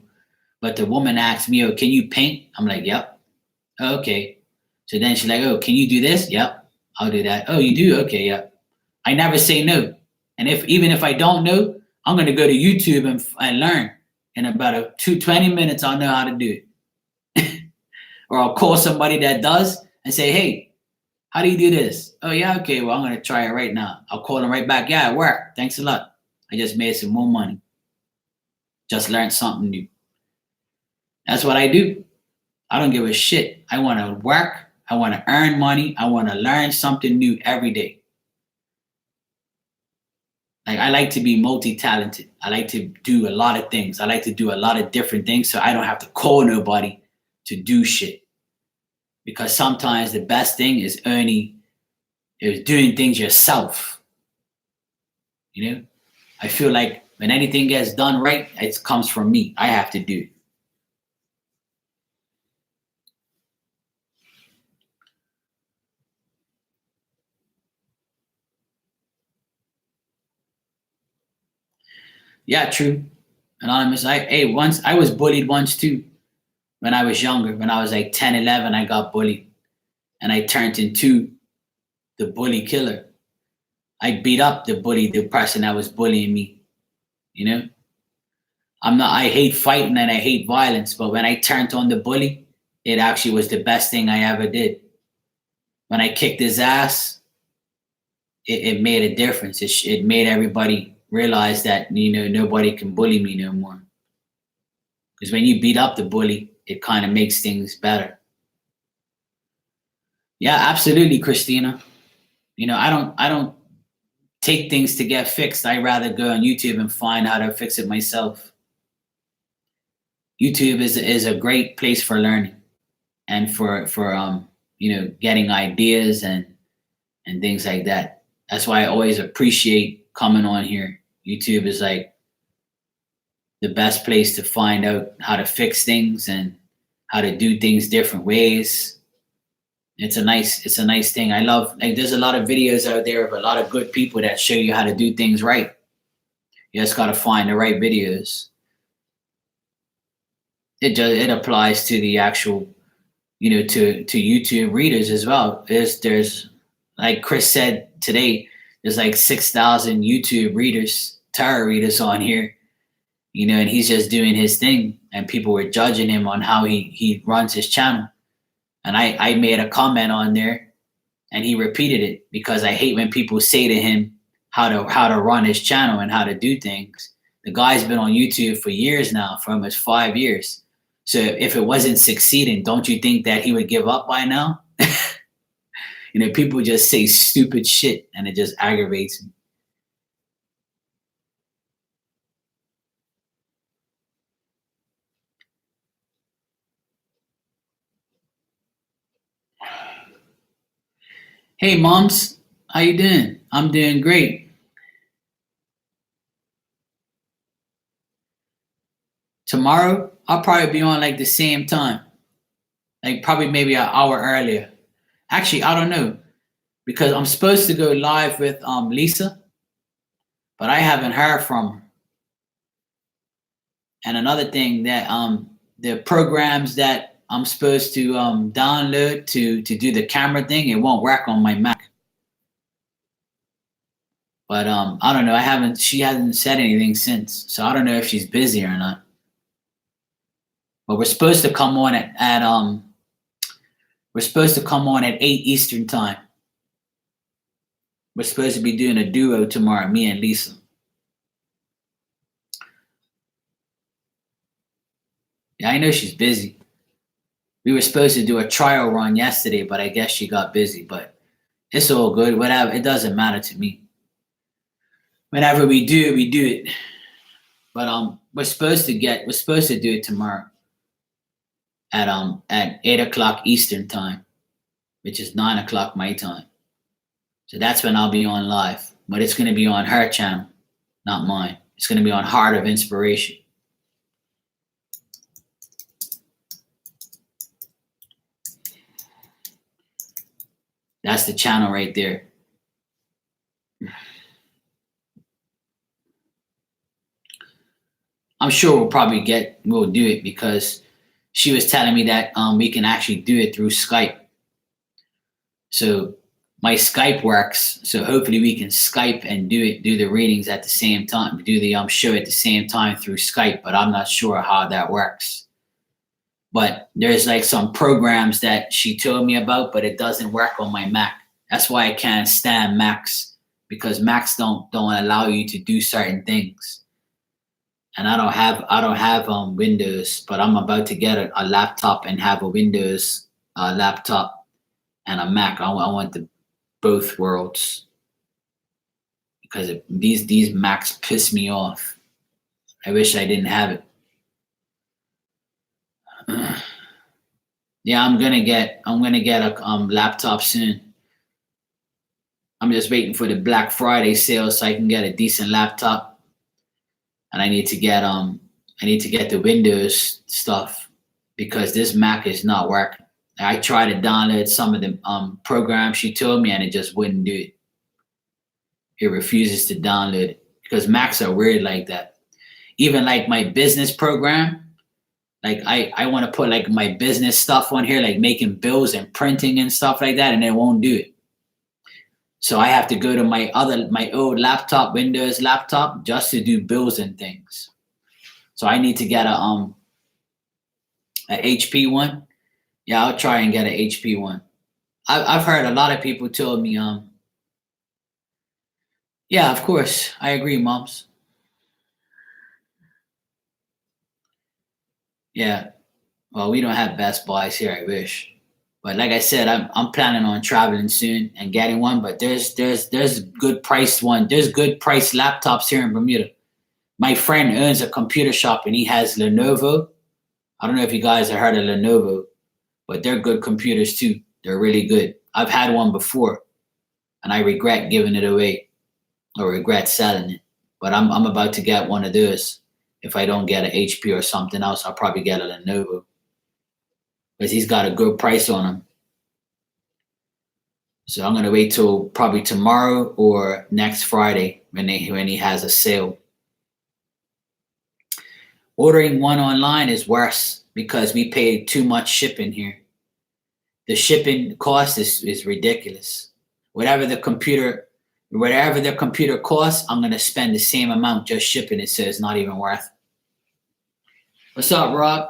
but the woman asked me, "Oh, can you paint?" I'm like, "Yep." "Oh, okay." So then she's like, "Oh, can you do this?" "Yep, I'll do that." "Oh, you do? Okay, yep." I never say no. And even if I don't know, I'm gonna go to YouTube and learn. In about 20 minutes, I'll know how to do it. Or I'll call somebody that does and say, "Hey, how do you do this?" "Oh yeah, okay. Well, I'm gonna try it right now." I'll call them right back. "Yeah, it worked. Thanks a lot. I just made some more money. Just learned something new." That's what I do. I don't give a shit. I want to work. I want to earn money. I want to learn something new every day. Like I like to be multi-talented. I like to do a lot of things. I like to do a lot of different things so I don't have to call nobody to do shit. Because sometimes the best thing is doing things yourself. You know? I feel like when anything gets done right, it comes from me. I have to do it. Yeah, true. Anonymous. Once I was bullied once too when I was younger. When I was like 10, 11, I got bullied and I turned into the bully killer. I beat up the person that was bullying me, you know? I hate fighting and I hate violence, but when I turned on the bully, it actually was the best thing I ever did. When I kicked his ass, it made a difference. It made everybody realize that, nobody can bully me no more. Because when you beat up the bully, it kind of makes things better. Yeah, absolutely, Christina. I don't take things to get fixed. I rather go on YouTube and find how to fix it myself. YouTube is a great place for learning and for getting ideas and things like that. That's why I always appreciate coming on here. YouTube is like the best place to find out how to fix things and how to do things different ways. It's a nice thing. I love, like, there's a lot of videos out there of a lot of good people that show you how to do things right. You just got to find the right videos. It applies to the actual, to YouTube readers as well. There's like Chris said today, there's like 6,000 YouTube readers, tarot readers on here, and he's just doing his thing, and people were judging him on how he runs his channel, and I made a comment on there, and he repeated it because I hate when people say to him how to run his channel and how to do things. The guy's been on YouTube for years now, for almost 5 years. So if it wasn't succeeding, don't you think that he would give up by now? People just say stupid shit and it just aggravates me. Hey, moms, how you doing? I'm doing great. Tomorrow, I'll probably be on like the same time, like probably maybe an hour earlier. Actually, I don't know because I'm supposed to go live with Lisa, but I haven't heard from her. And another thing that the programs that I'm supposed to download to do the camera thing, it won't work on my Mac. But I don't know. I haven't. She hasn't said anything since, so I don't know if she's busy or not. But we're supposed to come on at 8 Eastern time. We're supposed to be doing a duo tomorrow, me and Lisa. Yeah, I know she's busy. We were supposed to do a trial run yesterday, but I guess she got busy. But it's all good. Whatever. It doesn't matter to me. Whenever we do it. But we're supposed to do it tomorrow at 8 o'clock Eastern time, which is 9 o'clock my time. So that's when I'll be on live. But it's gonna be on her channel, not mine. It's gonna be on Heart of Inspiration. That's the channel right there. I'm sure we'll do it because she was telling me that we can actually do it through Skype. So my Skype works. So hopefully we can Skype and do the readings at the same time, do the show at the same time through Skype. But I'm not sure how that works. But there's like some programs that she told me about, but it doesn't work on my Mac. That's why I can't stand Macs because Macs don't allow you to do certain things. And I don't have Windows, but I'm about to get a laptop and have a Windows laptop and a Mac. I want the both worlds because these Macs piss me off. I wish I didn't have it. Yeah, I'm gonna get a laptop soon. I'm just waiting for the Black Friday sale so I can get a decent laptop. And I need to get the Windows stuff because this Mac is not working. I tried to download some of the programs she told me and it just wouldn't do it. It refuses to download it because Macs are weird like that. Even like my business program, like I want to put like my business stuff on here, like making bills and printing and stuff like that, and it won't do it. So I have to go to my old laptop, Windows laptop, just to do bills and things. So I need to get a HP one. Yeah, I'll try and get an HP one. I've heard a lot of people told me yeah, of course I agree, moms. Yeah, well we don't have Best Buys here. I wish, but like I said, I'm planning on traveling soon and getting one. But there's good priced one. There's good priced laptops here in Bermuda. My friend owns a computer shop and he has Lenovo. I don't know if you guys have heard of Lenovo, but they're good computers too. They're really good. I've had one before and I regret giving it away or regret selling it. But I'm about to get one of those. If I don't get an HP or something else, I'll probably get a Lenovo because he's got a good price on them. So I'm gonna wait till probably tomorrow or next Friday when he has a sale. Ordering one online is worse because we pay too much shipping here. The shipping cost is ridiculous. Whatever the computer whatever the computer costs, I'm gonna spend the same amount just shipping it, so it's not even worth it. What's up, Rob?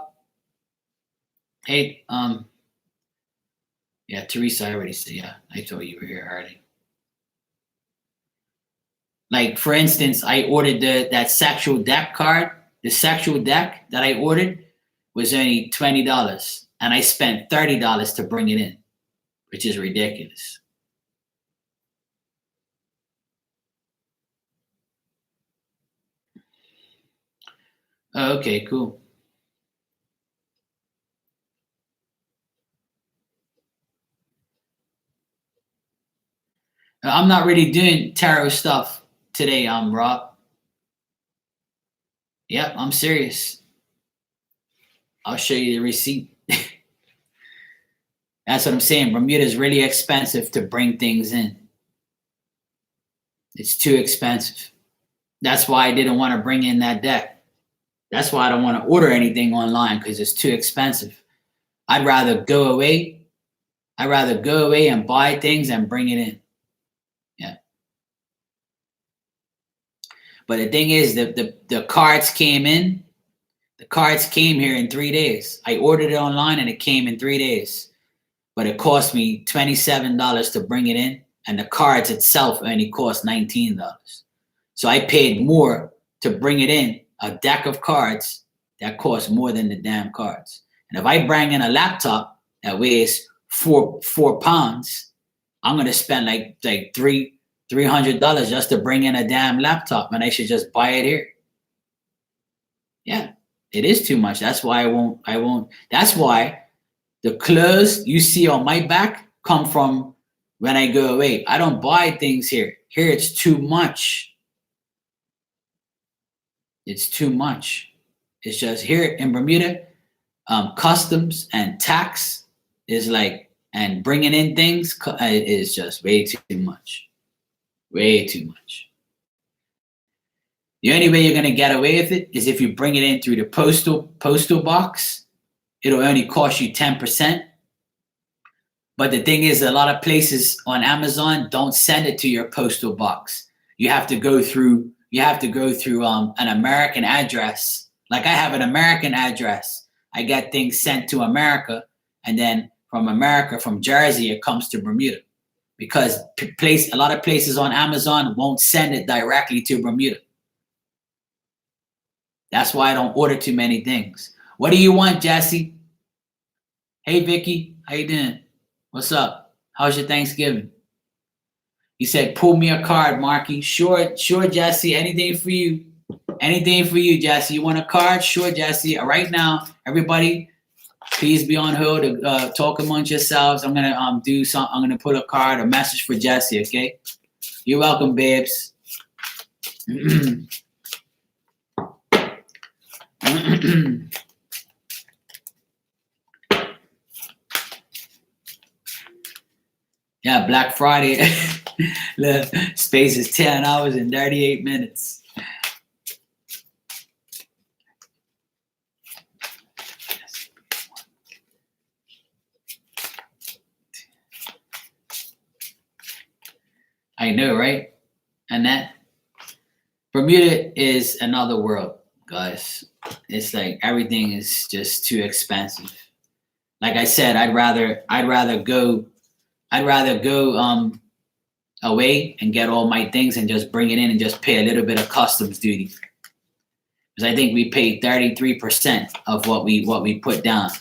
Hey, yeah, Teresa, I already said, yeah, I told you were here already. Like for instance, I ordered that sexual deck card. The sexual deck that I ordered was only $20, and I spent $30 to bring it in, which is ridiculous. Oh, okay, cool. I'm not really doing tarot stuff today, Rob. Yep, I'm serious. I'll show you the receipt. That's what I'm saying. Bermuda is really expensive to bring things in. It's too expensive. That's why I didn't want to bring in that deck. That's why I don't want to order anything online, because it's too expensive. I'd rather go away. I'd rather go away and buy things and bring it in. Yeah. But the thing is, the cards came in. The cards came here in 3 days. I ordered it online and it came in 3 days. But it cost me $27 to bring it in. And the cards itself only cost $19. So I paid more to bring it in, a deck of cards that cost more than the damn cards. And if I bring in a laptop that weighs four pounds, I'm gonna spend like $300 just to bring in a damn laptop, and I should just buy it here. Yeah, it is too much. That's why I won't. That's why the clothes you see on my back come from when I go away. I don't buy things here. Here it's too much. It's too much. It's just here in Bermuda, customs and tax is like, and bringing in things is just way too much. Way too much. The only way you're gonna get away with it is if you bring it in through the postal box. It'll only cost you 10%. But the thing is, a lot of places on Amazon don't send it to your postal box. You have to go through an American address. Like I have an American address. I get things sent to America, and then from America, from Jersey, it comes to Bermuda, because a lot of places on Amazon won't send it directly to Bermuda. That's why I don't order too many things. What do you want, Jesse? Hey, Vicky, how you doing? What's up? How's your Thanksgiving? He said, pull me a card, Marky. Sure, Jesse. Anything for you. Anything for you, Jesse. You want a card? Sure, Jesse. Right now, everybody, please be on hold to talk amongst yourselves. I'm gonna do something. I'm gonna put a message for Jesse. Okay. You're welcome, babes. Yeah, Black Friday. The space is 10 hours and 38 minutes. I know, right? And that Bermuda is another world, guys. It's like everything is just too expensive. Like I said, I'd rather go away and get all my things and just bring it in and just pay a little bit of customs duty. Because I think we pay 33% of what we put down.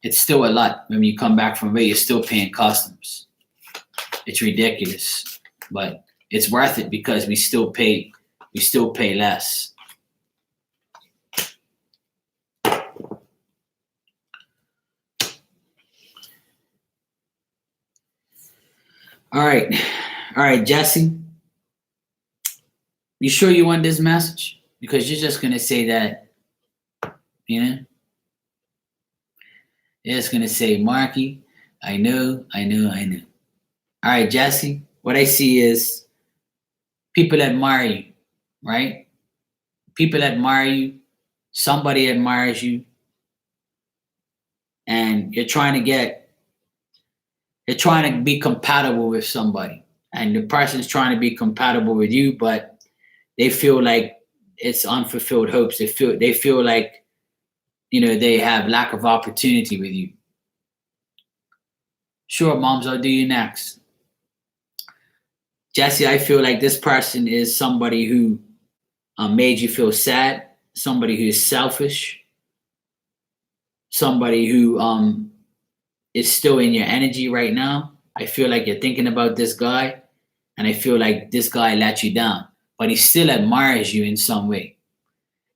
It's still a lot. When you come back from away, you're still paying customs. It's ridiculous, but it's worth it because we still pay less. All right, Jesse. You sure you want this message? Because you're just gonna say that, you know? You're just gonna say, Marky, I know. All right, Jesse. What I see is people admire you, right? People admire you. Somebody admires you, and you're trying to be compatible with somebody, and the person's trying to be compatible with you, but they feel like it's unfulfilled hopes. They feel like, they have lack of opportunity with you. Sure, moms, I'll do you next. Jesse, I feel like this person is somebody who made you feel sad, somebody who's selfish, somebody who is still in your energy right now. I feel like you're thinking about this guy, and I feel like this guy let you down, but he still admires you in some way.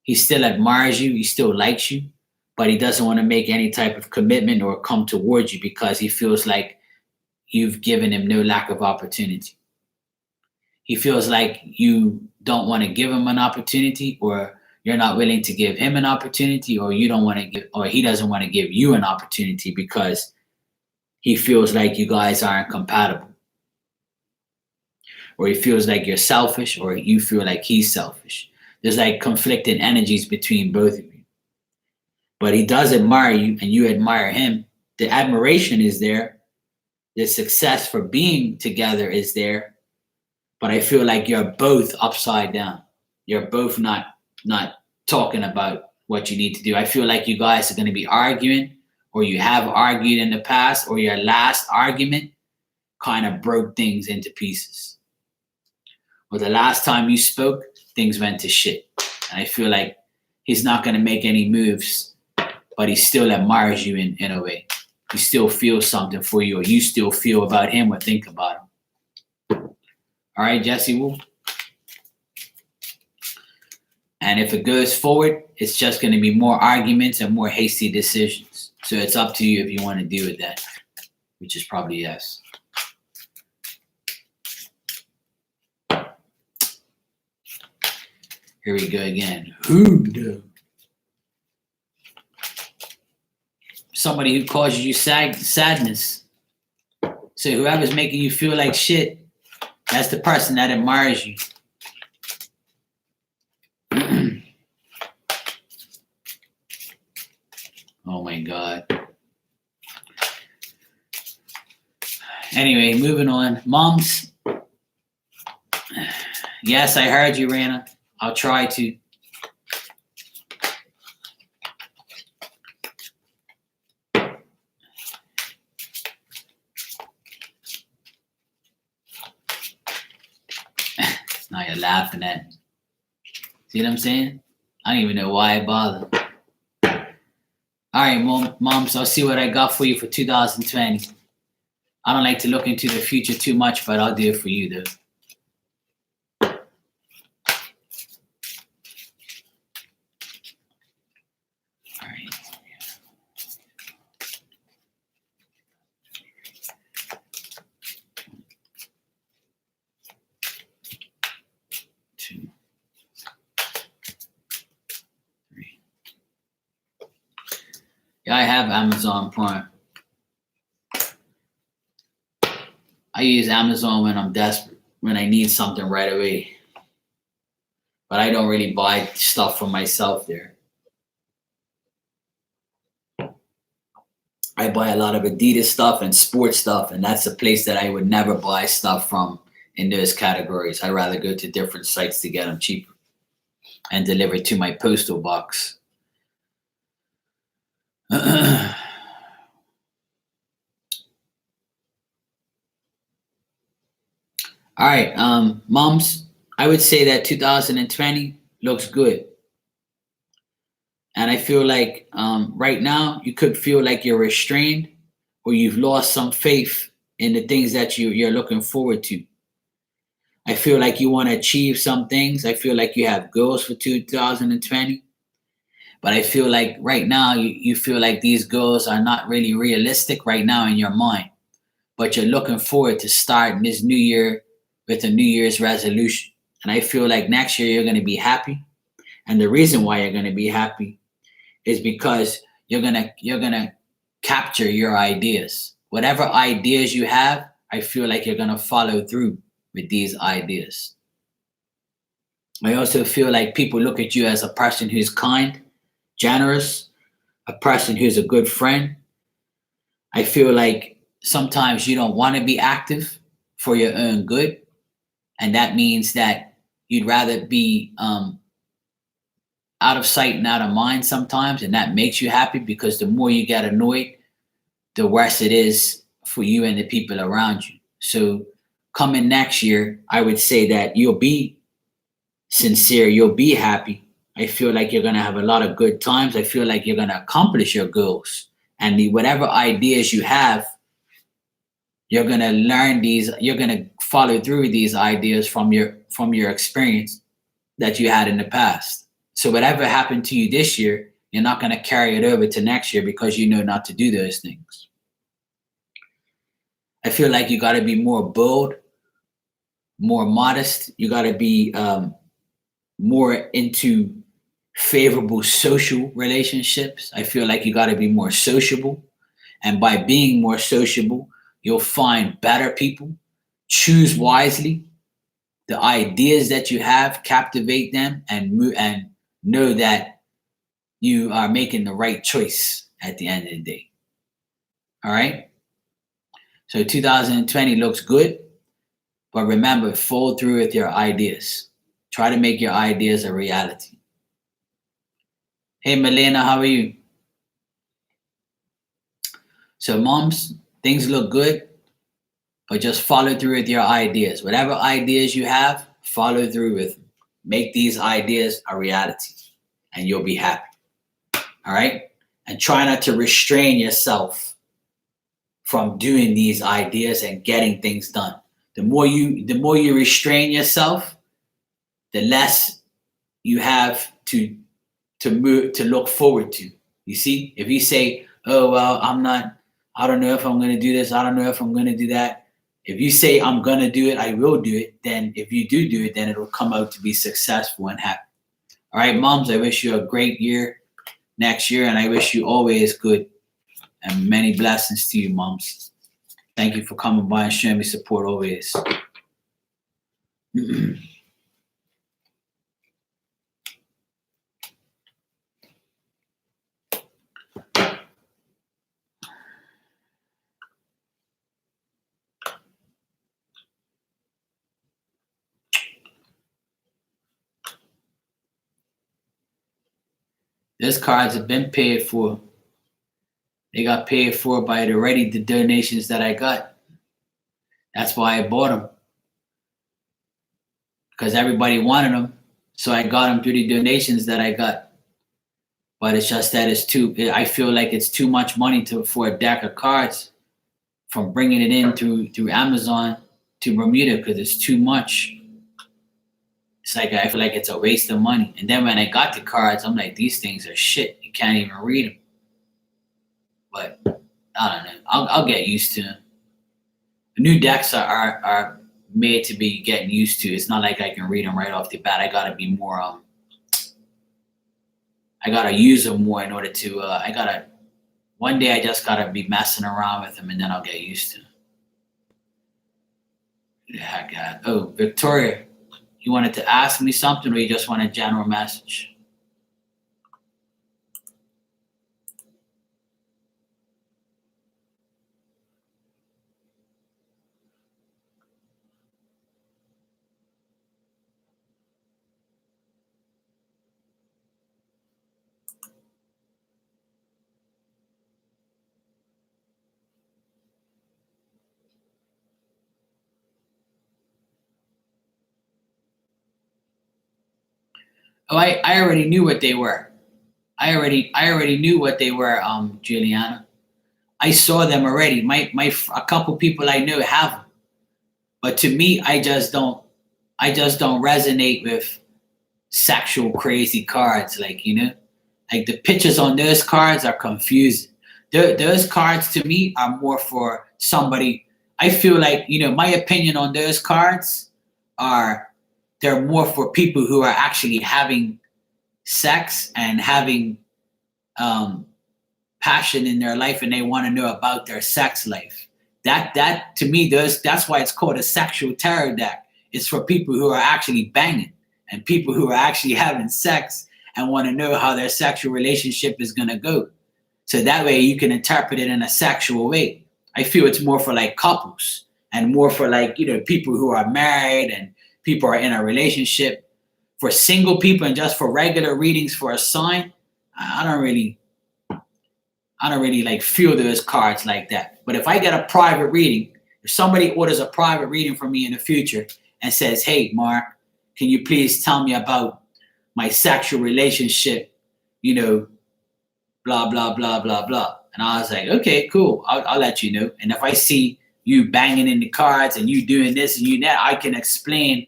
He still admires you. He still likes you, but he doesn't want to make any type of commitment or come towards you because he feels like you've given him no lack of opportunity. He feels like you don't want to give him an opportunity, or you're not willing to give him an opportunity, or you don't want to give, or he doesn't want to give you an opportunity because he feels like you guys aren't compatible, or he feels like you're selfish, or you feel like he's selfish. There's like conflicting energies between both of you. But he does admire you and you admire him. The admiration is there. The success for being together is there. But I feel like you're both upside down. You're both not talking about what you need to do. I feel like you guys are going to be arguing, or you have argued in the past, or your last argument kind of broke things into pieces. Or the last time you spoke, things went to shit. And I feel like he's not going to make any moves, but he still admires you in a way. He still feels something for you, or you still feel about him or think about him. All right, Jesse Wu. And if it goes forward, it's just going to be more arguments and more hasty decisions. So it's up to you if you want to deal with that, which is probably yes. Here we go again. Hoodoo. Somebody who causes you sadness. So whoever's making you feel like shit, that's the person that admires you. Oh my God. Anyway, moving on. Moms. Yes, I heard you, Rana. I'll try to. Now you're laughing at me. See what I'm saying? I don't even know why I bother. All right, moms, I'll see what I got for you for 2020. I don't like to look into the future too much, but I'll do it for you, though. All right. 2, 3. Yeah, I have Amazon Prime. I use Amazon when I'm desperate, when I need something right away. But I don't really buy stuff for myself there. I buy a lot of Adidas stuff and sports stuff, and that's a place that I would never buy stuff from in those categories. I'd rather go to different sites to get them cheaper and delivered to my postal box. All right, moms, I would say that 2020 looks good. And I feel like right now you could feel like you're restrained, or you've lost some faith in the things that you're looking forward to. I feel like you want to achieve some things. I feel like you have goals for 2020. But I feel like right now you feel like these goals are not really realistic right now in your mind. But you're looking forward to starting this new year with a New Year's resolution. And I feel like next year you're going to be happy. And the reason why you're going to be happy is because you're gonna capture your ideas. Whatever ideas you have, I feel like you're gonna follow through with these ideas. I also feel like people look at you as a person who's kind, generous, a person who's a good friend. I feel like sometimes you don't want to be active for your own good, and that means that you'd rather be out of sight and out of mind sometimes, and that makes you happy, because the more you get annoyed, the worse it is for you and the people around you. So coming next year, I would say that you'll be sincere, you'll be happy. I feel like you're going to have a lot of good times. I feel like you're going to accomplish your goals, and whatever ideas you have, you're going to learn these, you're going to follow through with these ideas from your experience that you had in the past. So whatever happened to you this year, You're not going to carry it over to next year because you know not to do those things. I feel like you got to be more bold, more modest. You got to be more into favorable social relationships. I feel like you got to be more sociable. And by being more sociable, you'll find better people. Choose wisely. The ideas that you have, captivate them, and know that you are making the right choice at the end of the day. All right. So 2020 looks good, but remember, follow through with your ideas. Try to make your ideas a reality. Hey, Milena, how are you? So, moms, things look good, but just follow through with your ideas. Whatever ideas you have, follow through with them. Make these ideas a reality, and you'll be happy. All right? And try not to restrain yourself from doing these ideas and getting things done. The more you restrain yourself, the less you have to look forward to. You see, if you say, "Oh well, I don't know if I'm going to do this. I don't know if I'm going to do that." If you say, "I'm going to do it, I will do it," then if you do it, then it'll come out to be successful and happy. All right, moms, I wish you a great year next year, and I wish you always good and many blessings to you, moms. Thank you for coming by and showing me support always. Those cards have been paid for. They got paid for by the donations that I got. That's why I bought them. Because everybody wanted them. So I got them through the donations that I got. But it's just that I feel like it's too much money for a deck of cards from bringing it in through Amazon to Bermuda because it's too much. It's like I feel like it's a waste of money. And then when I got the cards, I'm like, these things are shit. You can't even read them. But I don't know. I'll get used to them. The new decks are made to be getting used to. It's not like I can read them right off the bat. I gotta be more. I gotta use them more in order to. One day I just gotta be messing around with them, and then I'll get used to them. Yeah, God. Oh, Victoria. You wanted to ask me something, or you just want a general message? Oh, I already knew what they were. I already knew what they were, Juliana. I saw them already. A couple people I know have them, but to me, I just don't resonate with sexual crazy cards. Like like the pictures on those cards are confusing. Those cards to me are more for somebody. I feel like my opinion on those cards they're more for people who are actually having sex and having passion in their life, and they want to know about their sex life. That to me, that's why it's called a sexual tarot deck. It's for people who are actually banging and people who are actually having sex and want to know how their sexual relationship is going to go. So that way you can interpret it in a sexual way. I feel it's more for like couples and more for like, people who are married and people are in a relationship. For single people and just for regular readings for a sign, I don't really like feel those cards like that. But if I get a private reading, if somebody orders a private reading from me in the future and says, "Hey, Mark, can you please tell me about my sexual relationship, blah, blah, blah, blah, blah." And I was like, "Okay, cool. I'll let you know." And if I see you banging in the cards and you doing this and you that, I can explain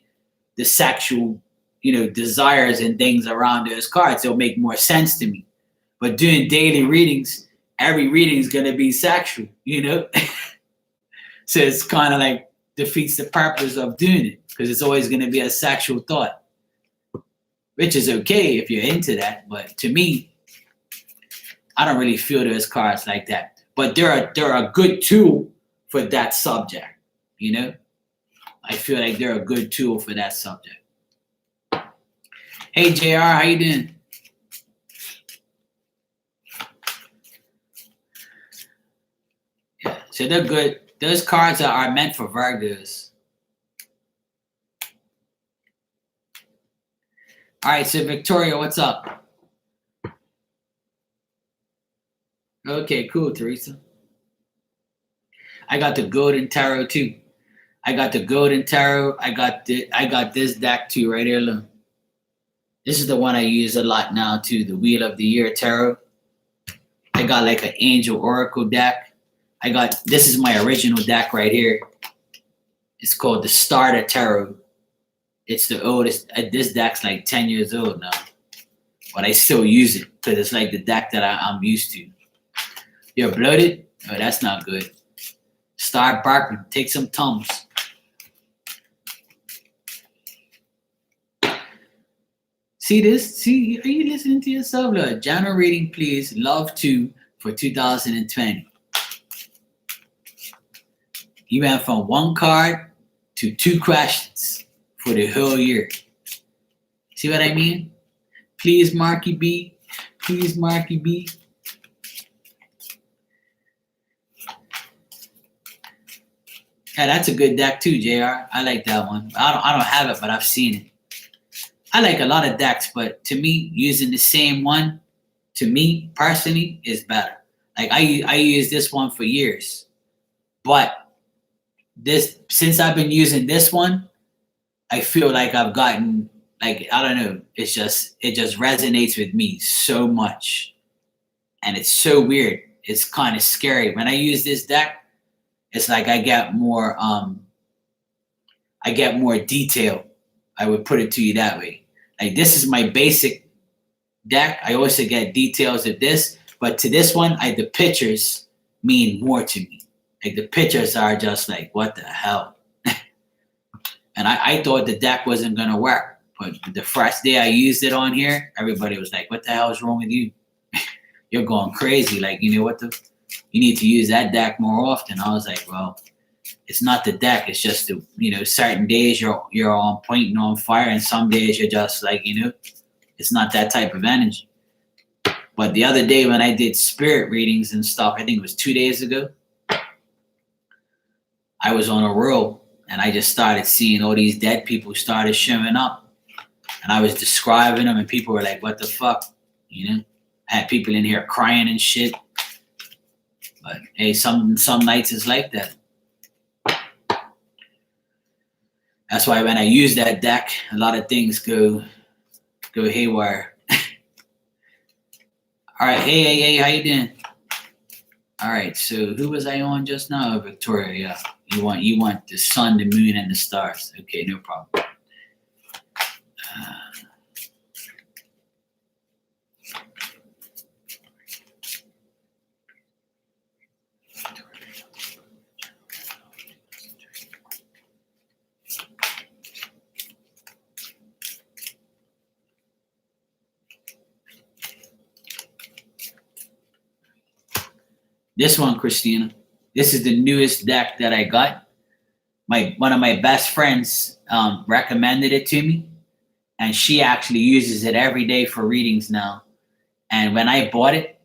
the sexual, desires and things around those cards. It'll make more sense to me. But doing daily readings, every reading is going to be sexual, you know? So it's kind of like defeats the purpose of doing it because it's always going to be a sexual thought, which is okay if you're into that. But to me, I don't really feel those cards like that. But they're a good tool for that subject, you know? I feel like they're a good tool for that subject. Hey, JR, how you doing? Yeah, so they're good. Those cards are meant for Virgos. All right, so Victoria, what's up? Okay, cool, Teresa. I got the Golden Tarot too. I got the Golden Tarot. I got this deck too right here. Look. This is the one I use a lot now too, the Wheel of the Year Tarot. I got like an Angel Oracle deck. This is my original deck right here. It's called the Starter Tarot. It's the oldest. This deck's like 10 years old now. But I still use it because it's like the deck that I'm used to. You're bloated? Oh, that's not good. Start barking. Take some Tums. See this? See, are you listening to yourself? Look, general reading, please. Love 2 for 2020. You went from 1 card to 2 questions for the whole year. See what I mean? Please, Marky B. Please, Marky B. Yeah, that's a good deck too, JR. I like that one. I don't have it, but I've seen it. I like a lot of decks, but to me, using the same one, to me personally, is better. Like I use this one for years, but since I've been using this one, I feel like I've gotten like I don't know. It just resonates with me so much, and it's so weird. It's kind of scary when I use this deck. It's like I get more detail. I would put it to you that way. Like this is my basic deck. I also get details of this, but to this one, the pictures mean more to me. Like the pictures are just like, what the hell? And I thought the deck wasn't gonna work, but the first day I used it on here, everybody was like, what the hell is wrong with you? You're going crazy. Like, you know what you need to use that deck more often. I was like, well, it's not the deck. It's just certain days you're on point and on fire, and some days you're just like, it's not that type of energy. But the other day when I did spirit readings and stuff, I think it was 2 days ago, I was on a roll and I just started seeing all these dead people started showing up, and I was describing them, and people were like, what the fuck? I had people in here crying and shit. But hey, some nights it's like that. That's why when I use that deck, a lot of things go haywire. All right, hey, how you doing? All right, so who was I on just now? Victoria, yeah. You want the sun, the moon, and the stars. Okay, no problem. This one, Christina. This is the newest deck that I got. One of my best friends recommended it to me, and she actually uses it every day for readings now. And when I bought it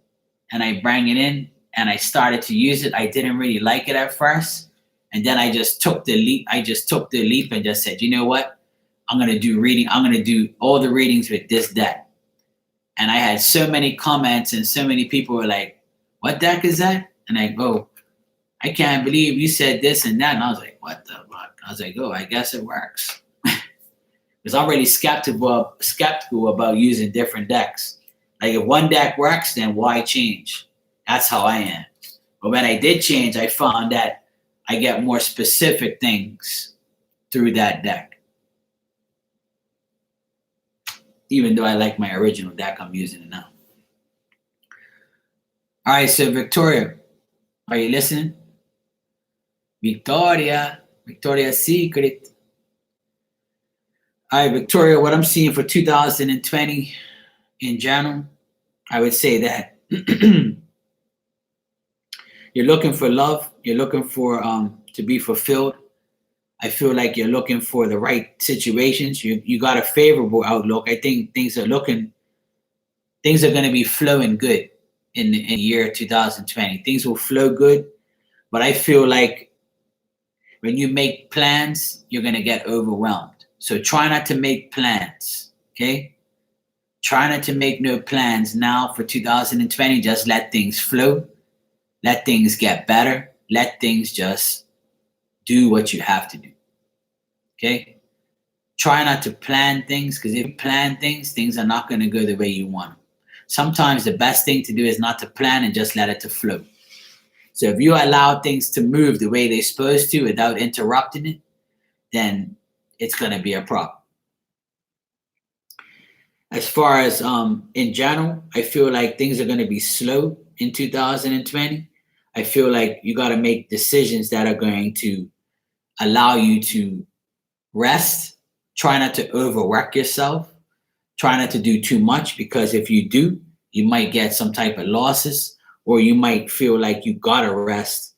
and I bring it in and I started to use it, I didn't really like it at first. And then I just took the leap. I just took the leap and just said, you know what? I'm going to do all the readings with this deck. And I had so many comments and so many people were like, what deck is that? And I go, I can't believe you said this and that. And I was like, what the fuck? I was like, oh, I guess it works. Because I'm really skeptical about using different decks. Like if one deck works, then why change? That's how I am. But when I did change, I found that I get more specific things through that deck. Even though I like my original deck, I'm using it now. All right, so Victoria, are you listening? Victoria Secret. All right, Victoria, what I'm seeing for 2020 in general, I would say that you're looking for love. You're looking for to be fulfilled. I feel like you're looking for the right situations. You got a favorable outlook. I think things are going to be flowing good in year 2020. Things will flow good, but I feel like when you make plans, you're going to get overwhelmed. So try not to make plans, okay? Try not to make no plans now for 2020. Just let things flow. Let things get better. Let things just do what you have to do, okay? Try not to plan things, because if you plan things, things are not going to go the way you want. Sometimes the best thing to do is not to plan and just let it to flow. So if you allow things to move the way they're supposed to without interrupting it, then it's going to be a problem. As far as in general, I feel like things are going to be slow in 2020. I feel like you got to make decisions that are going to allow you to rest. Try not to overwork yourself. Try not to do too much, because if you do, you might get some type of losses, or you might feel like you gotta rest,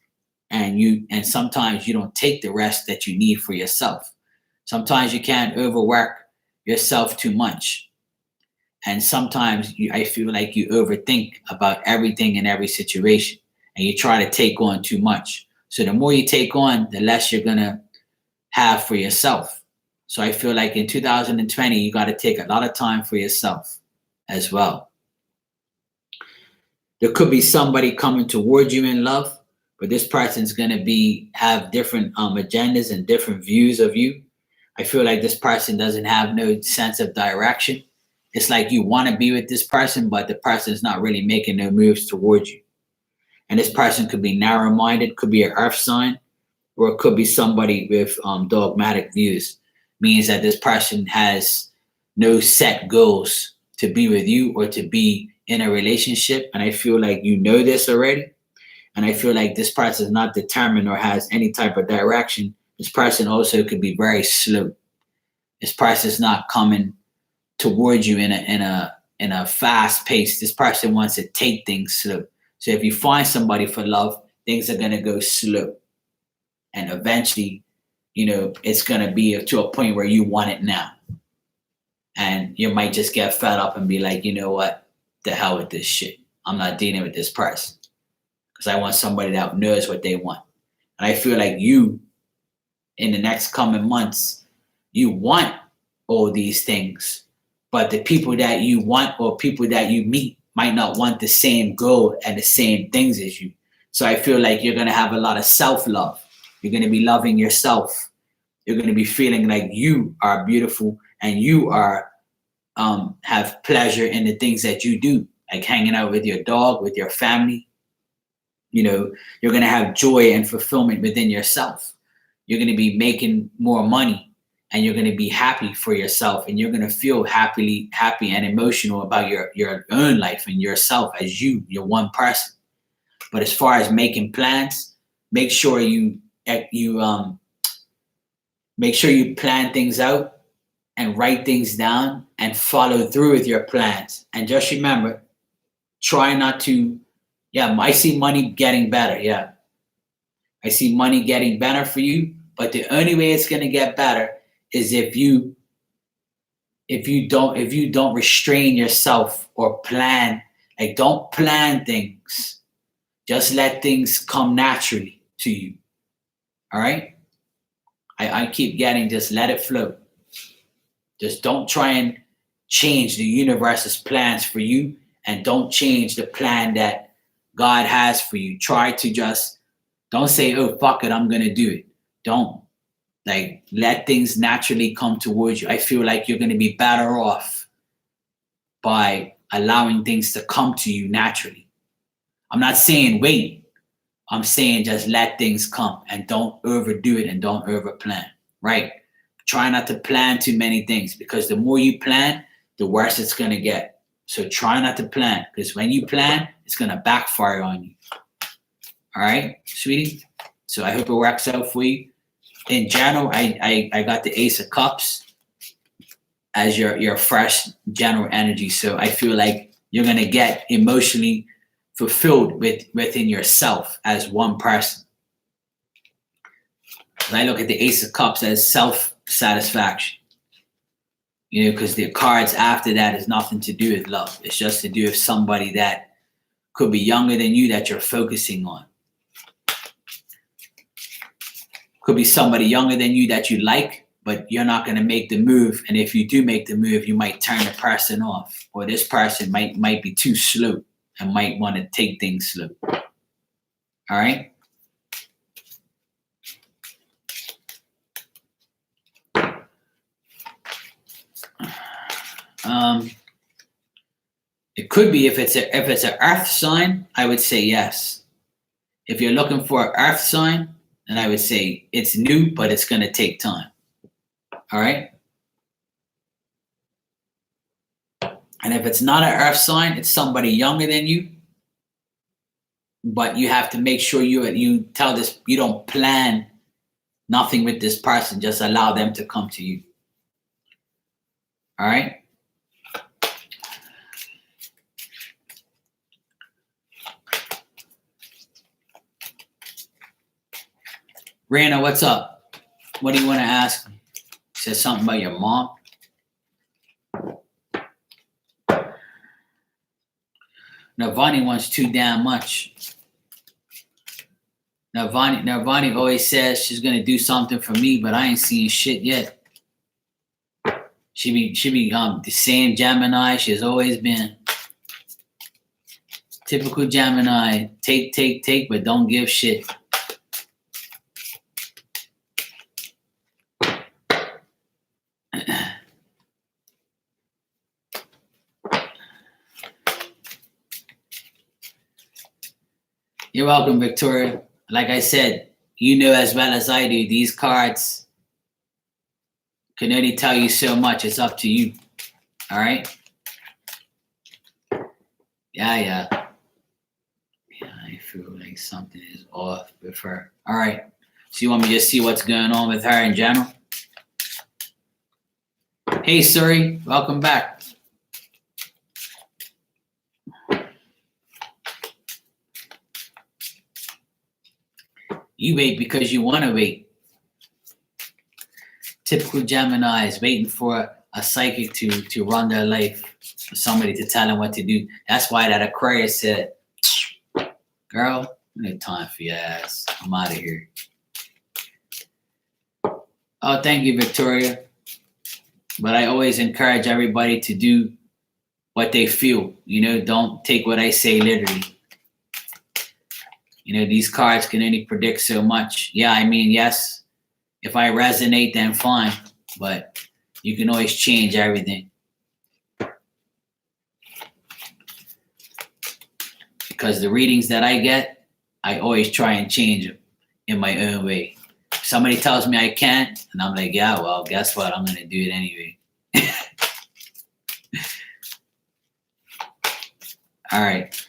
and sometimes you don't take the rest that you need for yourself. Sometimes you can't overwork yourself too much, and sometimes I feel like you overthink about everything in every situation, and you try to take on too much. So the more you take on, the less you're gonna have for yourself. So I feel like in 2020, you got to take a lot of time for yourself as well. There could be somebody coming towards you in love, but this person's going to have different agendas and different views of you. I feel like this person doesn't have no sense of direction. It's like you want to be with this person, but the person's not really making no moves towards you. And this person could be narrow-minded, could be an earth sign, or it could be somebody with dogmatic views. Means that this person has no set goals to be with you or to be in a relationship. And I feel like you know this already. And I feel like this person is not determined or has any type of direction. This person also could be very slow. This person is not coming towards you in a fast pace. This person wants to take things slow. So if you find somebody for love, things are gonna go slow. And eventually, it's going to be to a point where you want it now. And you might just get fed up and be like, you know what? The hell with this shit. I'm not dealing with this person, because I want somebody that knows what they want. And I feel like you, in the next coming months, you want all these things, but the people that you want or people that you meet might not want the same goal and the same things as you. So I feel like you're going to have a lot of self-love. You're going to be loving yourself. You're going to be feeling like you are beautiful, and you are have pleasure in the things that you do, like hanging out with your dog, with your family. You're going to have joy and fulfillment within yourself. You're going to be making more money, and you're going to be happy for yourself, and you're going to feel happy and emotional about your own life and yourself as you're one person. But as far as making plans, make sure you plan things out and write things down and follow through with your plans. And just remember, try not to, I see money getting better. Yeah. I see money getting better for you, but the only way it's going to get better is if you don't restrain yourself or plan. Like, don't plan things. Just let things come naturally to you. All right? I keep getting, just let it flow. Just don't try and change the universe's plans for you, and don't change the plan that God has for you. Try to just, don't say, oh, fuck it, I'm going to do it. Don't. Like, let things naturally come towards you. I feel like you're going to be better off by allowing things to come to you naturally. I'm not saying wait. I'm saying just let things come, and don't overdo it, and don't over plan, right? Try not to plan too many things, because the more you plan, the worse it's going to get. So try not to plan, because when you plan, it's going to backfire on you. All right, sweetie? So I hope it works out for you. In general, I got the Ace of Cups as your fresh general energy. So I feel like you're going to get emotionally fulfilled within yourself as one person. I look at the Ace of Cups as self-satisfaction. You know, because the cards after that is nothing to do with love. It's just to do with somebody that could be younger than you that you're focusing on. Could be somebody younger than you that you like, but you're not going to make the move. And if you do make the move, you might turn the person off. Or this person might be too slow and might want to take things slow. All right? It could be if it's an earth sign, I would say yes. If you're looking for an earth sign, then I would say it's new, but it's going to take time. All right. And if it's not an earth sign, it's somebody younger than you. But you have to make sure you tell this, you don't plan nothing with this person. Just allow them to come to you. All right. Rana, what's up? What do you want to ask me? Says something about your mom. Navani wants too damn much. Navani always says she's gonna do something for me, but I ain't seeing shit yet. She be the same Gemini she has always been. Typical Gemini, take, but don't give shit. You're welcome, Victoria. Like I said, you know as well as I do, these cards can only tell you so much. It's up to you. All right? Yeah, I feel like something is off with her. All right. So you want me to just see what's going on with her in general? Hey, Suri. Welcome back. You wait because you want to wait. Typical Gemini is waiting for a psychic to run their life, for somebody to tell them what to do. That's why that Aquarius said, girl, no time for your ass. I'm out of here. Oh, thank you, Victoria. But I always encourage everybody to do what they feel. You know, don't take what I say literally. You know, these cards can only predict so much. Yeah, I mean, yes, if I resonate, then fine. But you can always change everything. Because the readings that I get, I always try and change them in my own way. If somebody tells me I can't, and I'm like, yeah, well, guess what? I'm going to do it anyway. All right.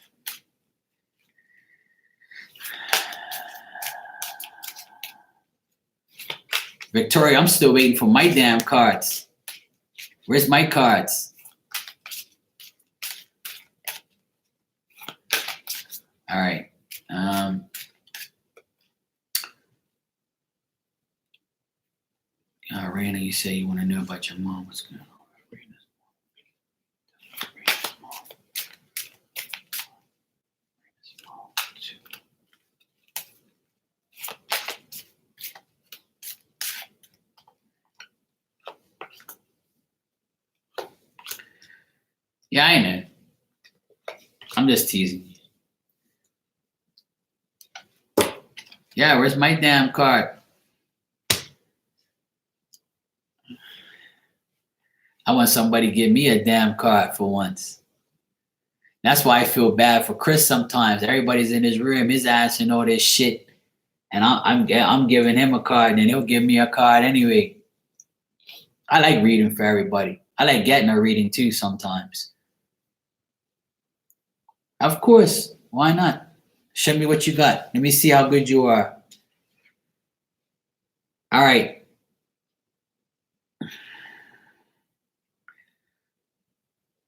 Victoria, I'm still waiting for my damn cards. Where's my cards? All right. Rana, you say you want to know about your mom. What's going on? Yeah, I know. I'm just teasing you. Yeah, where's my damn card? I want somebody to give me a damn card for once. That's why I feel bad for Chris sometimes. Everybody's in his room, his ass and all this shit. And I'm giving him a card and he'll give me a card anyway. I like reading for everybody. I like getting a reading too sometimes. Of course. Why not? Show me what you got. Let me see how good you are. All right.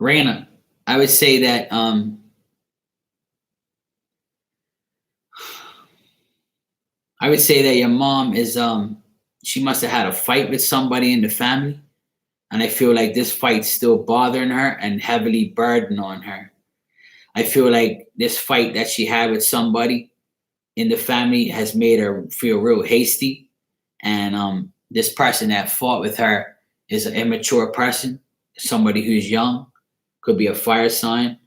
Raina, I would say that I would say that your mom is she must have had a fight with somebody in the family. And I feel like this fight's still bothering her and heavily burden on her. I feel like this fight that she had with somebody in the family has made her feel real hasty. And this person that fought with her is an immature person, somebody who's young, could be a fire sign,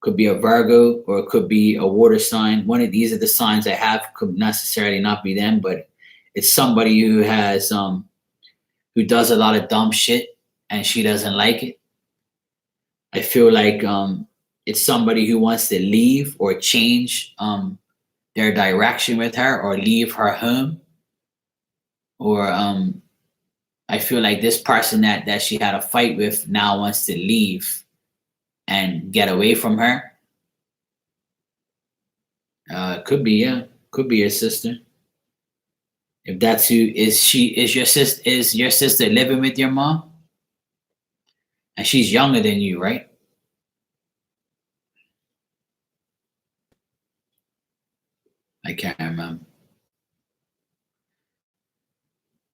could be a Virgo, or it could be a water sign. One of these are the signs I have, could necessarily not be them, but it's somebody who does a lot of dumb shit and she doesn't like it. I feel like it's somebody who wants to leave or change their direction with her or leave her home. Or I feel like this person that she had a fight with now wants to leave and get away from her. Could be, yeah, could be your sister. If that's who is your sister living with your mom? And she's younger than you, right? I can't remember.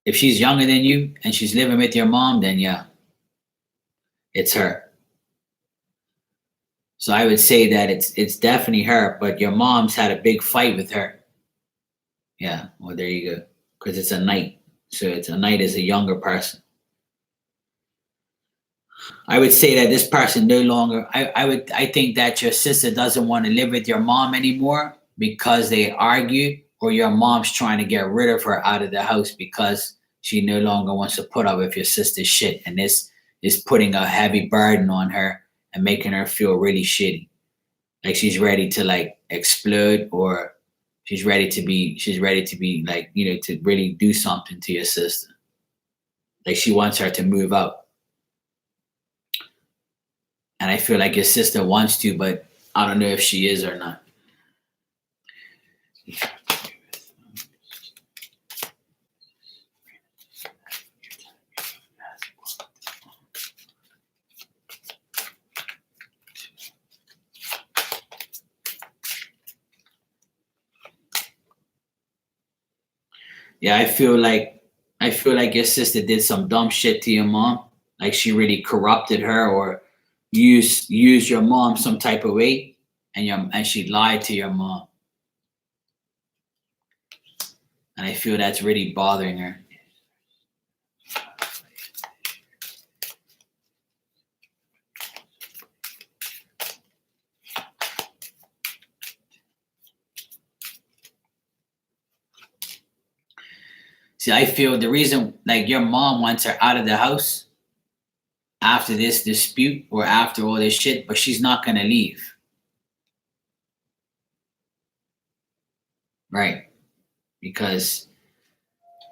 If she's younger than you and she's living with your mom, then yeah, it's her. So I would say that it's definitely her, but your mom's had a big fight with her. Yeah, well there you go. Because it's a knight. So it's a knight is a younger person. I would say that this person no longer I think that your sister doesn't want to live with your mom anymore because they argued, or your mom's trying to get rid of her out of the house because she no longer wants to put up with your sister's shit, and this is putting a heavy burden on her and making her feel really shitty. Like she's ready to like explode, or she's ready to be like, to really do something to your sister. Like she wants her to move out. And I feel like your sister wants to, but I don't know if she is or not. Yeah, I feel like your sister did some dumb shit to your mom. Like she really corrupted her, or used your mom some type of way, and she lied to your mom. And I feel that's really bothering her. See, I feel the reason like your mom wants her out of the house after this dispute or after all this shit, but she's not gonna leave. Right. Because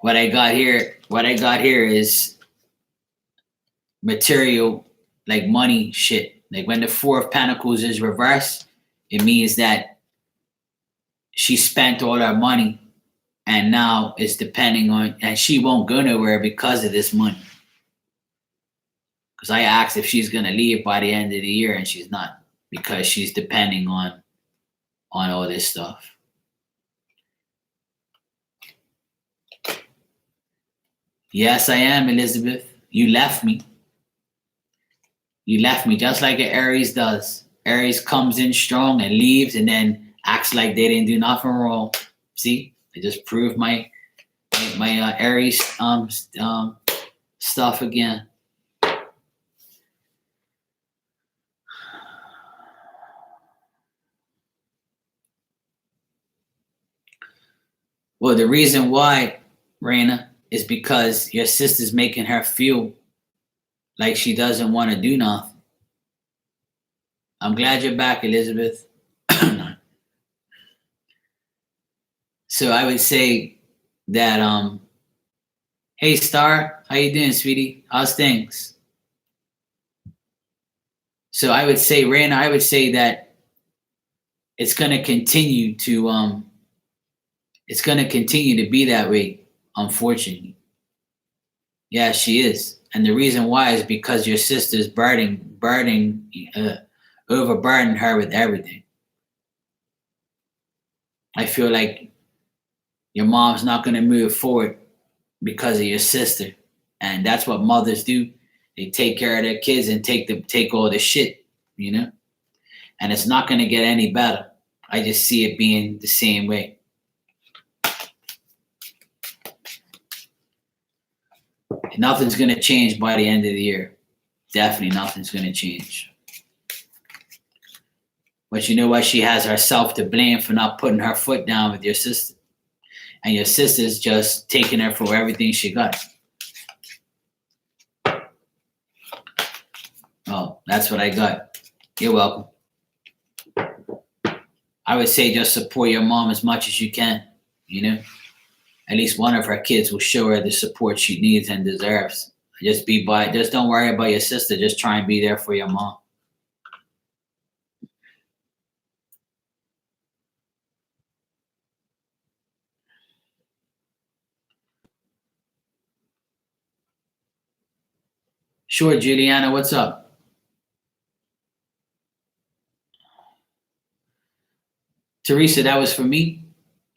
what I got here is material, like money shit. Like when the Four of Pentacles is reversed, it means that she spent all her money and now it's depending on, and she won't go nowhere because of this money. Because I asked if she's gonna leave by the end of the year and she's not, because she's depending on all this stuff. Yes, I am, Elizabeth. You left me. You left me just like an Aries does. Aries comes in strong and leaves and then acts like they didn't do nothing wrong. See, I just proved my Aries stuff again. Well, the reason why, Raina, is because your sister's making her feel like she doesn't want to do nothing. I'm glad you're back, Elizabeth. So I would say that hey Star, how you doing, sweetie? How's things? So I would say, Raina, I would say that it's gonna continue to be that way, unfortunately. Yeah, she is. And the reason why is because your sister's overburdening her with everything. I feel like your mom's not gonna move forward because of your sister. And that's what mothers do. They take care of their kids and take all the shit, you know? And it's not gonna get any better. I just see it being the same way. Nothing's gonna change by the end of the year. Definitely nothing's gonna change. But you know what? She has herself to blame for not putting her foot down with your sister. And your sister's just taking her for everything she got. Oh, that's what I got. You're welcome. I would say just support your mom as much as you can, you know? At least one of her kids will show her the support she needs and deserves. Just don't worry about your sister. Just try and be there for your mom. Sure, Juliana, what's up? Teresa, that was for me.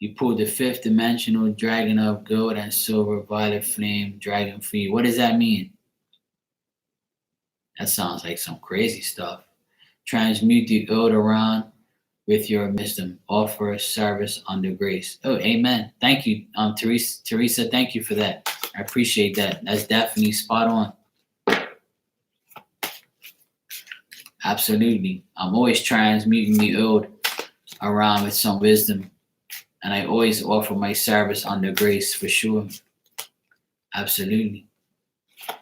You pulled the fifth dimensional dragon of gold and silver violet flame dragon free. What does that mean? That sounds like some crazy stuff. Transmute the old around with your wisdom. Offer service under grace. Oh, amen. Thank you, Teresa. Teresa, thank you for that. I appreciate that. That's definitely spot on. Absolutely. I'm always transmuting the old around with some wisdom, and I always offer my service under grace for sure. Absolutely.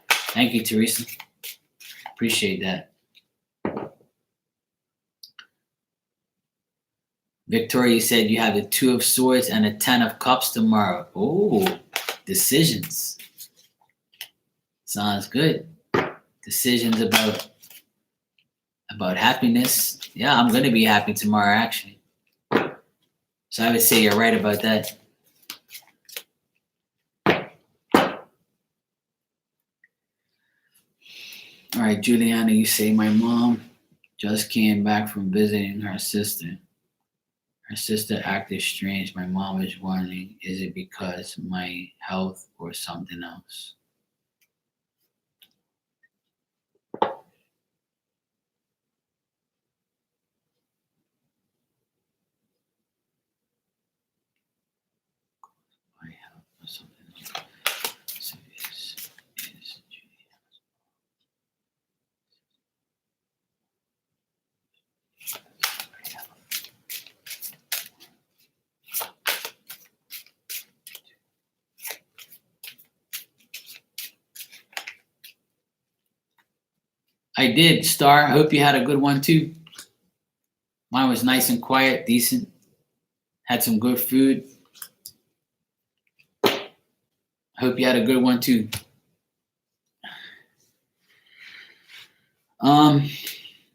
Thank you, Teresa. Appreciate that. Victoria said you have the Two of Swords and the Ten of Cups tomorrow. Oh, decisions. Sounds good. Decisions about happiness. Yeah, I'm gonna be happy tomorrow actually. So I would say you're right about that. All right, Juliana, you say my mom just came back from visiting her sister. Her sister acted strange. My mom is wondering, is it because my health or something else? My health or something else. So is I did, Star. I hope you had a good one too. Mine was nice and quiet, decent. Had some good food. I hope you had a good one too.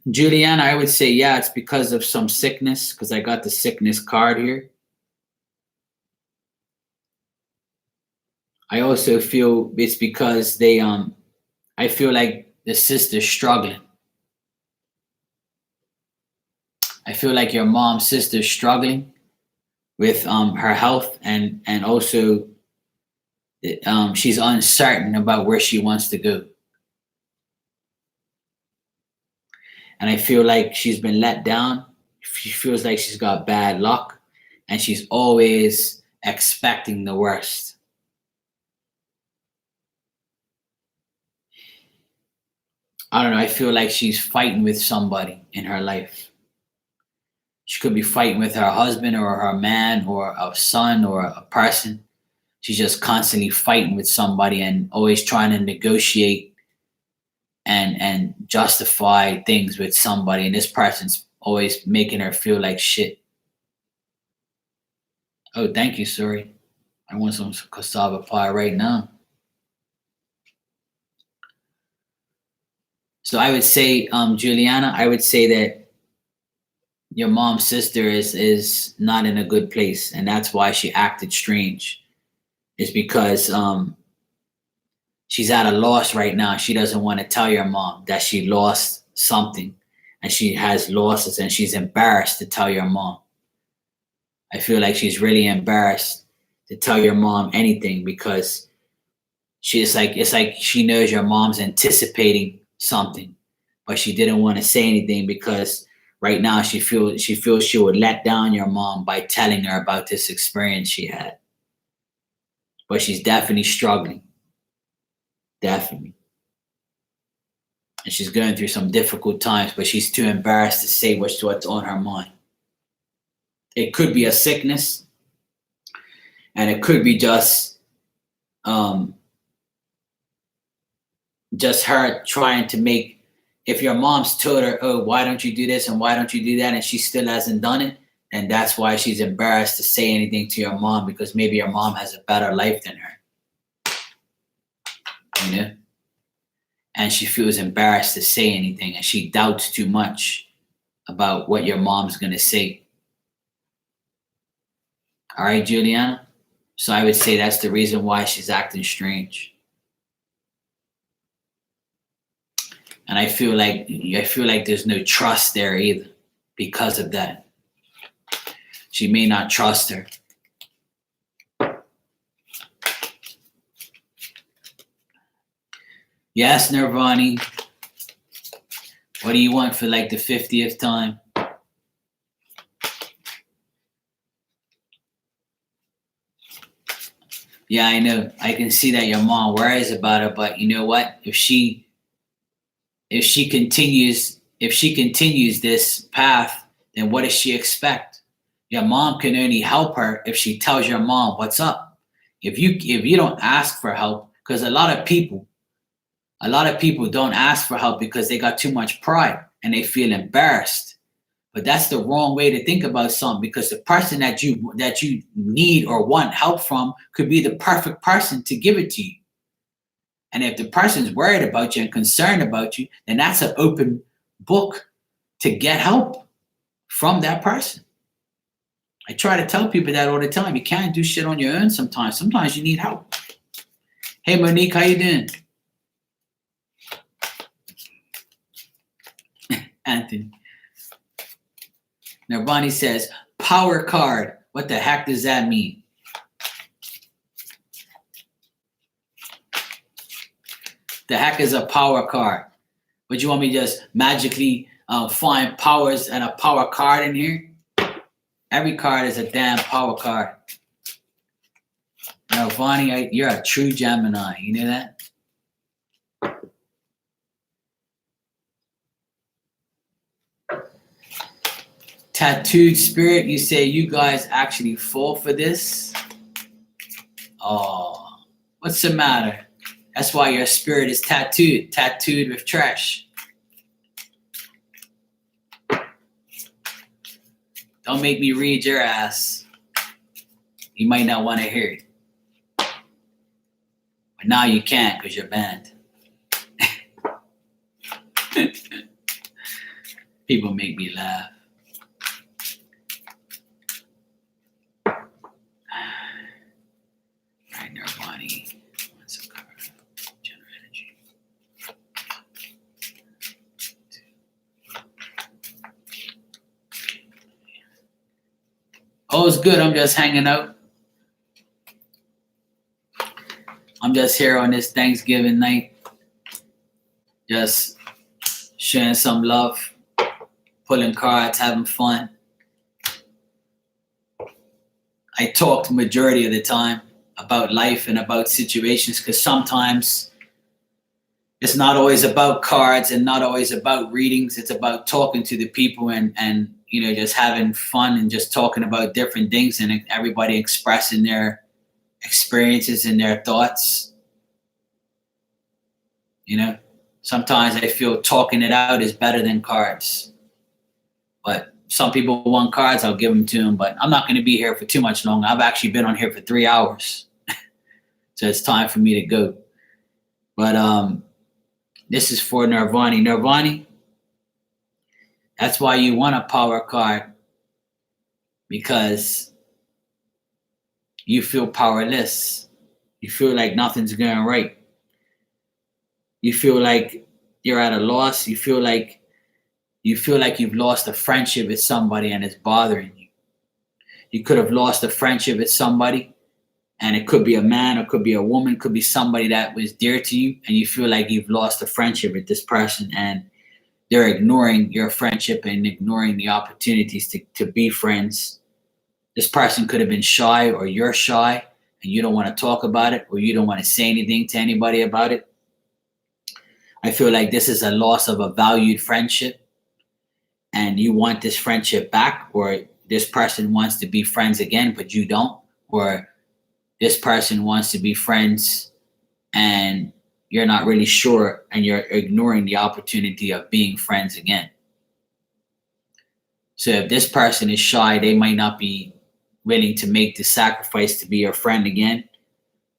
Juliana, I would say, yeah, it's because of some sickness, because I got the sickness card here. I also feel it's because I feel like the sister's struggling. I feel like your mom's sister's struggling with her health and also she's uncertain about where she wants to go. And I feel like she's been let down. She feels like she's got bad luck and she's always expecting the worst. I don't know. I feel like she's fighting with somebody in her life. She could be fighting with her husband or her man or a son or a person. She's just constantly fighting with somebody and always trying to negotiate and justify things with somebody. And this person's always making her feel like shit. Oh, thank you, sorry. I want some cassava pie right now. So I would say, Juliana, I would say that your mom's sister is not in a good place, and that's why she acted strange. It's because she's at a loss right now. She doesn't want to tell your mom that she lost something, and she has losses, and she's embarrassed to tell your mom. I feel like she's really embarrassed to tell your mom anything because it's like she knows your mom's anticipating something, but she didn't want to say anything because right now she feels she would let down your mom by telling her about this experience she had. But she's definitely struggling, definitely, and she's going through some difficult times. But she's too embarrassed to say what's on her mind. It could be a sickness, and it could be um, just her trying to make. If your mom's told her, "Oh, why don't you do this and why don't you do that," and she still hasn't done it, and that's why she's embarrassed to say anything to your mom because maybe your mom has a better life than her, you know, and she feels embarrassed to say anything, and she doubts too much about what your mom's gonna say. All right, Juliana. So I would say that's the reason why she's acting strange. And I feel like there's no trust there either because of that. She may not trust her. Yes, Nirvani. What do you want for like the 50th time? Yeah, I know. I can see that your mom worries about her, but you know what? If she continues this path, then what does she expect? Your mom can only help her if she tells your mom what's up. If you don't ask for help, because a lot of people don't ask for help because they got too much pride and they feel embarrassed. But that's the wrong way to think about something because the person that you need or want help from could be the perfect person to give it to you. And if the person's worried about you and concerned about you, then that's an open book to get help from that person. I try to tell people that all the time. You can't do shit on your own sometimes. Sometimes you need help. Hey Monique, how you doing? Anthony. Nirvani says, power card. What the heck does that mean? The heck is a power card? Would you want me to just magically find powers and a power card in here? Every card is a damn power card. Nirvani, you're a true Gemini. You know that? Tattooed Spirit, you say you guys actually fall for this? Oh, what's the matter? That's why your spirit is tattooed with trash. Don't make me read your ass. You might not want to hear it. But now you can't because you're banned. People make me laugh. Right, Nirvani. General energy. Oh, it's good. I'm just hanging out. I'm just here on this Thanksgiving night. Just sharing some love, pulling cards, having fun. I talk the majority of the time about life and about situations because sometimes it's not always about cards and not always about readings. It's about talking to the people and you know, just having fun and just talking about different things and everybody expressing their experiences and their thoughts. You know, sometimes I feel talking it out is better than cards. But some people want cards, I'll give them to them. But I'm not going to be here for too much longer. I've actually been on here for 3 hours. So it's time for me to go. But this is for Nirvani. Nirvani, That's why you want a power card, because you feel powerless. You feel like nothing's going right. You feel like you're at a loss. You feel like you've lost a friendship with somebody and it's bothering you. You could have lost a friendship with somebody, and it could be a man, or could be a woman, could be somebody that was dear to you, and you feel like you've lost a friendship with this person, and they're ignoring your friendship and ignoring the opportunities to be friends. This person could have been shy, or you're shy and you don't want to talk about it, or you don't want to say anything to anybody about it. I feel like this is a loss of a valued friendship, and you want this friendship back, or this person wants to be friends again, but you don't, or this person wants to be friends and you're not really sure, and you're ignoring the opportunity of being friends again. So if this person is shy, they might not be willing to make the sacrifice to be your friend again,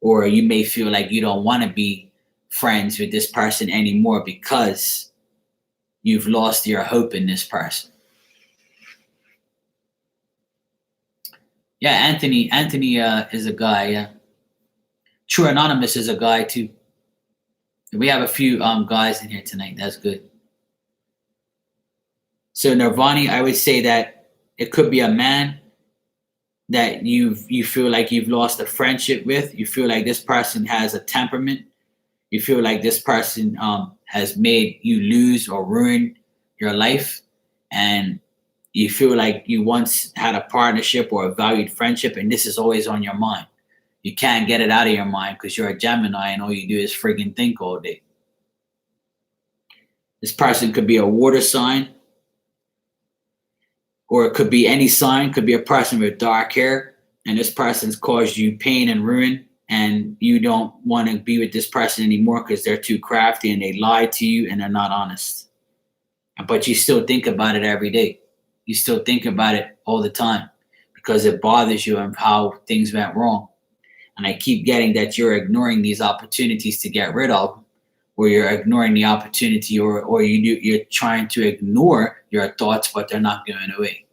or you may feel like you don't want to be friends with this person anymore because you've lost your hope in this person. Yeah, Anthony is a guy. Yeah, True Anonymous is a guy too. We have a few guys in here tonight. That's good. So Nirvani, I would say that it could be a man that you feel like you've lost a friendship with. You feel like this person has a temperament. You feel like this person has made you lose or ruin your life, and you feel like you once had a partnership or a valued friendship, and this is always on your mind. You can't get it out of your mind because you're a Gemini and all you do is friggin' think all day. This person could be a water sign, or it could be any sign. Could be a person with dark hair, and this person's caused you pain and ruin, and you don't want to be with this person anymore because they're too crafty and they lie to you and they're not honest. But you still think about it every day. You still think about it all the time because it bothers you and how things went wrong. And I keep getting that you're ignoring these opportunities to get rid of them, or you're ignoring the opportunity, or you're trying to ignore your thoughts, but they're not going away.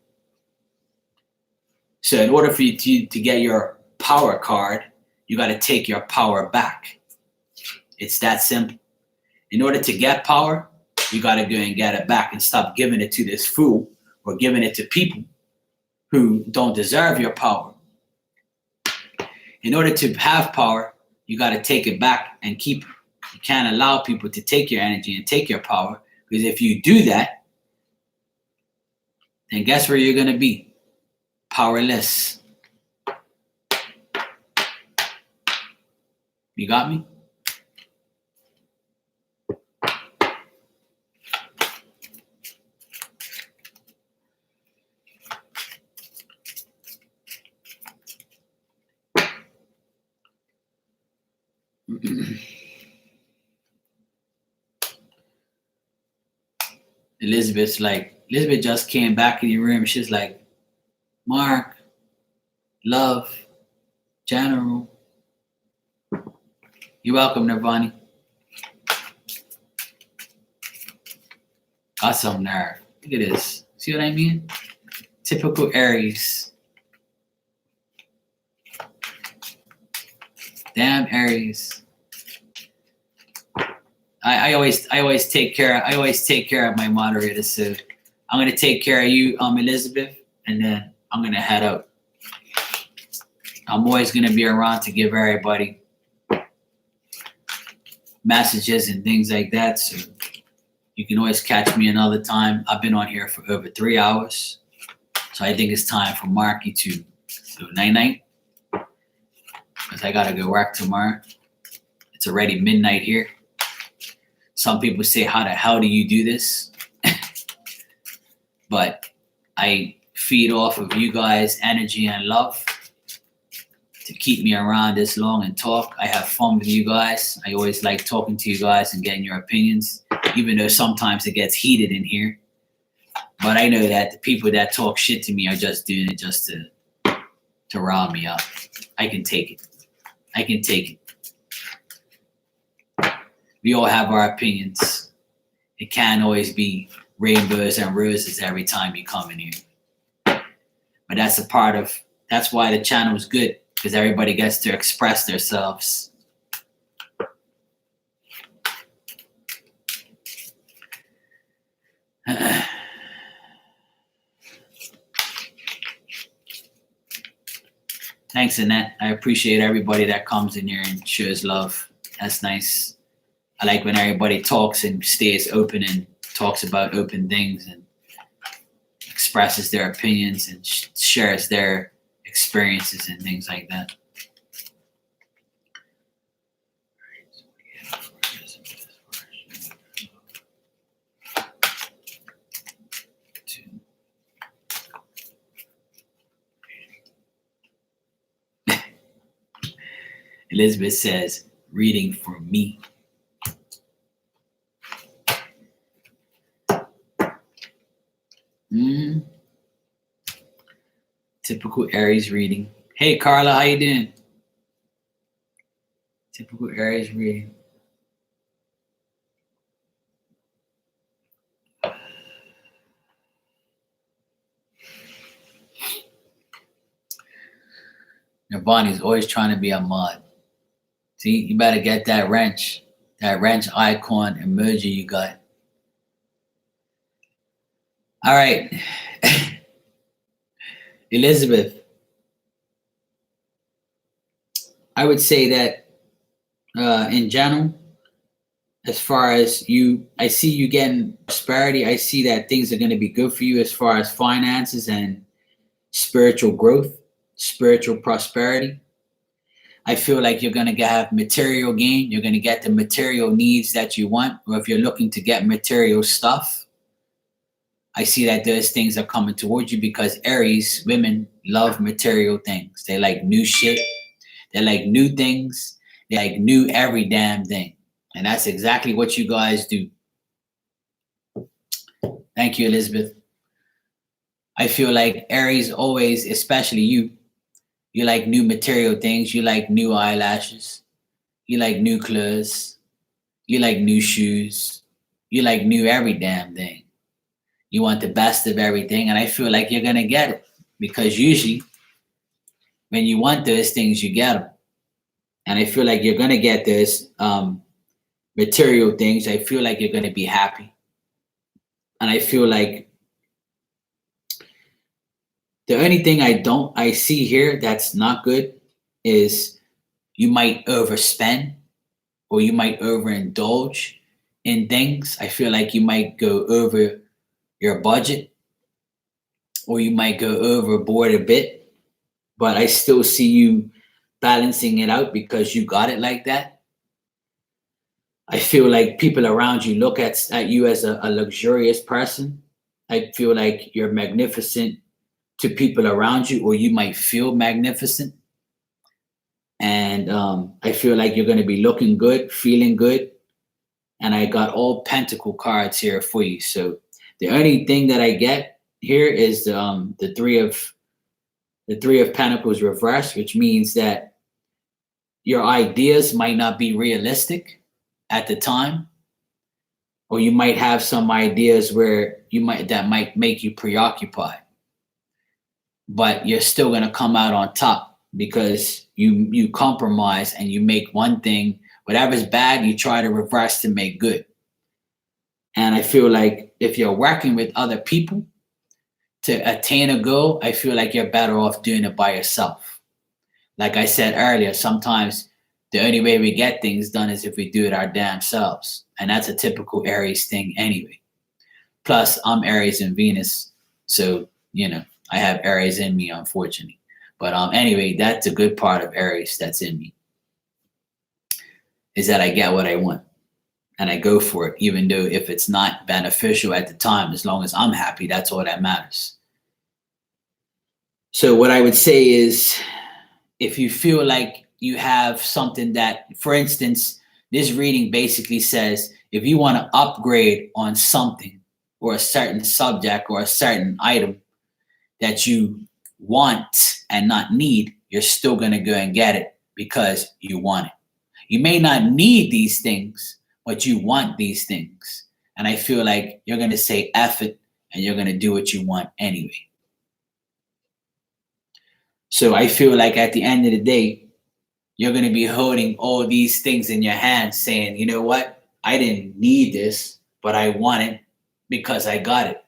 So in order for you to get your power card, you got to take your power back. It's that simple. In order to get power, you got to go and get it back and stop giving it to this fool or giving it to people who don't deserve your power. In order to have power, you got to take it back and keep it. You can't allow people to take your energy and take your power, because if you do that, then guess where you're going to be? Powerless. You got me? Elizabeth just came back in the room. She's like, Mark, love, general. You're welcome, Nirvani. Got some nerve. Look at this. See what I mean? Typical Aries. Damn Aries. I always take care of my moderators. So I'm gonna take care of you, Elizabeth, and then I'm gonna head out. I'm always gonna be around to give everybody messages and things like that. So you can always catch me another time. I've been on here for over 3 hours. So I think it's time for Marky to do night-night, because I gotta go work tomorrow. It's already midnight here. Some people say, how the hell do you do this? But I feed off of you guys' energy and love to keep me around this long and talk. I have fun with you guys. I always like talking to you guys and getting your opinions, even though sometimes it gets heated in here. But I know that the people that talk shit to me are just doing it just to rile me up. I can take it. I can take it. We all have our opinions. It can't always be rainbows and roses every time you come in here. But that's why the channel is good, because everybody gets to express themselves. Thanks, Annette. I appreciate everybody that comes in here and shows love. That's nice. I like when everybody talks and stays open and talks about open things and expresses their opinions and shares their experiences and things like that. Elizabeth says, reading for me. Typical Aries reading. Hey, Carla, how you doing? Typical Aries reading. Nirvani's always trying to be a mod. See, you better get that wrench icon emoji you got. All right. Elizabeth, I would say that in general, as far as I see you getting prosperity. I see that things are going to be good for you as far as finances and spiritual growth, spiritual prosperity. I feel like you're going to have material gain. You're going to get the material needs that you want, or if you're looking to get material stuff, I see that those things are coming towards you, because Aries women love material things. They like new shit. They like new things. They like new every damn thing. And that's exactly what you guys do. Thank you, Elizabeth. I feel like Aries always, especially you like new material things. You like new eyelashes. You like new clothes. You like new shoes. You like new every damn thing. You want the best of everything. And I feel like you're going to get it, because usually when you want those things, you get them. And I feel like you're going to get those material things. I feel like you're going to be happy. And I feel like the only thing I see here that's not good is you might overspend, or you might overindulge in things. I feel like you might go over your budget, or you might go overboard a bit, but I still see you balancing it out because you got it like that. I feel like people around you look at you as a luxurious person. I feel like you're magnificent to people around you, or you might feel magnificent. And I feel like you're going to be looking good, feeling good. And I got all pentacle cards here for you. So the only thing that I get here is the three of pentacles reversed, which means that your ideas might not be realistic at the time, or you might have some ideas that might make you preoccupied, but you're still going to come out on top, because you compromise and you make one thing, whatever's bad, you try to reverse to make good. And I feel like if you're working with other people to attain a goal, I feel like you're better off doing it by yourself. Like I said earlier, sometimes the only way we get things done is if we do it our damn selves. And that's a typical Aries thing anyway. Plus, I'm Aries and Venus. So, I have Aries in me, unfortunately. But anyway, that's a good part of Aries that's in me, is that I get what I want. And I go for it, even though if it's not beneficial at the time, as long as I'm happy, that's all that matters. So what I would say is, if you feel like you have something that, for instance, this reading basically says, if you want to upgrade on something or a certain subject or a certain item that you want and not need, you're still going to go and get it because you want it. You may not need these things, but you want these things. And I feel like you're going to say F it and you're going to do what you want anyway. So I feel like at the end of the day, you're going to be holding all these things in your hands saying, you know what? I didn't need this, but I want it because I got it.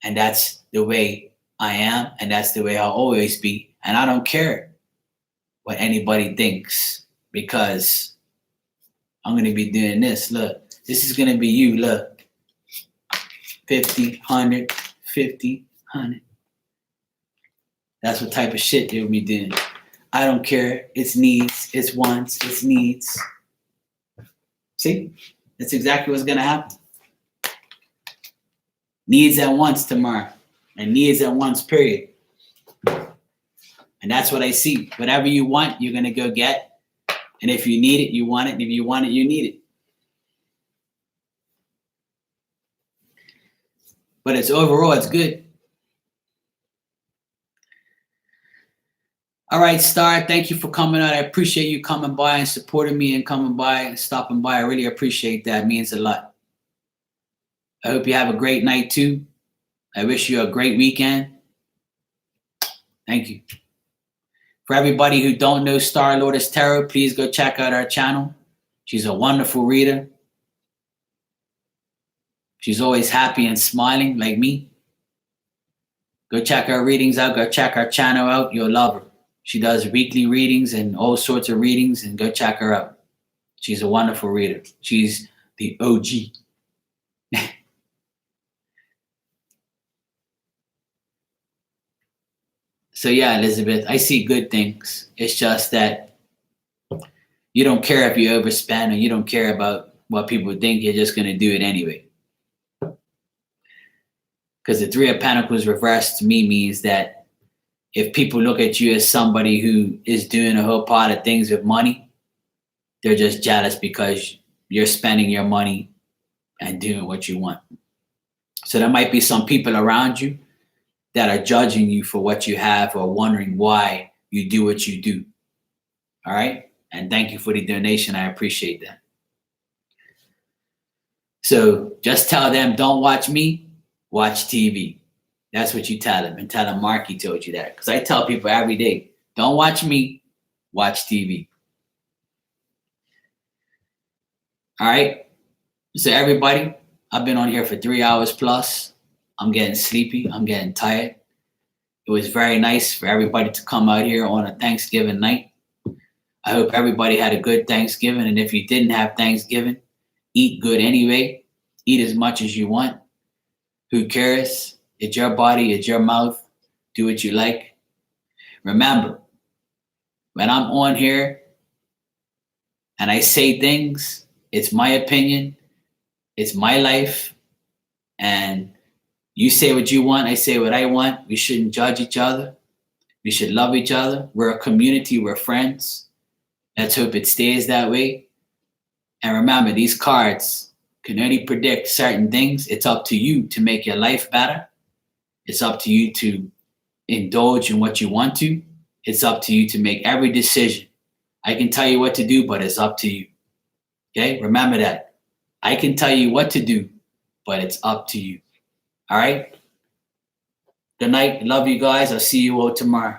And that's the way I am. And that's the way I'll always be. And I don't care what anybody thinks because I'm going to be doing this. Look, this is going to be you. Look, 50, 100, 50, 100. That's what type of shit they'll be doing. I don't care. It's needs. It's wants. It's needs. See? That's exactly what's going to happen. Needs at once tomorrow. And needs at once, period. And that's what I see. Whatever you want, you're going to go get. And if you need it, you want it. And if you want it, you need it. But it's overall, it's good. All right, Star, thank you for coming out. I appreciate you coming by and supporting me and coming by and stopping by. I really appreciate that. It means a lot. I hope you have a great night too. I wish you a great weekend. Thank you. For everybody who don't know Star Lourdes Tarot, please go check out our channel. She's a wonderful reader. She's always happy and smiling like me. Go check her readings out. Go check our channel out. You'll love her. She does weekly readings and all sorts of readings, and go check her out. She's a wonderful reader. She's the OG. So yeah, Elizabeth, I see good things. It's just that you don't care if you overspend or you don't care about what people think. You're just going to do it anyway. Because the Three of Pentacles reversed to me means that if people look at you as somebody who is doing a whole pot of things with money, they're just jealous because you're spending your money and doing what you want. So there might be some people around you that are judging you for what you have or wondering why you do what you do. All right? And thank you for the donation. I appreciate that. So just tell them, don't watch me, watch TV. That's what you tell them. And tell them Marky told you that. Because I tell people every day, don't watch me, watch TV. All right? So everybody, I've been on here for 3 hours plus. I'm getting sleepy. I'm getting tired. It was very nice for everybody to come out here on a Thanksgiving night. I hope everybody had a good Thanksgiving. And if you didn't have Thanksgiving, eat good anyway. Eat as much as you want. Who cares? It's your body. It's your mouth. Do what you like. Remember, when I'm on here and I say things, it's my opinion. It's my life. And you say what you want. I say what I want. We shouldn't judge each other. We should love each other. We're a community. We're friends. Let's hope it stays that way. And remember, these cards can only predict certain things. It's up to you to make your life better. It's up to you to indulge in what you want to. It's up to you to make every decision. I can tell you what to do, but it's up to you. Okay? Remember that. I can tell you what to do, but it's up to you. All right? Good night. Love you guys. I'll see you all tomorrow.